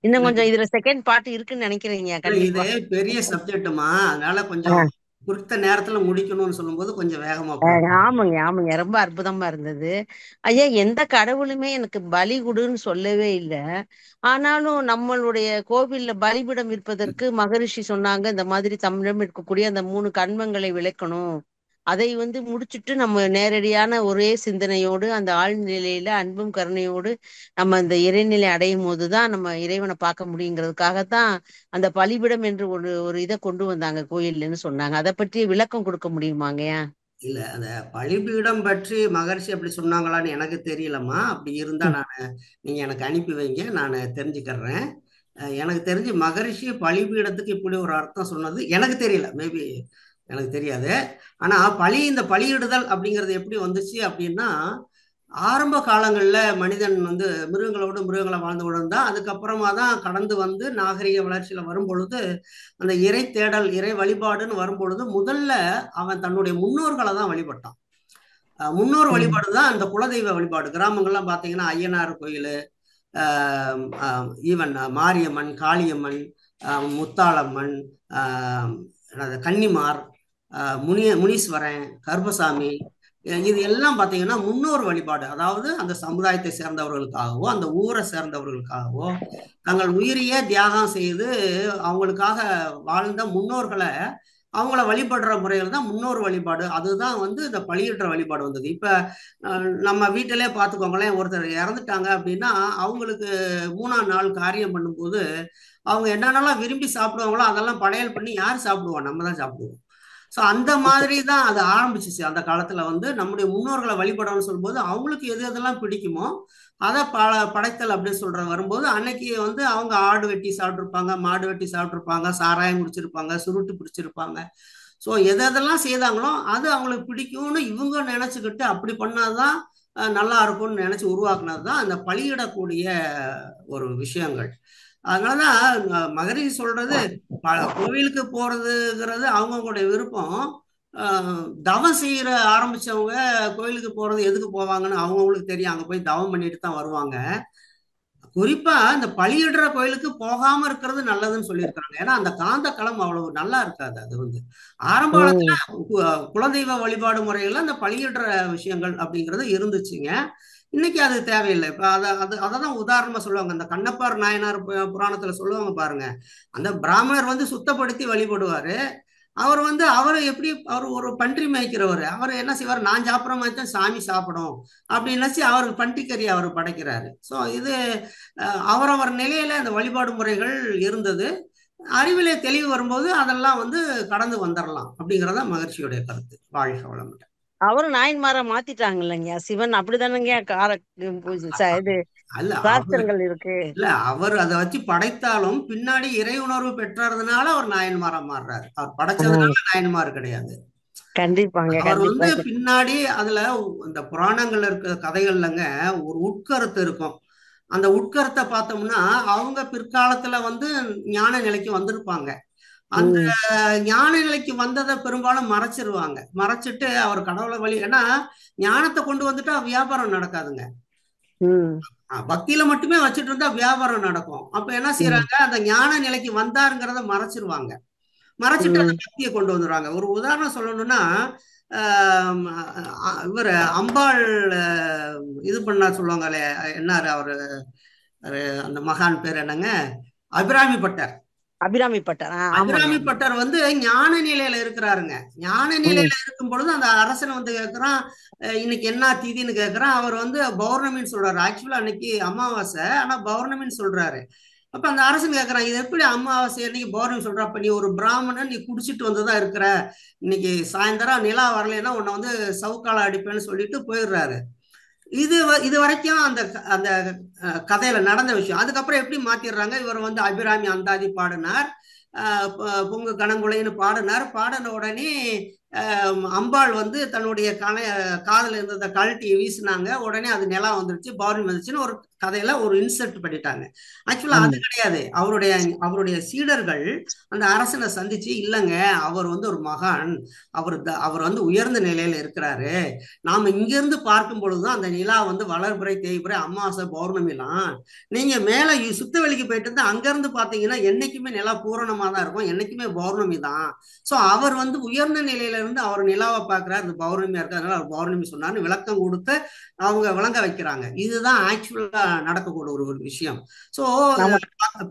இன்னும் கொஞ்சம் இதுல செகண்ட் பார்ட் இருக்குன்னு நினைக்கிறீங்க. கண்டிப்பா இது பெரிய சப்ஜெக்ட்டுமா, அதனால கொஞ்சம் குறித்த நேரத்துல முடிக்கணும்னு சொல்லும்போது கொஞ்சம் வேகமா ஆமாங்க ஆமாங்க, ரொம்ப அற்புதமா இருந்தது ஐயா. எந்த கடவுளுமே எனக்கு பலி கொடுன்னு சொல்லவே இல்லை. ஆனாலும் நம்மளுடைய கோவில்ல பலிபிடம் இருப்பதற்கு மகரிஷி சொன்னாங்க, இந்த மாதிரி தமிழம் இருக்கக்கூடிய அந்த 3 கண்மங்களை விளக்கணும். அதை முடிச்சுட்டு நம்ம நேரடியான ஒரே சிந்தனையோடு அந்த ஆழ்நிலையில அன்பும் கருணையோடு நம்ம அந்த இறைநிலை அடையும் போதுதான் நம்ம இறைவனை பார்க்க முடியுங்கிறதுக்காகத்தான் அந்த பலிபிடம் என்று ஒரு இதை கொண்டு வந்தாங்க கோயில்னு சொன்னாங்க. அதை பற்றி விளக்கம் கொடுக்க முடியுமாங்கய்யா? இல்ல, அந்த பலிபீடம் பற்றி மகர்ஷி அப்படி சொன்னாங்களான்னு எனக்கு தெரியலம்மா. அப்படி இருந்தா நீங்க எனக்கு அனுப்பி வைங்க, நான் தெரிஞ்சுக்கிறேன். எனக்கு தெரிஞ்சு மகரிஷி பலிபீடத்துக்கு இப்படி ஒரு அர்த்தம் சொன்னது எனக்கு தெரியல, மேபி எனக்கு தெரியாது. ஆனா இந்த பலியிடுதல் அப்படிங்கிறது எப்படி வந்துச்சு அப்படின்னா, ஆரம்ப காலங்களில் மனிதன் மிருகங்களை வாழ்ந்து கொண்டிருந்தா, அதுக்கப்புறமா தான் கடந்து வந்து நாகரிக வளர்ச்சியில வரும் பொழுது அந்த இறை தேடல், இறை வழிபாடுன்னு வரும் பொழுது முதல்ல அவன் தன்னுடைய முன்னோர்களை தான் வழிபட்டான். முன்னோர் வழிபாடு தான் அந்த குலதெய்வ வழிபாடு. கிராமங்கள்லாம் பார்த்தீங்கன்னா ஐயனார் கோயில், ஈவன் மாரியம்மன், காளியம்மன், முத்தாளம்மன், கன்னிமார், முனீஸ்வரன், கருப்பசாமி, இது எல்லாம் பார்த்தீங்கன்னா முன்னோர் வழிபாடு. அதாவது அந்த சமுதாயத்தை சேர்ந்தவர்களுக்காகவோ அந்த ஊரை சேர்ந்தவர்களுக்காகவோ தங்கள் உயிரையே தியாகம் செய்து அவங்களுக்காக வாழ்ந்த முன்னோர்களை அவங்கள வழிபடுற முறையில் தான் முன்னோர் வழிபாடு. அதுதான் இந்த பலியிடுற வழிபாடு வந்தது. இப்ப நம்ம வீட்டிலே பார்த்துக்கோங்களேன், ஒருத்தர் இறந்துட்டாங்க அப்படின்னா அவங்களுக்கு 3ஆம் நாள் காரியம் பண்ணும்போது அவங்க என்னென்னலாம் விரும்பி சாப்பிடுவாங்களோ அதெல்லாம் படையல் பண்ணி யார் சாப்பிடுவோம்? நம்ம தான் சாப்பிடுவோம். ஸோ அந்த மாதிரி தான் அது ஆரம்பிச்சிச்சு. அந்த காலத்துல நம்முடைய முன்னோர்களை வழிபடணும்னு சொல்லும்போது அவங்களுக்கு எது எதெல்லாம் பிடிக்குமோ அதை படைத்தல் அப்படின்னு சொல்ற வரும்போது அன்னைக்கு அவங்க ஆடு வெட்டி சாப்பிட்ருப்பாங்க, மாடு வெட்டி சாப்பிட்ருப்பாங்க, சாராயம் குடிச்சிருப்பாங்க, சுருட்டு பிடிச்சிருப்பாங்க. ஸோ எதெல்லாம் செய்தாங்களோ அது அவங்களுக்கு பிடிக்கும்னு இவங்க நினைச்சுக்கிட்டு அப்படி பண்ணாதான் நல்லா இருக்கும்னு நினைச்சு உருவாக்குனது தான் அந்த பலியிடக்கூடிய ஒரு விஷயங்கள். அதனாலதான் மகரிஷி சொல்றது, கோவிலுக்கு போறதுங்கிறது அவங்களுடைய விருப்பம். தவம் செய்யற ஆரம்பிச்சவங்க கோயிலுக்கு போறது எதுக்கு போவாங்கன்னு அவங்களுக்கு தெரியும். அங்க போய் தவம் பண்ணிட்டு தான் வருவாங்க. குறிப்பா இந்த பலியிடுற கோயிலுக்கு போகாம இருக்கிறது நல்லதுன்னு சொல்லியிருக்காங்க. ஏன்னா அந்த காந்த களம் அவ்வளவு நல்லா இருக்காது. அது ஆரம்ப காலத்துல குலதெய்வ வழிபாடு முறைகள்ல அந்த பலியிடுற விஷயங்கள் அப்படிங்கிறது இருந்துச்சுங்க. இன்னைக்கு அது தேவையில்லை. இப்ப அததான் உதாரணமா சொல்லுவாங்க. அந்த கண்ணப்பார் நாயனார் புராணத்துல சொல்லுவாங்க பாருங்க, அந்த பிராமணர் சுத்தப்படுத்தி வழிபடுவாரு. அவர் எப்படி ஒரு பன்றி மேய்க்கிறவர், அவர் என்ன செய்வார், நான் சாப்பிட்ற மாதிரி தான் சாமி சாப்பிடும் அப்படின்னு நினைச்சு அவர் பன்றிக்கறி அவர் படைக்கிறாரு. ஸோ இது அவரவர் நிலையில அந்த வழிபாடு முறைகள் இருந்தது. அறிவிலே தெளிவு வரும்போது அதெல்லாம் கடந்து வந்துடலாம் அப்படிங்கிறதா மகிழ்ச்சியுடைய கருத்து. வாழ்க வளமுடன். அவரும் நாயன்மாரா மாத்திட்டாங்க இல்லைங்க, சிவன் அப்படிதானங்க இருக்கு. இல்ல, அவர் அதை வச்சு படைத்தாலும் பின்னாடி இறை உணர்வு பெற்றதுனால அவர் நாயன்மாரா மாறுறாரு. அவர் படைச்சதுனால நாயன்மார் கிடையாது. கண்டிப்பாங்க. அவர் பின்னாடி அதுல இந்த புராணங்கள்ல இருக்க கதைகள்லங்க ஒரு உட்கருத்து இருக்கும். அந்த உட்கருத்தை பார்த்தோம்னா அவங்க பிற்காலத்துல ஞான நிலைக்கு வந்திருப்பாங்க. அந்த ஞான நிலைக்கு வந்ததை பெரும்பாலும் மறைச்சிட்டு அவர் கடவுளை வழி, ஏன்னா ஞானத்தை கொண்டு வந்துட்டா வியாபாரம் நடக்காதுங்க. பக்தியில மட்டுமே வச்சுட்டு இருந்தா வியாபாரம் நடக்கும். அப்ப என்ன செய்யறாங்க, அந்த ஞான நிலைக்கு வந்தாருங்கிறத மறைச்சிட்டு அந்த பக்தியை கொண்டு வந்துடுறாங்க. ஒரு உதாரணம் சொல்லணும்னா, இவர் அம்பாள் இது பண்ணா சொல்லுவாங்களே, என்னாரு அவரு, அந்த மகான் பேர் என்னங்க, அபிராமி பட்டர் ஞான நிலையில இருக்கிறாருங்க. ஞான நிலையில இருக்கும் பொழுது அந்த அரசன் கேட்கிறான், இன்னைக்கு என்ன தீதின்னு கேட்கிறான். அவர் பௌர்ணமின்னு சொல்றாரு. ஆக்சுவலா அன்னைக்கு அமாவாசை, ஆனா பௌர்ணமின்னு சொல்றாரு. அப்ப அந்த அரசன் கேட்கறான், இது எப்படி அமாவாசை அன்னைக்கு பௌர்ணமி சொல்ற? அப்ப நீ ஒரு பிராமணன், நீ குடிச்சிட்டு வந்துதான் இருக்கிற, இன்னைக்கு சாயந்தரம் நிலா வரலைன்னா உன்னை வந்து சவுக்கால அடிப்பேன்னு சொல்லிட்டு போயிடுறாரு. இது வரைக்கும் அந்த அந்த கதையில நடந்த விஷயம். அதுக்கப்புறம் எப்படி மாத்திடுறாங்க, இவர் வந்து அபிராமி அந்தாதி பாடினார், பொங்கு கணங்குலைன்னு பாடினார். பாடின உடனே அம்பாள் வந்து தன்னுடைய காதல இருந்ததை கழட்டி வீசினாங்க. உடனே அது நிலா வந்துருச்சு, பௌர்ணமி வந்துருச்சுன்னு ஒரு கதையில ஒரு இன்சர்ட் பண்ணிட்டாங்க. ஆக்சுவலா அது கிடையாது. அவருடைய சீடர்கள் அந்த அரசனை சந்திச்சு, இல்லைங்க அவர் வந்து ஒரு மகான், அவர் வந்து உயர்ந்த நிலையில இருக்கிறாரு, நாம இங்கிருந்து பார்க்கும் பொழுதுதான் அந்த நிலா வந்து வளர்பிறை தேய்பிறை அமாவாசை பௌர்ணமிலாம், நீங்க மேல சுத்தவெளிக்கு போயிட்டு இருந்தா அங்க இருந்து பாத்தீங்கன்னா என்னைக்குமே நிலா பூரணமா தான் இருக்கும், என்னைக்குமே பௌர்ணமி தான். சோ அவர் வந்து உயர்ந்த நிலையில இருந்து அவர் நிலாவை பார்க்கிறார், அது பௌர்ணமியா இருக்கு, அதனால அவர் பௌர்ணமி சொன்னார்னு விளக்கம் கொடுத்து அவங்க விளங்க வைக்கிறாங்க. இதுதான் ஆக்சுவலா நடக்கக்கூடிய ஒரு விஷயம். சோ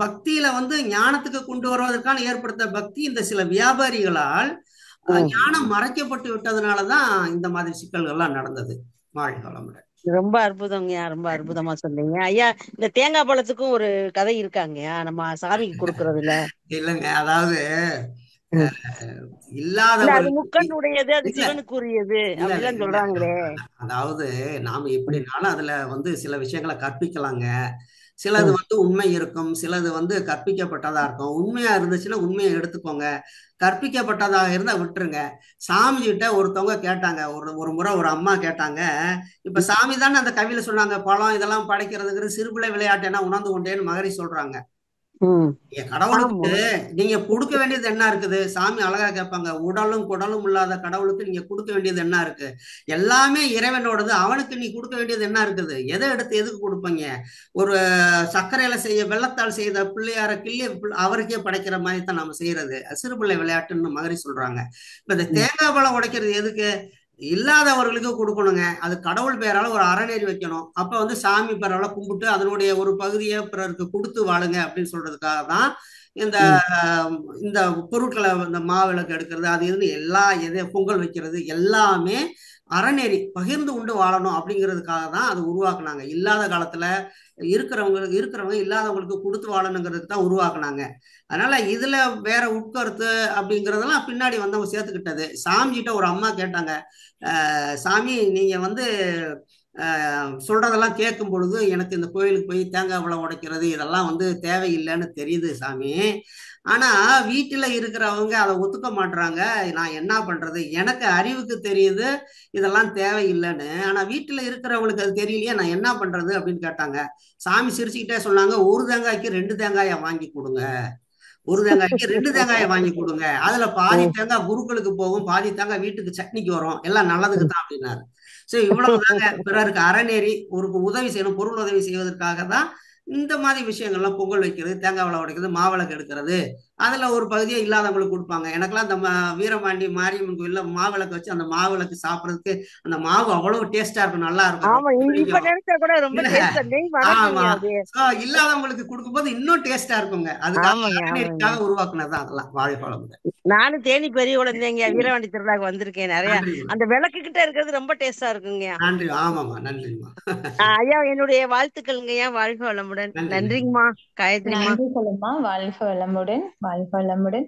பக்தியில வந்து ஞானத்துக்கு கொண்டு வருவதற்கான ஏற்படுத்த பக்தி இந்த சில வியாபாரிகளால் ஞானம் மறைக்கப்பட்டு விட்டதுனாலதான் இந்த மாதிரி சிக்கல்கள்லாம் நடந்தது. வாழ்க வளமுடன். ரொம்ப அற்புதங்கய்யா, ரொம்ப அற்புதமா சொன்னீங்க ஐயா. இந்த தேங்காய் பழத்துக்கும் ஒரு கதை இருக்காங்கய்யா, நம்ம சாமிக்கு கொடுக்கறதுல. இல்லைங்க, அதாவது இல்ல, அது இல்லாதவர்கள் முக்கனுடையது, அது இல்ல சிவனுக்குரியது இல்ல இல்ல அப்படிலாம் இல்ல சொல்றாங்களே. அதாவது நாம எப்படினாலும் அதுல வந்து சில விஷயங்களை கற்பிக்கலாங்க. சிலது வந்து உண்மை இருக்கும், சிலது வந்து கற்பிக்கப்பட்டதா இருக்கும். உண்மையா இருந்துச்சுன்னா உண்மையை எடுத்துக்கோங்க, கற்பிக்கப்பட்டதாக இருந்தா விட்டுருங்க. சாமி கிட்ட ஒருத்தவங்க கேட்டாங்க, ஒரு முறை ஒரு அம்மா கேட்டாங்க, இப்ப சாமி தானே அந்த கவியில சொன்னாங்க, பழம் இதெல்லாம் படைக்கிறதுங்கிறது சிறுபிள்ளை விளையாட்டு என்ன உணர்ந்து கொண்டேன்னு மகரி சொல்றாங்க. கடவுளுக்கு நீங்க கொடுக்க வேண்டியது என்ன இருக்குது? சாமி அழகா கேட்பாங்க, உடலும் குடலும் இல்லாத கடவுளுக்கு நீங்க கொடுக்க வேண்டியது என்ன இருக்கு? எல்லாமே இறைவனோடது, அவனுக்கு நீ கொடுக்க வேண்டியது என்ன இருக்குது? எதை எடுத்து எதுக்கு கொடுப்பீங்க? ஒரு சர்க்கரையில வெள்ளத்தால் செய்த பிள்ளையார கிள்ளி அவருக்கே படைக்கிற மாதிரி தான் நம்ம செய்யறது. சிறுபிள்ளை விளையாட்டுன்னு மகரி சொல்றாங்க. இப்ப இந்த தேங்காய் பழம் உடைக்கிறது எதுக்கு? இல்லாதவர்களுக்கு கொடுக்கணுங்க. அது கடவுள் பேரால ஒரு அறநெறி வைக்கணும். அப்ப வந்து சாமி பேரால கும்பிட்டு அதனுடைய ஒரு பகுதியை பிறருக்கு கொடுத்து வாழுங்க அப்படின்னு சொல்றதுக்காக தான் இந்த இந்த பொருட்களை, இந்த மாவிளக்கு எடுக்கிறது, அது இதுன்னு எல்லா பொங்கல் வைக்கிறது எல்லாமே அறநெறி பகிர்ந்து உண்டு வாழணும் அப்படிங்கிறதுக்காக தான் அது உருவாக்குனாங்க. இல்லாத காலத்துல இருக்கிறவங்க இல்லாதவங்களுக்கு கொடுத்து வாழணுங்கிறதுக்கு தான் உருவாக்குனாங்க. அதனால இதுல வேற உட்கருத்து அப்படிங்கிறதெல்லாம் பின்னாடி வந்தவங்க சேர்த்துக்கிட்டது. சாமி கிட்ட ஒரு அம்மா கேட்டாங்க, சாமி நீங்க வந்து சொல்றதெல்லாம் கேட்கும் பொழுது எனக்கு இந்த கோயிலுக்கு போய் தேங்காய் பழம் உடைக்கிறது இதெல்லாம் வந்து தேவையில்லைன்னு தெரியுது சாமி. ஆனா வீட்டுல இருக்கிறவங்க அதை ஒத்துக்க மாட்டாங்க. நான் என்ன பண்றது? எனக்கு அறிவுக்கு தெரியுது இதெல்லாம் தேவையில்லைன்னு, ஆனா வீட்டுல இருக்கிறவங்களுக்கு அது தெரியலையே, நான் என்ன பண்றது அப்படின்னு கேட்டாங்க. சாமி சிரிச்சுக்கிட்டே சொன்னாங்க, ஒரு தேங்காய்க்கு 2 தேங்காயை வாங்கி கொடுங்க, ஒரு தேங்காய்க்கு 2 தேங்காயை வாங்கி கொடுங்க, அதுல பாதி தேங்காய் குருக்களுக்கு போகும், பாதி தேங்காய் வீட்டுக்கு சட்னிக்கு வரும், எல்லாம் நல்லதுக்கு தான் அப்படின்னாரு. சோ இவ்வளவுதாங்க. பிறருக்கு அறநெறி, ஒரு உதவி செய்யணும், பொருள் உதவி செய்வதற்காக தான் இந்த மாதிரி விஷயங்கள்லாம், பொங்கல் வைக்கிறது, தேங்காய் விளை உடைக்கிறது, மாவிளக்கு எடுக்கிறது, அதுல ஒரு பகுதியை இல்லாதவங்களுக்கு கொடுப்பாங்க. எனக்கெல்லாம் இந்த வீரபாண்டி மாரியம்மன் கோயில்ல மாவிளக்கு வச்சு அந்த மாவிளக்கு சாப்பிடறதுக்கு அந்த மாவு அவ்வளவு டேஸ்டா இருக்கும், நல்லா இருக்கும். ஆமா, இல்லாதவங்களுக்கு கொடுக்கும்போது இன்னும் டேஸ்டா இருக்குங்க. அதுக்காக உருவாக்குனதுதான் அதெல்லாம். வாழ்க வளமுடன். நானும் தேனி பெரிய குழந்தைங்க வீரவாண்டி திருவிழாக்கு வந்திருக்கேன். நிறைய அந்த விளக்கு கிட்ட இருக்கிறது ரொம்ப டேஸ்டா இருக்குங்க. நன்றி. ஆமாமா, நன்றிமா ஐயா. என்னுடைய வாழ்த்துக்கள்ங்கய்யா. வாழ்க வளமுடன். நன்றிங்கம்மா. காயத்ரிமா. வாழ்க வளமுடன். வாழ்க வளமுடன்.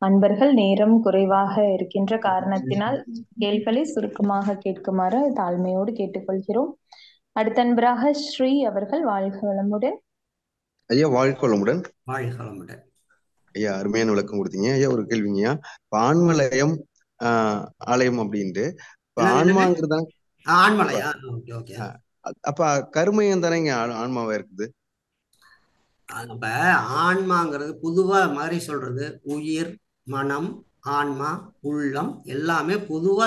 அன்பர்கள், நேரம் குறைவாக இருக்கின்ற காரணத்தினால் கேள்விகளை சுருக்கமாக கேட்குமாறு தாழ்மையோடு கேட்டுக்கொள்கிறோம். அடுத்த அன்பராக ஸ்ரீ அவர்கள். வாழ்க வளமுடன். ஐயா வாழ்க வளமுடன். வாழ்க வளமுடன். ஐயா அருமையான விளக்கம் கொடுத்தீங்க. ஐயா ஒரு கேள்விங்கய்யா, இப்ப ஆன்மலயம் ஆலயம் அப்படின்ட்டு ஆன்மாங்கிறது ஆன்மலையா? அப்ப கருமையம் தானே இங்க ஆன்மாவா இருக்குது. அப்ப ஆன்மாங்கிறது பொதுவா மாதிரி சொல்றது உயிர், மனம், ஆன்மா, உள்ளம் எல்லாமே பொதுவா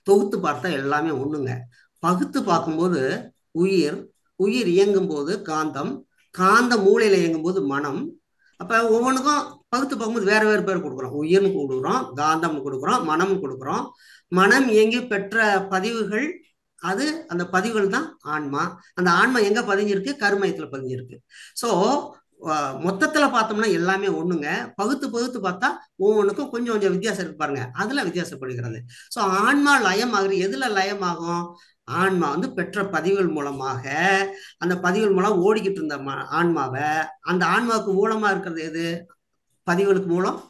தொகுத்து பார்த்தா எல்லாமே ஒண்ணுங்க. பகுத்து பார்க்கும்போது உயிர் இயங்கும் போது காந்தம், காந்த மூளையில இயங்கும் போது மனம். அப்ப ஒவ்வொன்றுக்கும் பகுத்து பார்க்கும்போது வேற வேறு பேர் கொடுக்குறோம். உயிர்னு கொடுக்குறோம், காந்தம் கொடுக்குறோம், மனம் கொடுக்குறோம். மனம் இயங்கி பெற்ற பதிவுகள், அது அந்த பதிவுகள் தான் ஆன்மா. அந்த ஆன்மா எங்க பதிஞ்சிருக்கு? கருமயத்துல பதிஞ்சிருக்கு. சோ மொத்தத்துல பார்த்தோம்னா எல்லாமே ஒண்ணுங்க. பகுத்து பகுத்து பார்த்தா ஒவ்வொன்றுக்கும் கொஞ்சம் கொஞ்சம் வித்தியாசம் இருக்கு பாருங்க, அதுல வித்தியாசப்படுகிறது. ஸோ ஆன்மா லயம் ஆகுது. எதுல லயமாகும்? ஆன்மா வந்து பெற்ற பதிவுகள் மூலமாக, அந்த பதிவுகள் மூலம் ஓடிக்கிட்டு இருந்த ஆன்மாவை, அந்த ஆன்மாவுக்கு மூலமா இருக்கிறது எது? பதிவுகளுக்கு மூலம்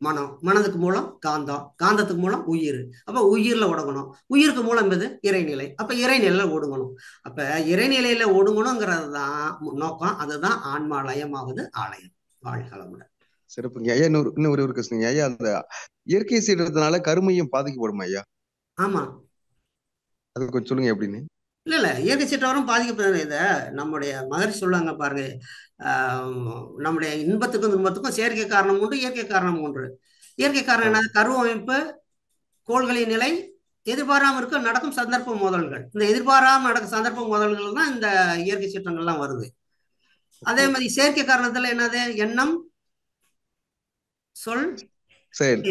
மனம், மனதுக்கு மூலம் காந்தம், காந்தத்துக்கு மூலம் உயிர். அப்ப உயிர்ல ஒடுங்கணும். உயிருக்கு மூலம் எது? இறைநிலை. அப்ப இறைநிலையில ஒடுங்கணும். அப்ப இறைநிலையில ஒடுங்கணுங்கிறது தான் நோக்கம். அதுதான் ஆன்மா லயமாவது ஆலயம். வாழ்களமுடன். சிறப்புங்க ஐயா. இன்னொரு ஒரு கொஸ்டின் ஐயா. அந்த இயற்கை சீற்றத்தினால கருமையும் பாதிக்கப்படும் ஐயா? ஆமா, அது கொஞ்சம் சொல்லுங்க எப்படின்னு. இல்ல இயற்கை சீற்றவரும் பாதிக்கப்படுறது. இதை நம்முடைய மகரிஷி சொல்லுவாங்க பாருங்க, நம்முடைய இன்பத்துக்கும் துன்பத்துக்கும் செயற்கை காரணம் உண்டு, இயற்கை காரணம் உண்டு. இயற்கை காரணம் என்ன? கருவமைப்பு, கோள்களின் நிலை, எதிர்பாராம இருக்க நடக்கும் சந்தர்ப்ப மோதல்கள். இந்த எதிர்பாராம நடக்கும் சந்தர்ப்ப மோதல்கள் தான் இந்த இயற்கை சீற்றங்கள்லாம் வருது. அதே மாதிரி செயற்கை காரணத்துல என்னது? எண்ணம், சொல், செயல்.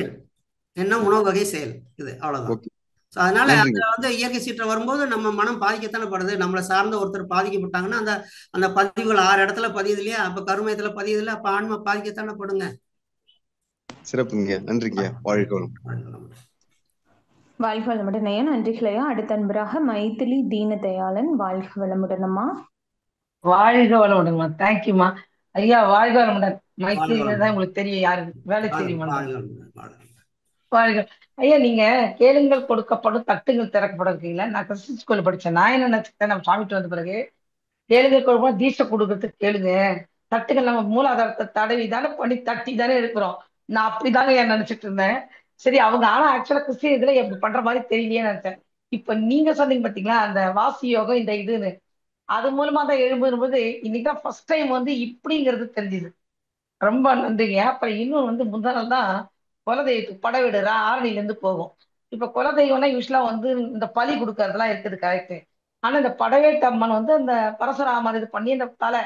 எண்ணம், உணவு வகை, செயல். இது அவ்வளவுதான். அதனால அதுல வந்து இயற்கை சீற்றம் வரும்போது நம்ம மனம் பாதிக்கத்தானே படுது. நம்மளை சார்ந்த ஒருத்தர் பாதிக்கப்பட்டாங்கன்னா அந்த அந்த பதிவுகள் 6 இடத்துல பதியுது இல்லையா? அப்ப கருமயத்துல பதியுது இல்லையா? அப்ப ஆன்மா பாதிக்கத்தானே படுங்க. சிறப்புங்க, நன்றிங்க. வாழ்க வாழ்க வளமுடன் ஐயா. நன்றிகளையா. அடுத்த அன்பராக மைத்திலி தீனதயாளன். வாழ்க வளமுடன் அம்மா. வாழ்க வளமுடன்மா. தேங்க்யூமா ஐயா. வாழ்க வளமுடன். மைத்திலிதான் உங்களுக்கு தெரியும் யாரு? வேலை தெரியுமா? வாழ்க ஐயா. நீங்க கேளுங்கள் கொடுக்கப்படும், தட்டுங்கள் திறக்கப்படும் இருக்கீங்களா? நான் கிறிஸ்டின் ஸ்கூல்ல படிச்சேன். நான் என்ன நினைச்சுக்கிட்டேன், நம்ம சாமிட்டு வந்த பிறகு கேளுங்கள் கொடுப்போம், தீட்சை கொடுக்கறதுக்கு கேளுங்க, தட்டுகள் நம்ம மூலாதாரத்தை தடவி தானே பண்ணி தட்டி தானே இருக்கிறோம். நான் அப்படிதாங்க ஏன் நினைச்சிட்டு இருந்தேன். சரி அவங்க ஆனா ஆக்சுவலா கிறிஸ்டின் இதுல எப்படி பண்ற மாதிரி தெரியலையே நினைச்சேன். இப்ப நீங்க சொன்னீங்க பாத்தீங்களா அந்த வாசி யோகம் இந்த இதுன்னு, அது மூலமா தான் எழும்பும்போது இன்னைக்கு ஃபர்ஸ்ட் டைம் வந்து இப்படிங்கிறது தெரிஞ்சுது. ரொம்ப நன்றிங்க. அப்புறம் இன்னும் வந்து முந்தா நாள் தான் குலதெய்வத்துக்கு படவிடுறா ஆரணில இருந்து போகும். இப்ப குலதெய்வம்னா யூஸ்வலா வந்து இந்த பலி கொடுக்கறதுலாம் இருக்குது கரெக்ட். ஆனா இந்த படவேட்டு அம்மன் வந்து அந்த பரசுராமர் இது பண்ணி அந்த தலை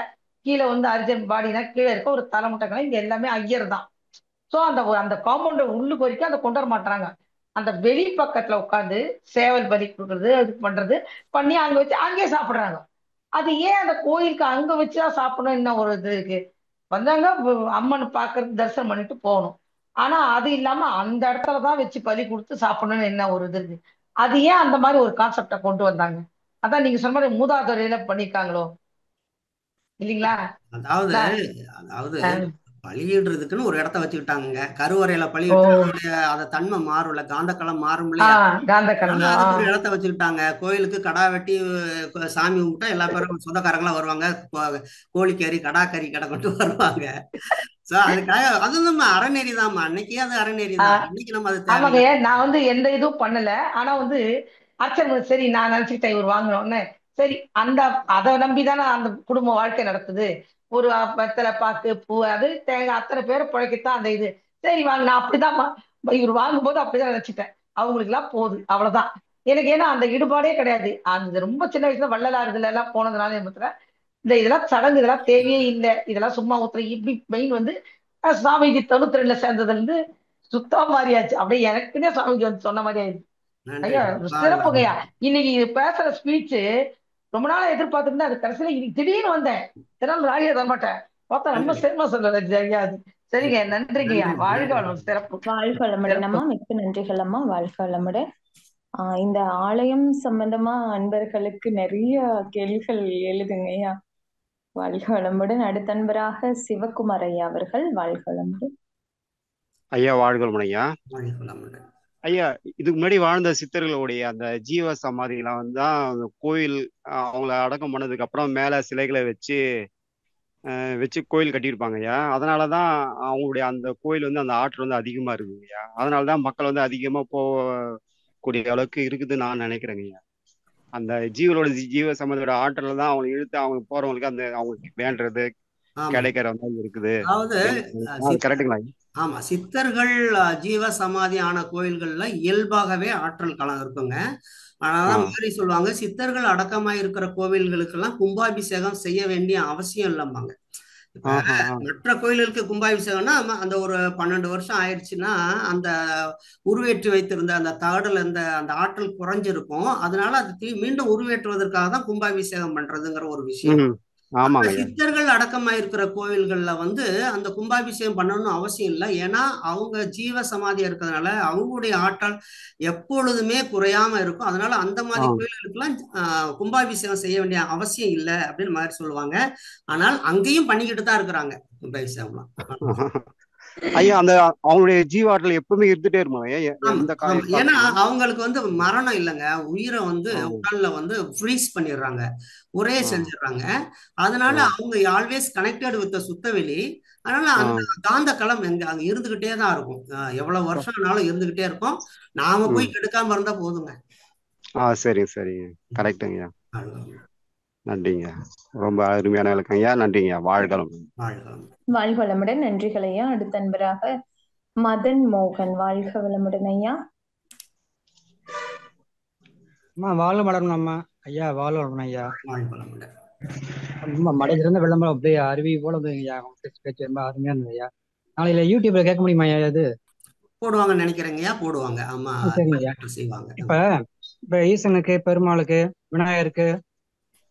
கீழே வந்து அர்ஜுன் பாடினா கீழே இருக்க ஒரு தலை முட்டைக்கணும். இங்க எல்லாமே ஐயர் தான். ஸோ அந்த காம்பவுண்ட் உள்ளுக்கு வரைக்கும் அதை கொண்டு வர மாட்டாங்க. அந்த வெளி பக்கத்துல உட்காந்து சேவல் பலி கொடுக்கறது அது பண்றது பண்ணி அங்க வச்சு அங்கேயே சாப்பிடுறாங்க. அது ஏன் அந்த கோயிலுக்கு அங்க வச்சுதான் சாப்பிடணும்? என்ன ஒரு இது இருக்கு? வந்தாங்க அம்மன் பாக்குறது தரிசனம் பண்ணிட்டு போகணும். ஆனா அது இல்லாம அந்த இடத்துலதான் வச்சு பலி கொடுத்து சாப்பிடணும்னு என்ன ஒரு இது இருக்கு? அது ஏன் அந்த மாதிரி ஒரு கான்செப்டை கொண்டு வந்தாங்க? அதான் நீங்க சொன்ன மாதிரி மூதாதுறையில பண்ணிருக்காங்களோ இல்லைங்களா? அதாவது பலியிடுறதுக்குன்னு ஒரு இடத்த வச்சுக்கிட்டாங்க. கருவறையில பலியிட்டு அந்த தன்மை மாறும்ல, காந்தக்களம் மாறும் இல்லையா? அதுக்கு ஒரு இடத்த வச்சுக்கிட்டாங்க. கோயிலுக்கு கடா வெட்டி சாமி கும்பிட்டா எல்லா பேரும் சொந்தக்காரங்களாம் வருவாங்க, கோழிக்கறி கடா கறி கடை கொண்டு வருவாங்க. அதுக்காக அது நம்ம அறநெறி தான் அன்னைக்கு, அது அறநெறி தான். இன்னைக்கு நம்ம ஆமாங்க. நான் வந்து எந்த இதுவும் பண்ணல. ஆனா வந்து அர்ச்சனை சரி நான் நினைச்சுக்கிட்டேன் இவர் வாங்கணும்னு. சரி அதை நம்பிதானே அந்த குடும்ப வாழ்க்கை நடக்குது. ஒரு வெத்தலை பாக்கு பூ அது தேங்காய் அத்தனை பேரை பிழைக்கத்தான் அந்த இது. சரி வாங்க, நான் அப்படிதான் இவர் வாங்கும் போது அப்படிதான் நினைச்சிட்டேன். அவங்களுக்கு எல்லாம் போகுது அவ்வளவுதான். எனக்கு ஏன்னா அந்த ஈடுபாடே கிடையாது. அந்த ரொம்ப சின்ன வயசுல வள்ளலார் இதுல எல்லாம் போனதுனால இந்த இதெல்லாம் சடங்கு இதெல்லாம் தேவையே இல்லை. இதெல்லாம் சும்மா ஊத்துற இப்படி மெயின் வந்து சாமிஜி 92ல சேர்ந்ததுல இருந்து சுத்தமா மாறியாச்சு. அப்படியே எனக்குன்னே சாமிஜி வந்து சொன்ன மாதிரி ஆயிடுச்சு. ஐயா சிறப்புங்கய்யா. இன்னைக்கு பேசுற ஸ்பீச் ரொம்ப நாளா எதிர்பார்த்துருந்தேன். அது கடைசியில இன்னைக்கு திடீர்னு வந்தேன். தினம் ராணியா தர மாட்டேன் பார்த்தா ரொம்ப சிரம சொல்ல ஐயா. அது சரிங்க, நன்றிங்கய்யா. வாழ்க வளமுடன். சிறப்பு. வாழ்க வளமுடன் அம்மா. மிக்க நன்றிகள் அம்மா. வாழ்க வளமுடன். இந்த ஆலயம் சம்பந்தமா அன்பர்களுக்கு நிறைய கேள்விகள் எழுதுங்கய்யா. வாழ்க வளமுடன். அடுத்த அன்பராக சிவகுமார் ஐயா அவர்கள். வாழ்க வளமுடன் ஐயா. வாழ்க வளமுடன் ஐயா. ஐயா, இதுக்கு முன்னாடி வாழ்ந்த சித்தர்களுடைய அந்த ஜீவ சமாதிகளை வந்து தான் கோயில் அவங்கள அடக்கம் பண்ணதுக்கு அப்புறம் மேல சிலைகளை வச்சு கோயில் கட்டியிருப்பாங்க ஐயா. அதனாலதான் அவங்களுடைய அந்த கோயில் வந்து அந்த ஆற்றல் வந்து அதிகமா இருக்குங்க ஐயா. அதனாலதான் மக்கள் வந்து அதிகமா போகக்கூடிய அளவுக்கு இருக்குதுன்னு நான் நினைக்கிறேங்க ஐயா. அந்த ஜீவ சம்பந்தோட ஆற்றல தான் அவங்க இழுத்து அவங்க போறவங்களுக்கு அந்த அவங்களுக்கு வேண்டது கிடைக்கிற மாதிரி இருக்குது. கரெக்டுங்களா? ஆமா, சித்தர்கள் ஜீவ சமாதி ஆன கோயில்கள்ல இயல்பாகவே ஆற்றல் களம் இருக்குங்க. ஆனாதான் மாதிரி சொல்லுவாங்க, சித்தர்கள் அடக்கமாய் இருக்கிற கோவில்களுக்கெல்லாம் கும்பாபிஷேகம் செய்ய வேண்டிய அவசியம் இல்லம்பாங்க. இப்ப மற்ற கோயில்களுக்கு கும்பாபிஷேகம்னா அந்த ஒரு 12 வருஷம் ஆயிடுச்சுன்னா அந்த உருவேற்றி வைத்திருந்த அந்த தகடுல இருந்த அந்த ஆற்றல் குறைஞ்சிருக்கும். அதனால அது மீண்டும் உருவேற்றுவதற்காக தான் கும்பாபிஷேகம் பண்றதுங்கிற ஒரு விஷயம். ஆமாங்க ஐயா. சித்தர்கள் அடக்கமாயிருக்கிற கோவில்கள்ல வந்து அந்த கும்பாபிஷேகம் பண்ணணும்னு அவசியம் இல்லை. ஏன்னா அவங்க ஜீவ சமாதியா இருக்கிறதுனால அவங்களுடைய ஆற்றல் எப்பொழுதுமே குறையாம இருக்கும். அதனால அந்த மாதிரி கோயில்களுக்கெல்லாம் கும்பாபிஷேகம் செய்ய வேண்டிய அவசியம் இல்லை அப்படின்னு மாதிரி சொல்லுவாங்க. ஆனால் அங்கேயும் பண்ணிக்கிட்டு தான் இருக்கிறாங்க கும்பாபிஷேகம்லாம். ஐயா அந்த அவங்களுடைய ஜீவாற்றல் எப்பவுமே இருந்துட்டே இருக்கும் ஐயா. எந்த ஏன்னா அவங்களுக்கு வந்து மரணம் இல்லைங்க, உயிரை வந்து உடல்ல வந்து ஃப்ரீஸ் பண்ணிடுறாங்க, ஒரே செஞ்சிடறாங்க. அதனால அவங்க ஆல்வேஸ் கனெக்டட் வித் சுத்தவெளி. அதனால அந்த காந்த களம் அங்க இருந்துகிட்டே தான் இருக்கும். எவ்வளவு வருஷம் ஆனாலும் இருந்துகிட்டே இருக்கும். நாம போய் கெடுக்காம இருந்தா போதுங்க. சரிங்க சரிங்க, கரெக்டுங்கய்யா. நன்றிங்க, ரொம்ப அருமையான விளக்கம் ஐயா. நன்றிங்க, வாழ்கலம். வாழ்க வளமுடன். நன்றிகள் ஐயா. அடுத்த நண்பராக மதன் மோகன். வாழ்க வளமுடன் ஐயா. வாழ வளரணும் அம்மா. ஐயா வாழ வளரணும் ஐயா. ரொம்ப மடையிலிருந்து விளம்பரம் அப்படியே அருவி போல ஐயா. பேச்சு ரொம்ப அருமையா இருந்தது ஐயா. நாளையில யூடியூப்ல கேட்க முடியுமா ஐயா? இது போடுவாங்கன்னு நினைக்கிறேங்கய்யா. போடுவாங்க. ஆமா, சரிங்க. இப்ப ஈசனுக்கு, பெருமாளுக்கு, விநாயகருக்கு,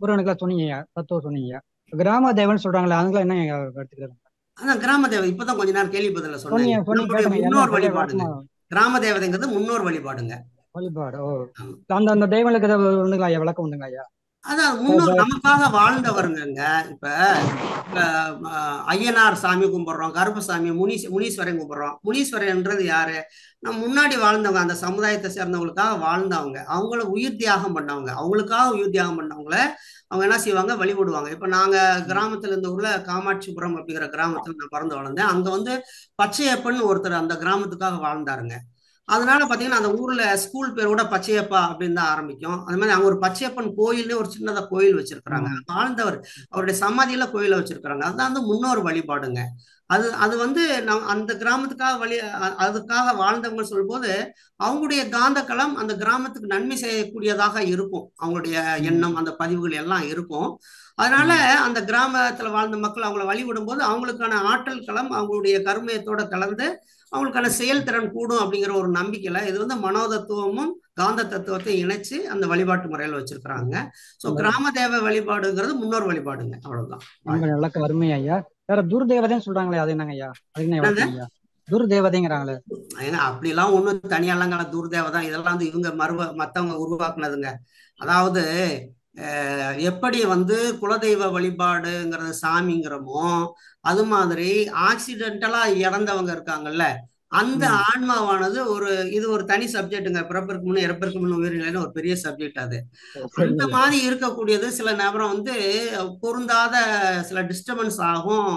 முருகனுக்குலாம் சொன்னீங்க, தத்துவம் சொன்னீங்க. கிராம தேவன் சொல்றாங்களே, அதுக்கெல்லாம் என்ன எடுத்துக்கிறாங்க? அதான் கிராம தேவதை இப்பதான் கொஞ்ச நேரம் கேள்விப்பதில்ல சொன்னீங்க. முன்னோர் வழிபாடுங்க. கிராம தேவதைங்கிறது முன்னோர் வழிபாடுங்க. வழிபாடு. அந்த தெய்வங்களுக்கு ஏதாவது ஒண்ணுங்களா ஐயா? விளக்கம் உண்டுங்க ஐயா? அதான் முன்னோர் நமக்காக வாழ்ந்தவருங்க. இப்ப ஐயனார் சாமி கும்பிடுறோம், கருப்பசாமி, முனீஸ்வரன் கும்பிடுறோம். முனீஸ்வரன்ன்றது யாரு? நம்ம முன்னாடி வாழ்ந்தவங்க, அந்த சமுதாயத்தை சேர்ந்தவங்களுக்காக வாழ்ந்தவங்க, அவங்கள உயிர் தியாகம் பண்ணவங்க. அவங்களுக்காக உயிர் தியாகம் பண்ணவங்கள அவங்க என்ன செய்வாங்க? வழிபடுவாங்க. இப்ப நாங்க கிராமத்துல இந்த ஊர்ல காமாட்சிபுரம் அப்படிங்கிற கிராமத்துல நான் பிறந்து வளர்ந்தேன். அங்க வந்து பச்சையப்பன் ஒருத்தர் அந்த கிராமத்துக்காக வாழ்ந்தாருங்க. அதனால பாத்தீங்கன்னா அந்த ஊர்ல ஸ்கூல் பேர் கூட பச்சையப்பா அப்படின்னு தான் ஆரம்பிக்கும். அது மாதிரி அங்க ஒரு பச்சையப்பன் கோயில்னு ஒரு சின்னதா கோயில் வச்சிருக்கிறாங்க. வாழ்ந்தவர் அவருடைய சமாதியில கோயில வச்சிருக்கிறாங்க. அதுதான் வந்து முன்னோர் வழிபாடுங்க. அது வந்து அந்த கிராமத்துக்காக அதுக்காக வாழ்ந்தவங்க சொல்லும்போது அவங்களுடைய காந்த களம் அந்த கிராமத்துக்கு நன்மை செய்யக்கூடியதாக இருக்கும். அவங்களுடைய எண்ணம், அந்த பதிவுகள் எல்லாம் இருக்கும். அதனால அந்த கிராமத்துல வாழ்ந்த மக்கள் அவங்கள வழிபடும் போது அவங்களுக்கான ஆற்றல் களம் அவங்களுடைய கருமையத்தோட கலந்து அவங்களுக்கான செயல்திறன் கூடும் அப்படிங்கிற ஒரு நம்பிக்கையில இது வந்து மனோதத்துவமும் காந்த தத்துவத்தையும் இணைச்சு அந்த வழிபாட்டு முறையில வச்சிருக்கிறாங்க. சோ கிராம தேவ வழிபாடுங்கிறது முன்னோர் வழிபாடுங்க. அவ்வளவுதான். அருமையா ஐயா. வேற துர்தேவதைன்னு சொல்றாங்களே, அது என்னங்க ஐயா? அது துர்தேவதைங்கிறாங்களே. ஏன்னா அப்படி எல்லாம் ஒண்ணும் தனியாலங்கால துர்தேவதான். இதெல்லாம் வந்து இவங்க மத்தவங்க உருவாக்குனதுங்க. அதாவது எப்படி வந்து குலதெய்வ வழிபாடுங்கிறது சாமிங்கிறமோ அது மாதிரி ஆக்சிடென்டலா இறந்தவங்க இருக்காங்கல்ல, அந்த ஆன்மாவானது இது ஒரு தனி சப்ஜெக்டுங்க. பிறப்பிற்கு முன்னு இறப்பிற்கு முன்னு உயிரினு ஒரு பெரிய சப்ஜெக்ட். அது அந்த மாதிரி இருக்கக்கூடியது சில நேரம் வந்து பொருந்தாத சில டிஸ்டர்பன்ஸ் ஆகும்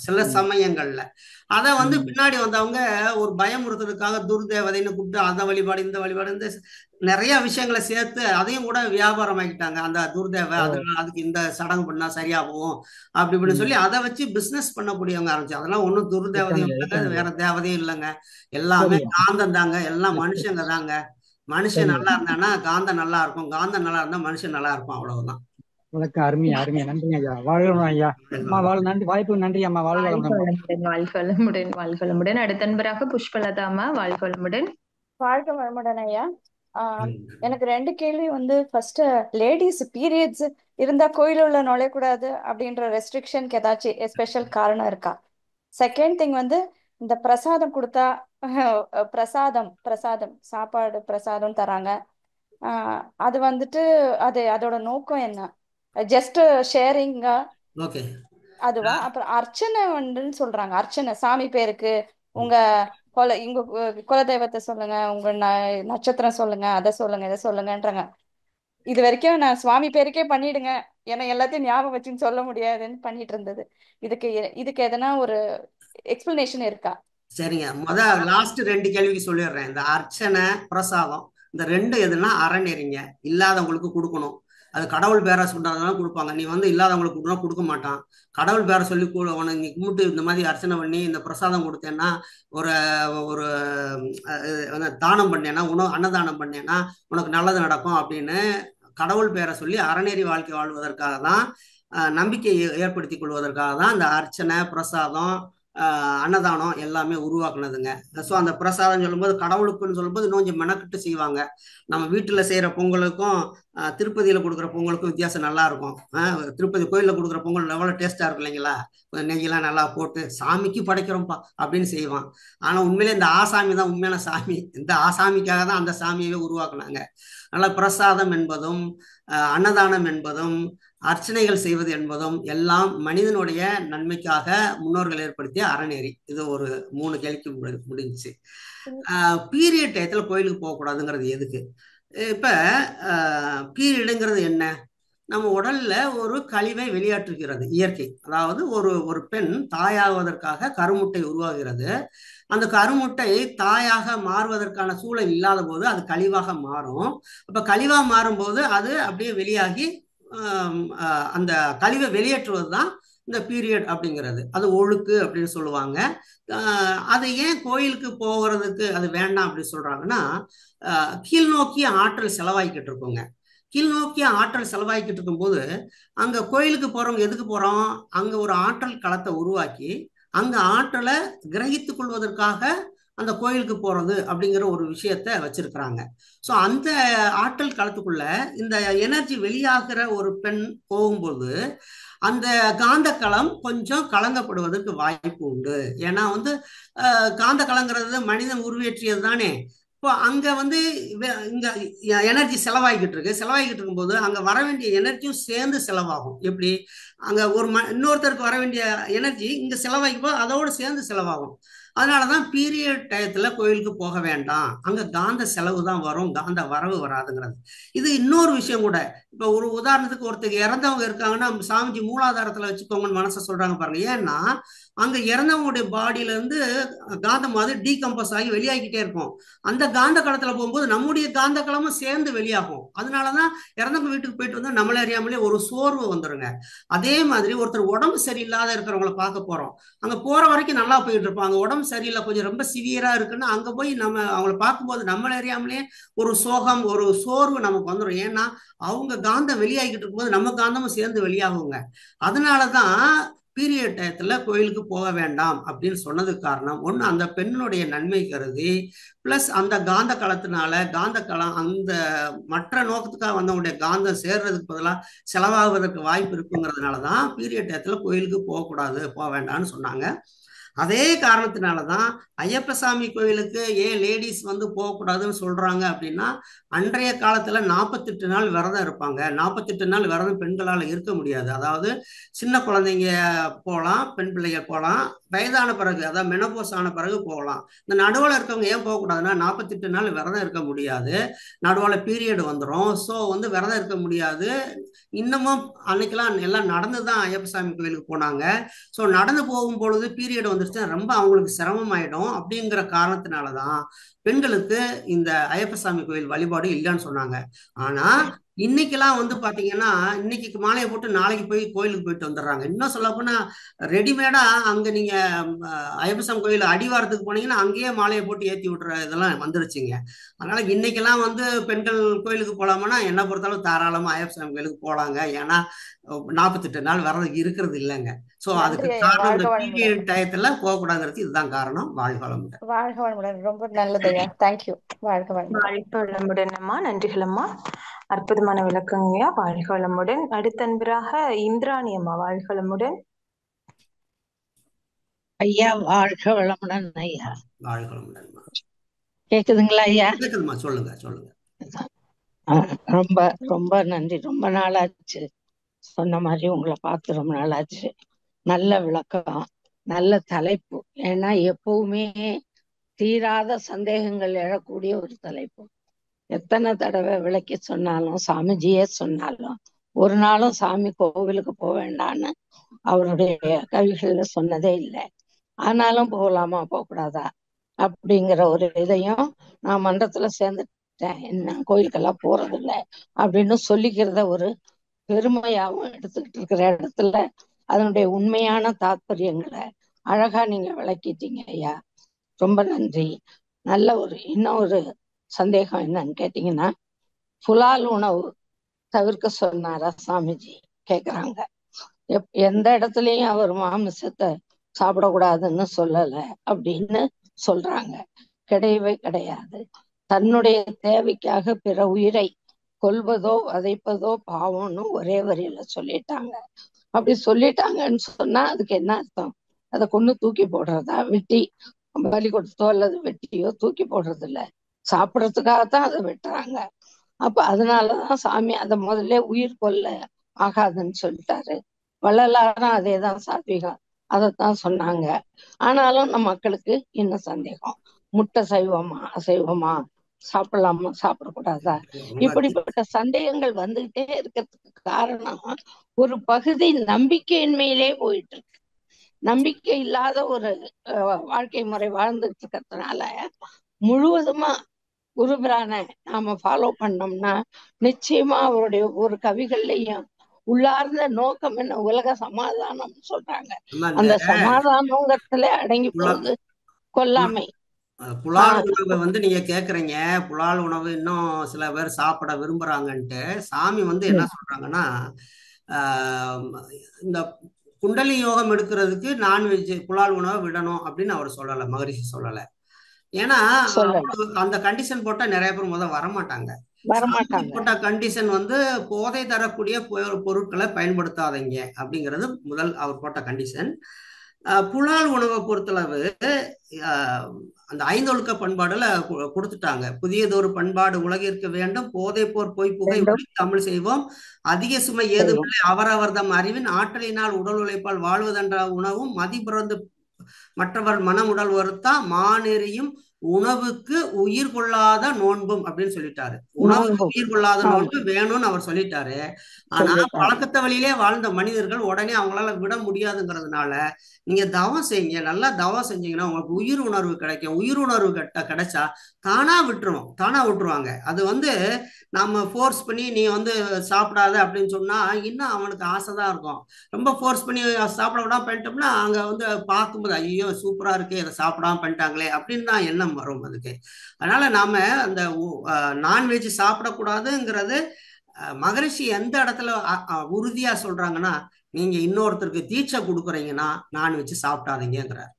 சில சமயங்கள்ல. அதை வந்து பின்னாடி வந்தவங்க ஒரு பயமுறுத்துறதுக்காக துர்தேவதைன்னு கூப்பிட்டு அந்த வழிபாடு இந்த வழிபாடு இந்த நிறைய விஷயங்களை சேர்த்து அதையும் கூட வியாபாரம் ஆகிட்டாங்க. அந்த துர்தேவை அதுக்கு இந்த சடங்கு பண்ணா சரியா போகும் அப்படி இப்படின்னு சொல்லி அதை வச்சு பிசினஸ் பண்ணக்கூடியவங்க ஆரம்பிச்சு. அதெல்லாம் ஒன்றும் துர்தேவதையும் இல்லைங்க, வேற தேவதையும் இல்லைங்க. எல்லாமே காந்தம் தாங்க, எல்லாம் மனுஷங்க தாங்க. மனுஷன் நல்லா இருந்தானா காந்தம் நல்லா இருக்கும், காந்தம் நல்லா இருந்தா மனுஷன் நல்லா இருக்கும். அவ்வளவுதான். அருமையா அருமையா. நன்றிங்க ஐயா. வாழ்கணும் ஐயா. நன்றி, வாய்ப்பு நன்றி அம்மா. வாழ்கலமுடன். அடுத்த நண்பராக புஷ்பலதாமா. வாழ்கலமுடன். வாழ்க வளமுடன் ஐயா. எனக்கு 2 கேள்வி வந்து, ஃபர்ஸ்ட் லேடிஸ் பீரியட்ஸ் இருந்தா கோயிலுள்ள நுழையக்கூடாது அப்படின்ற ரெஸ்ட்ரிக்ஷனுக்கு ஏதாச்சும் ஸ்பெஷல் காரணம் இருக்கா? செகண்ட் திங் வந்து, இந்த பிரசாதம் கொடுத்தா பிரசாதம் சாப்பாடு பிரசாதம் தராங்க, அது வந்துட்டு அதோட நோக்கம் என்ன? ஜஸ்ட் ஷேரிங்கா அதுவா? அப்புறம் அர்ச்சனை வந்துன்னு சொல்றாங்க. அர்ச்சனை சாமி பேருக்கு உங்க குலதெய்வத்தை சொல்லுங்க, உங்க நட்சத்திரம் சொல்லுங்க, அதை சொல்லுங்க, இதை சொல்லுங்கன்றாங்க. இது வரைக்கும் நான் சுவாமி பேருக்கே பண்ணிடுங்க, ஏன்னா எல்லாத்தையும் ஞாபகம் வச்சுன்னு சொல்ல முடியாதுன்னு பண்ணிட்டு இருந்தது. இதுக்கு எதனா ஒரு எக்ஸ்பிளனேஷன் இருக்கா? சரிங்க, லாஸ்ட் 2 கேள்விக்கு சொல்லிடுறேன். இந்த அர்ச்சனை பிரசாதம் இந்த 2 எதுனா அறநெறிங்க. இல்லாதவங்களுக்கு கொடுக்கணும். அது கடவுள் பேரை சொன்னாதான் கொடுப்பாங்க. நீ வந்து இல்லாதவங்களுக்கு கொடுக்கணும் கொடுக்க மாட்டான். கடவுள் பேரை சொல்லி உனக்கு நீ கும்பிட்டு இந்த மாதிரி அர்ச்சனை பண்ணி இந்த பிரசாதம் கொடுத்தேன்னா, ஒரு ஒரு தானம் பண்ணேன்னா, அன்னதானம் பண்ணேன்னா உனக்கு நல்லது நடக்கும் அப்படின்னு கடவுள் பேரை சொல்லி அறநெறி வாழ்க்கை வாழ்வதற்காக தான், நம்பிக்கையை ஏற்படுத்தி கொள்வதற்காக தான் இந்த அர்ச்சனை பிரசாதம் அன்னதானம் எல்லாமே உருவாக்குனதுங்க. ஸோ அந்த பிரசாதம் சொல்லும்போது கடவுளுக்குன்னு சொல்லும்போது இன்னும் கொஞ்சம் மெனக்கிட்டு செய்வாங்க. நம்ம வீட்டில் செய்கிற பொங்கலுக்கும் திருப்பதியில் கொடுக்குற பொங்கலுக்கும் வித்தியாசம் நல்லா இருக்கும். திருப்பதி கோயிலில் கொடுக்குற பொங்கல் எவ்வளோ டேஸ்ட்டாக இருக்கும் இல்லைங்களா? நெய்யெல்லாம் நல்லா போட்டு சாமிக்கு படைக்கிறோம்ப்பா அப்படின்னு செய்வான். ஆனால் உண்மையிலே இந்த ஆசாமி தான் உண்மையான சாமி. இந்த ஆசாமிக்காக தான் அந்த சாமியவே உருவாக்குனாங்க. அதனால் பிரசாதம் என்பதும் அன்னதானம் என்பதும் அர்ச்சனைகள் செய்வது என்பதும் எல்லாம் மனிதனுடைய நன்மைக்காக முன்னோர்கள் ஏற்படுத்திய அறநெறி. இது ஒரு 3 கேள்விக்கு முடிஞ்சிச்சு. பீரியட் டயத்துல கோயிலுக்கு போகக்கூடாதுங்கிறது எதுக்கு? இப்ப பீரியடுங்கிறது என்ன? நம்ம உடல்ல ஒரு கழிவை வெளியேற்றுகிறது இயற்கை. அதாவது ஒரு பெண் தாயாவதற்காக கருமுட்டை உருவாகிறது. அந்த கருமுட்டை தாயாக மாறுவதற்கான சூழல் இல்லாத போது அது கழிவாக மாறும். அப்ப கழிவா மாறும்போது அது அப்படியே வெளியாகி அந்த கழிவை வெளியேற்றுவது தான் இந்த பீரியட் அப்படிங்கிறது. அது ஒழுக்கு அப்படின்னு சொல்லுவாங்க. அது ஏன் கோயிலுக்கு போகிறதுக்கு அது வேண்டாம் அப்படின்னு சொல்றாங்கன்னா, கீழ்நோக்கிய ஆற்றல் செலவாய்க்கிட்டு இருக்கோங்க. கீழ்நோக்கிய ஆற்றல் செலவாய்க்கிட்டு இருக்கும்போது அங்க கோயிலுக்கு போறவங்க எதுக்கு போறோம்? அங்க ஒரு ஆற்றல் களத்தை உருவாக்கி அங்க ஆற்றலை கிரகித்துக் கொள்வதற்காக அந்த கோயிலுக்கு போறது அப்படிங்கிற ஒரு விஷயத்த வச்சிருக்கிறாங்க. ஸோ அந்த ஆற்றல் களத்துக்குள்ள இந்த எனர்ஜி வெளியாகிற ஒரு பெண் போகும்போது அந்த காந்த களம் கொஞ்சம் கலங்கப்படுவதற்கு வாய்ப்பு உண்டு. ஏன்னா காந்த களங்கிறது மனிதன் உருவேற்றியது தானே. இப்போ அங்க இங்க எனர்ஜி செலவாகிக்கிட்டு இருக்கும்போது அங்க வர வேண்டிய எனர்ஜியும் சேர்ந்து செலவாகும். எப்படி அங்க இன்னொருத்தருக்கு வர வேண்டிய எனர்ஜி இங்க செலவாகிப்போ அதோடு சேர்ந்து செலவாகும். அதனாலதான் பீரியட் டயத்துல கோயிலுக்கு போக வேண்டாம். அங்க காந்த செலவு தான் வரும், காந்த வரவு வராதுங்கிறது. இது இன்னொரு விஷயம் கூட. இப்ப ஒரு உதாரணத்துக்கு ஒருத்தருக்கு இறந்தவங்க இருக்காங்கன்னா சாமிஜி மூலாதாரத்துல வச்சுக்கோங்கன்னு மனசை சொல்றாங்க பாருங்க. ஏன்னா அங்க இறந்தவங்களுடைய பாடியில இருந்து காந்தம் டீகம்போஸ் ஆகி வெளியாகிக்கிட்டே இருக்கும். அந்த காந்த களத்துல போகும்போது நம்முடைய காந்த களமும் சேர்ந்து வெளியாகும். அதனாலதான் இறந்தவங்க வீட்டுக்கு போயிட்டு வந்தா நம்மள அறியாமலே ஒரு சோர்வு வந்துருங்க. அதே மாதிரி ஒருத்தர் உடம்பு சரியில்லாத இருக்கிறவங்களை பார்க்க போறோம். அங்க போற வரைக்கும் நல்லா போயிட்டு இருப்பாங்க. உடம்பு சரியில்லை, கொஞ்சம் ரொம்ப சிவியரா இருக்குன்னா அங்க போய் நம்ம அவங்களை பார்க்கும்போது நம்மள அறியாமலே ஒரு சோகம், ஒரு சோர்வு நமக்கு வந்துடும். ஏன்னா அவங்க காந்தம் வெளியாகிட்டு இருக்கும்போது நம்ம காந்தமும் சேர்ந்து வெளியாகுங்க. அதனாலதான் பீரியட் டயத்துல கோயிலுக்கு போக வேண்டாம் அப்படின்னு சொன்னதுக்கு காரணம் ஒண்ணு, அந்த பெண்ணுடைய நன்மை கருதி, பிளஸ் அந்த காந்த களத்தினால காந்த களம் அந்த மற்ற நோக்கத்துக்காக வந்தவங்களுடைய காந்தம் சேர்றதுக்கு பதிலாக செலவாகுவதற்கு வாய்ப்பு இருக்குங்கிறதுனாலதான் பீரியட் டயத்துல கோயிலுக்கு போக வேண்டாம்னு சொன்னாங்க. அதே காரணத்தினாலதான் ஐயப்ப சாமி கோயிலுக்கு ஏன் லேடிஸ் போகக்கூடாதுன்னு சொல்றாங்க அப்படின்னா, அன்றைய காலத்துல 48 நாள் விரதம் இருப்பாங்க. 48 நாள் விரதம் பெண்களால் இருக்க முடியாது. அதாவது சின்ன குழந்தைங்க போகலாம், பெண் பிள்ளைங்க போகலாம், வயதான பிறகு அதாவது மெனோபோஸ் ஆன பிறகு போகலாம். இந்த நடுவில் இருக்கவங்க ஏன் போகக்கூடாதுன்னா 48 நாள் விரதம் இருக்க முடியாது, நடுவில் பீரியட் வந்துடும். ஸோ விரதம் இருக்க முடியாது. இன்னமும் அன்னைக்கெல்லாம் எல்லாம் நடந்துதான் ஐயப்ப சாமி கோயிலுக்கு போனாங்க. ஸோ நடந்து போகும் பொழுது பீரியட் வந்துருச்சுன்னா ரொம்ப அவங்களுக்கு சிரமமாயிடும். அப்படிங்கிற காரணத்தினாலதான் பெண்களுக்கு இந்த ஐயப்ப சாமி கோயில் வழிபாடு இல்லைன்னு சொன்னாங்க. ஆனா இன்னைக்கெல்லாம் பாத்தீங்கன்னா இன்னைக்கு மாலையை போட்டு நாளைக்கு போய் கோயிலுக்கு போயிட்டு வந்துடுறாங்க. இன்னும் சொல்ல போனா ரெடிமேடா அங்க நீங்க ஐயப்பசாமி கோயில் அடிவாரத்துக்கு போனீங்கன்னா அங்கேயே மாலையை போட்டு ஏற்றி விட்டுற இதெல்லாம் வந்துருச்சுங்க. அதனால இன்னைக்கெல்லாம் பெண்கள் கோயிலுக்கு போலாமான்னா என்ன பொறுத்தாலும் தாராளமா ஐயப்பசாமி கோயிலுக்கு போலாங்க. ஏன்னா 48 நாள் விரதம் இருக்கிறது இல்லைங்க. சோ அதுக்கு காரணம் இந்த பீரியட் டயத்துல போகக்கூடாதுங்கிறது இதுதான் காரணம். வாழ்க வளமுடன். வாழ்க வளமுடன். ரொம்ப நல்லதையா. தேங்க்யூ. வாழ்க வளமுடன். வாழ்க வளமுடன் அம்மா. நன்றிகள் அம்மா. அற்புதமான விளக்கங்கய்யா. வாழ்க வளமுடன். அடுத்த அன்பராக இந்திராணி அம்மா. வாழ்க வளமுடன். ஐயா வாழ்க வளமுடன். ஐயா வாழ்க வளமுடன். கேக்குதுங்களா ஐயா? கேக்குதுமா, சொல்லுங்க சொல்லுங்க. ரொம்ப ரொம்ப நன்றி. ரொம்ப நாளாச்சு சொன்ன மாதிரி உங்களை பார்த்து ரொம்ப நாளாச்சு. நல்ல விளக்கம், நல்ல தலைப்பு. ஏன்னா எப்பவுமே தீராத சந்தேகங்கள் எழக்கூடிய ஒரு தலைப்பு. எத்தனை தடவை விளக்கி சொன்னாலும் சாமிஜியே சொன்னாலும் ஒரு நாளும் சாமி கோவிலுக்கு போக வேண்டான்னு அவருடைய கவிகள்ல சொன்னதே இல்லை. ஆனாலும் போகலாமா போகக்கூடாதா அப்படிங்கிற ஒரு இதையும் நான் மன்றத்துல சேர்ந்துட்டேன், என்ன கோயிலுக்கெல்லாம் போறது இல்லை அப்படின்னு சொல்லிக்கிறத ஒரு பெருமையாவும் எடுத்துக்கிட்டு இருக்கிற இடத்துல அதனுடைய உண்மையான தாத்பரியங்களை அழகா நீங்க விளக்கிட்டீங்க ஐயா. ரொம்ப நன்றி. நல்ல இன்னும் ஒரு சந்தேகம் என்னன்னு கேட்டீங்கன்னா, புலால் உணவு தவிர்க்க சொன்னாரா சாமிஜி கேக்குறாங்க. எந்த இடத்துலயும் அவர் மாமிசத்தை சாப்பிடக்கூடாதுன்னு சொல்லல அப்படின்னு சொல்றாங்க. கிடையவே கிடையாது. தன்னுடைய தேவைக்காக பிற உயிரை கொல்வதோ வதைப்பதோ பாவம்னு ஒரே வரியில சொல்லிட்டாங்க. அப்படி சொல்லிட்டாங்கன்னு சொன்னா அதுக்கு என்ன அர்த்தம்? அதை கொண்டு தூக்கி போடுறதா? வெட்டி பலி கொடுத்தோ அல்லது வெட்டியோ தூக்கி போடுறது இல்ல, சாப்பிடறதுக்காகத்தான் அதை வெட்டுறாங்க. அப்ப அதனாலதான் சாமி அதை முதல்ல உயிர் கொல்ல ஆகாதுன்னு சொல்லிட்டாரு. வள்ளலாரும் அதேதான் சாத்விகம் அதைத்தான் சொன்னாங்க. ஆனாலும் நம்ம மக்களுக்கு என்ன சந்தேகம், முட்டை சைவமா அசைவமா, சாப்பிடலாமா சாப்பிடக்கூடாதா, இப்படிப்பட்ட சந்தேகங்கள் வந்துகிட்டே இருக்கிறதுக்கு காரணம் ஒரு பகுதி நம்பிக்கையின்மையிலே போயிட்டு இருக்கு. நம்பிக்கை இல்லாத ஒரு வாழ்க்கை முறை வாழ்ந்துட்டு இருக்கிறதுனால முழுவதுமா குருபிரானை நாம ஃபாலோ பண்ணோம்னா நிச்சயமா அவருடைய ஒரு கவிகள்லையும் உள்ளார்ந்த நோக்கம் என்ன, உலக சமாதானம் சொல்றாங்க. அந்த சமாதானத்துல அடங்கி போகுது கொல்லாமை. புலால் உணவை வந்து நீங்க கேக்குறீங்க, புலால் உணவு இன்னும் சில பேர் சாப்பிட விரும்புறாங்கன்ட்டு. சாமி வந்து என்ன சொல்றாங்கன்னா, இந்த குண்டலி யோகம் எடுக்கிறதுக்கு நான்வெஜ் புலால் உணவை விடணும் அப்படின்னு அவர் சொல்லலை, மகரிஷி சொல்லலை. ஏன்னா அந்த கண்டிஷன் போட்டா நிறைய பேர் முதல் வரமாட்டாங்க. போட்ட கண்டிஷன் வந்து போதை தரக்கூடிய பொருட்களை பயன்படுத்தாதீங்க அப்படிங்கிறது முதல் அவர் போட்ட கண்டிஷன். புலால் உணவை பொறுத்தளவு அந்த ஐந்தொழுக்க பண்பாடுல கொடுத்துட்டாங்க. புதியதொரு பண்பாடு உலகிற்கு வேண்டும், போதை போர் பொய் புகை தமிழ் செய்வோம், அதிக சுமை ஏதுமில்லை அவரவர் தம் அறிவின் ஆற்றலினால் உடல் உழைப்பால் வாழ்வதென்ற உணவும் மதி பிறந்து மற்றவர் மனம் உடல் வருத்தா மானெறியும் உணவுக்கு உயிர் கொள்ளாத நோன்பும் அப்படின்னு சொல்லிட்டாரு. உணவுக்கு உயிர் கொள்ளாத நோன்பு வேணும்னு அவர் சொல்லிட்டாரு. ஆனா பழக்கத்த வழியிலே வாழ்ந்த மனிதர்கள் உடனே அவங்களால விட முடியாதுங்கிறதுனால நீங்க தவம் செய்யுங்க, நல்லா தவம் செஞ்சீங்கன்னா உங்களுக்கு உயிர் உணர்வு கிடைக்கும். உயிர் உணர்வு கிடைச்சா தானா விட்டுருவாங்க. அது வந்து நம்ம ஃபோர்ஸ் பண்ணி நீ வந்து சாப்பிடாத அப்படின்னு சொன்னா இன்னும் அவனுக்கு ஆசைதான் இருக்கும். ரொம்ப ஃபோர்ஸ் பண்ணி சாப்பிட விடாம பண்ணிட்டோம்னா அங்க வந்து பார்க்கும்போது ஐயோ சூப்பரா இருக்கு, இதை சாப்பிடாம பண்ணிட்டாங்களே அப்படின்னு தான் எண்ணம் வரும் அதுக்கு. அதனால நாம அந்த நான்வெஜ் சாப்பிடக்கூடாதுங்கிறது மகரிஷி எந்த இடத்துல உறுதியா சொல்றாங்கன்னா, நீங்க இன்னொருத்தருக்கு தீட்சை கொடுக்குறீங்கன்னா நான்வெஜ் சாப்பிடாதீங்கிறார்.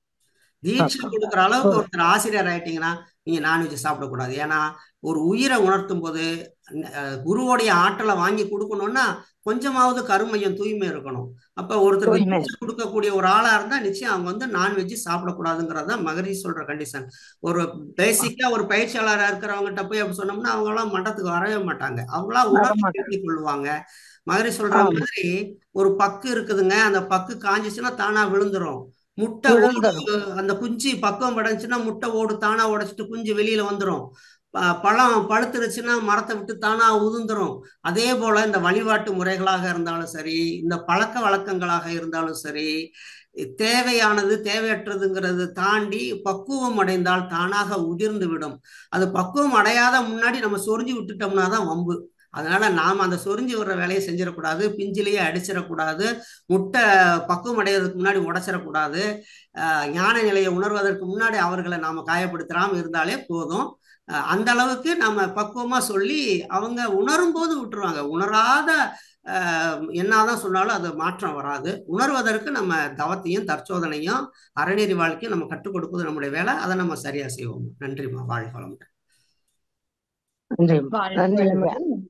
தீட்சை கொடுக்குற அளவுக்கு ஒருத்தர் ஆசிரியர் ஆயிட்டீங்கன்னா நீங்க நான்வெஜ் சாப்பிடக்கூடாது. ஏன்னா ஒரு உயிரை உணர்த்தும் போது குருவோடைய ஆற்றலை வாங்கி கொடுக்கணும்னா கொஞ்சமாவது கருமையம் தூய்மை இருக்கணும். அப்ப ஒருத்தருக்கு கொடுக்கக்கூடிய ஒரு ஆளா இருந்தா நிச்சயம் அவங்க வந்து நான்வெஜ் சாப்பிடக்கூடாதுங்கிறதா மகரிஷி சொல்ற கண்டிஷன். ஒரு பேசிக்கா ஒரு பயிற்சியாளராக இருக்கிறவங்ககிட்ட போய் அப்படி சொன்னோம்னா அவங்களாம் மண்டத்துக்கு வரவே மாட்டாங்க, அவங்களா உணர்வு கொள்ளுவாங்க. மகரிஷி சொல்ற மாதிரி ஒரு பக்கு இருக்குதுங்க, அந்த பக்கு காஞ்சிச்சுன்னா தானா விழுந்துரும். முட்டை ஓடு, அந்த குஞ்சு பக்குவம் அடைஞ்சுன்னா முட்டை ஓடு தானா உடைச்சிட்டு குஞ்சு வெளியில வந்துடும். பழம் பழுத்துருச்சுன்னா மரத்தை விட்டு தானா உதிர்ந்துரும். அதே போல இந்த வழிபாட்டு முறைகளாக இருந்தாலும் சரி, இந்த பழக்க வழக்கங்களாக இருந்தாலும் சரி, தேவையானது தேவையற்றதுங்கிறது தாண்டி பக்குவம் அடைந்தால் தானாக உதிர்ந்து விடும். அது பக்குவம் அடையாத முன்னாடி நம்ம சொரிஞ்சு விட்டுட்டோம்னா தான் வம்பு. அதனால நாம் அந்த சொரிஞ்சு வர்ற வேலையை செஞ்சிடக்கூடாது, பிஞ்சிலேயே அடிச்சிடக்கூடாது, முட்டை பக்குவம் அடைகிறதுக்கு முன்னாடி உடைச்சிடக்கூடாது, ஞான நிலையை உணர்வதற்கு முன்னாடி அவர்களை நாம காயப்படுத்தாம இருந்தாலே போதும். அந்த அளவுக்கு நம்ம பக்குவமா சொல்லி அவங்க உணரும் போது விட்டுருவாங்க. உணராத என்னதான் சொன்னாலும் அது மாற்றம் வராது. உணர்வதற்கு நம்ம தவத்தையும் தற்சோதனையும் அறநெறி வாழ்க்கையும் நம்ம கற்றுக் கொடுப்பது நம்முடைய வேலை. அதை நம்ம சரியா செய்வோம். நன்றிமா, வாழ்க வளமுடன்.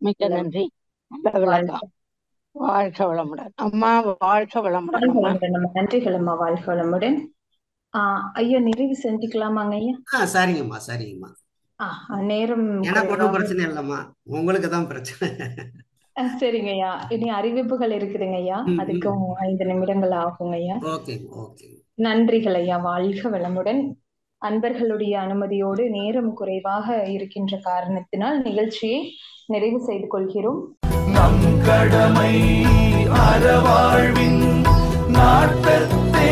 மிக்க நன்றி. வாழ்க வளமுடன் அம்மா, வாழ்க வளமுடன். நன்றிகள் அம்மா, வாழ்க வளமுடன். ஐயா நிறைவு செஞ்சுக்கலாமாங்க ஐயா? சரிங்கம்மா, சரிங்கம்மா. நேரம் எனக்கு ஒன்றும் பிரச்சனை இல்லம்மா, உங்களுக்கு தான் பிரச்சனை. சரிங்க ஐயா, இனி அறிவிப்புகள் இருக்குதுங்க ஐயா, அதுக்கும் 5 நிமிடங்கள் ஆகுங்க ஐயா. நன்றிகள் ஐயா, வாழ்க வளமுடன். அன்பர்களுடைய அனுமதியோடு நேரம் குறைவாக இருக்கின்ற காரணத்தினால் நிகழ்ச்சியை நிறைவு செய்து கொள்கிறோம். நம் கடமை அறவாழ்வின் நாட்டத்தே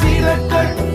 சிறக்கட்டும்.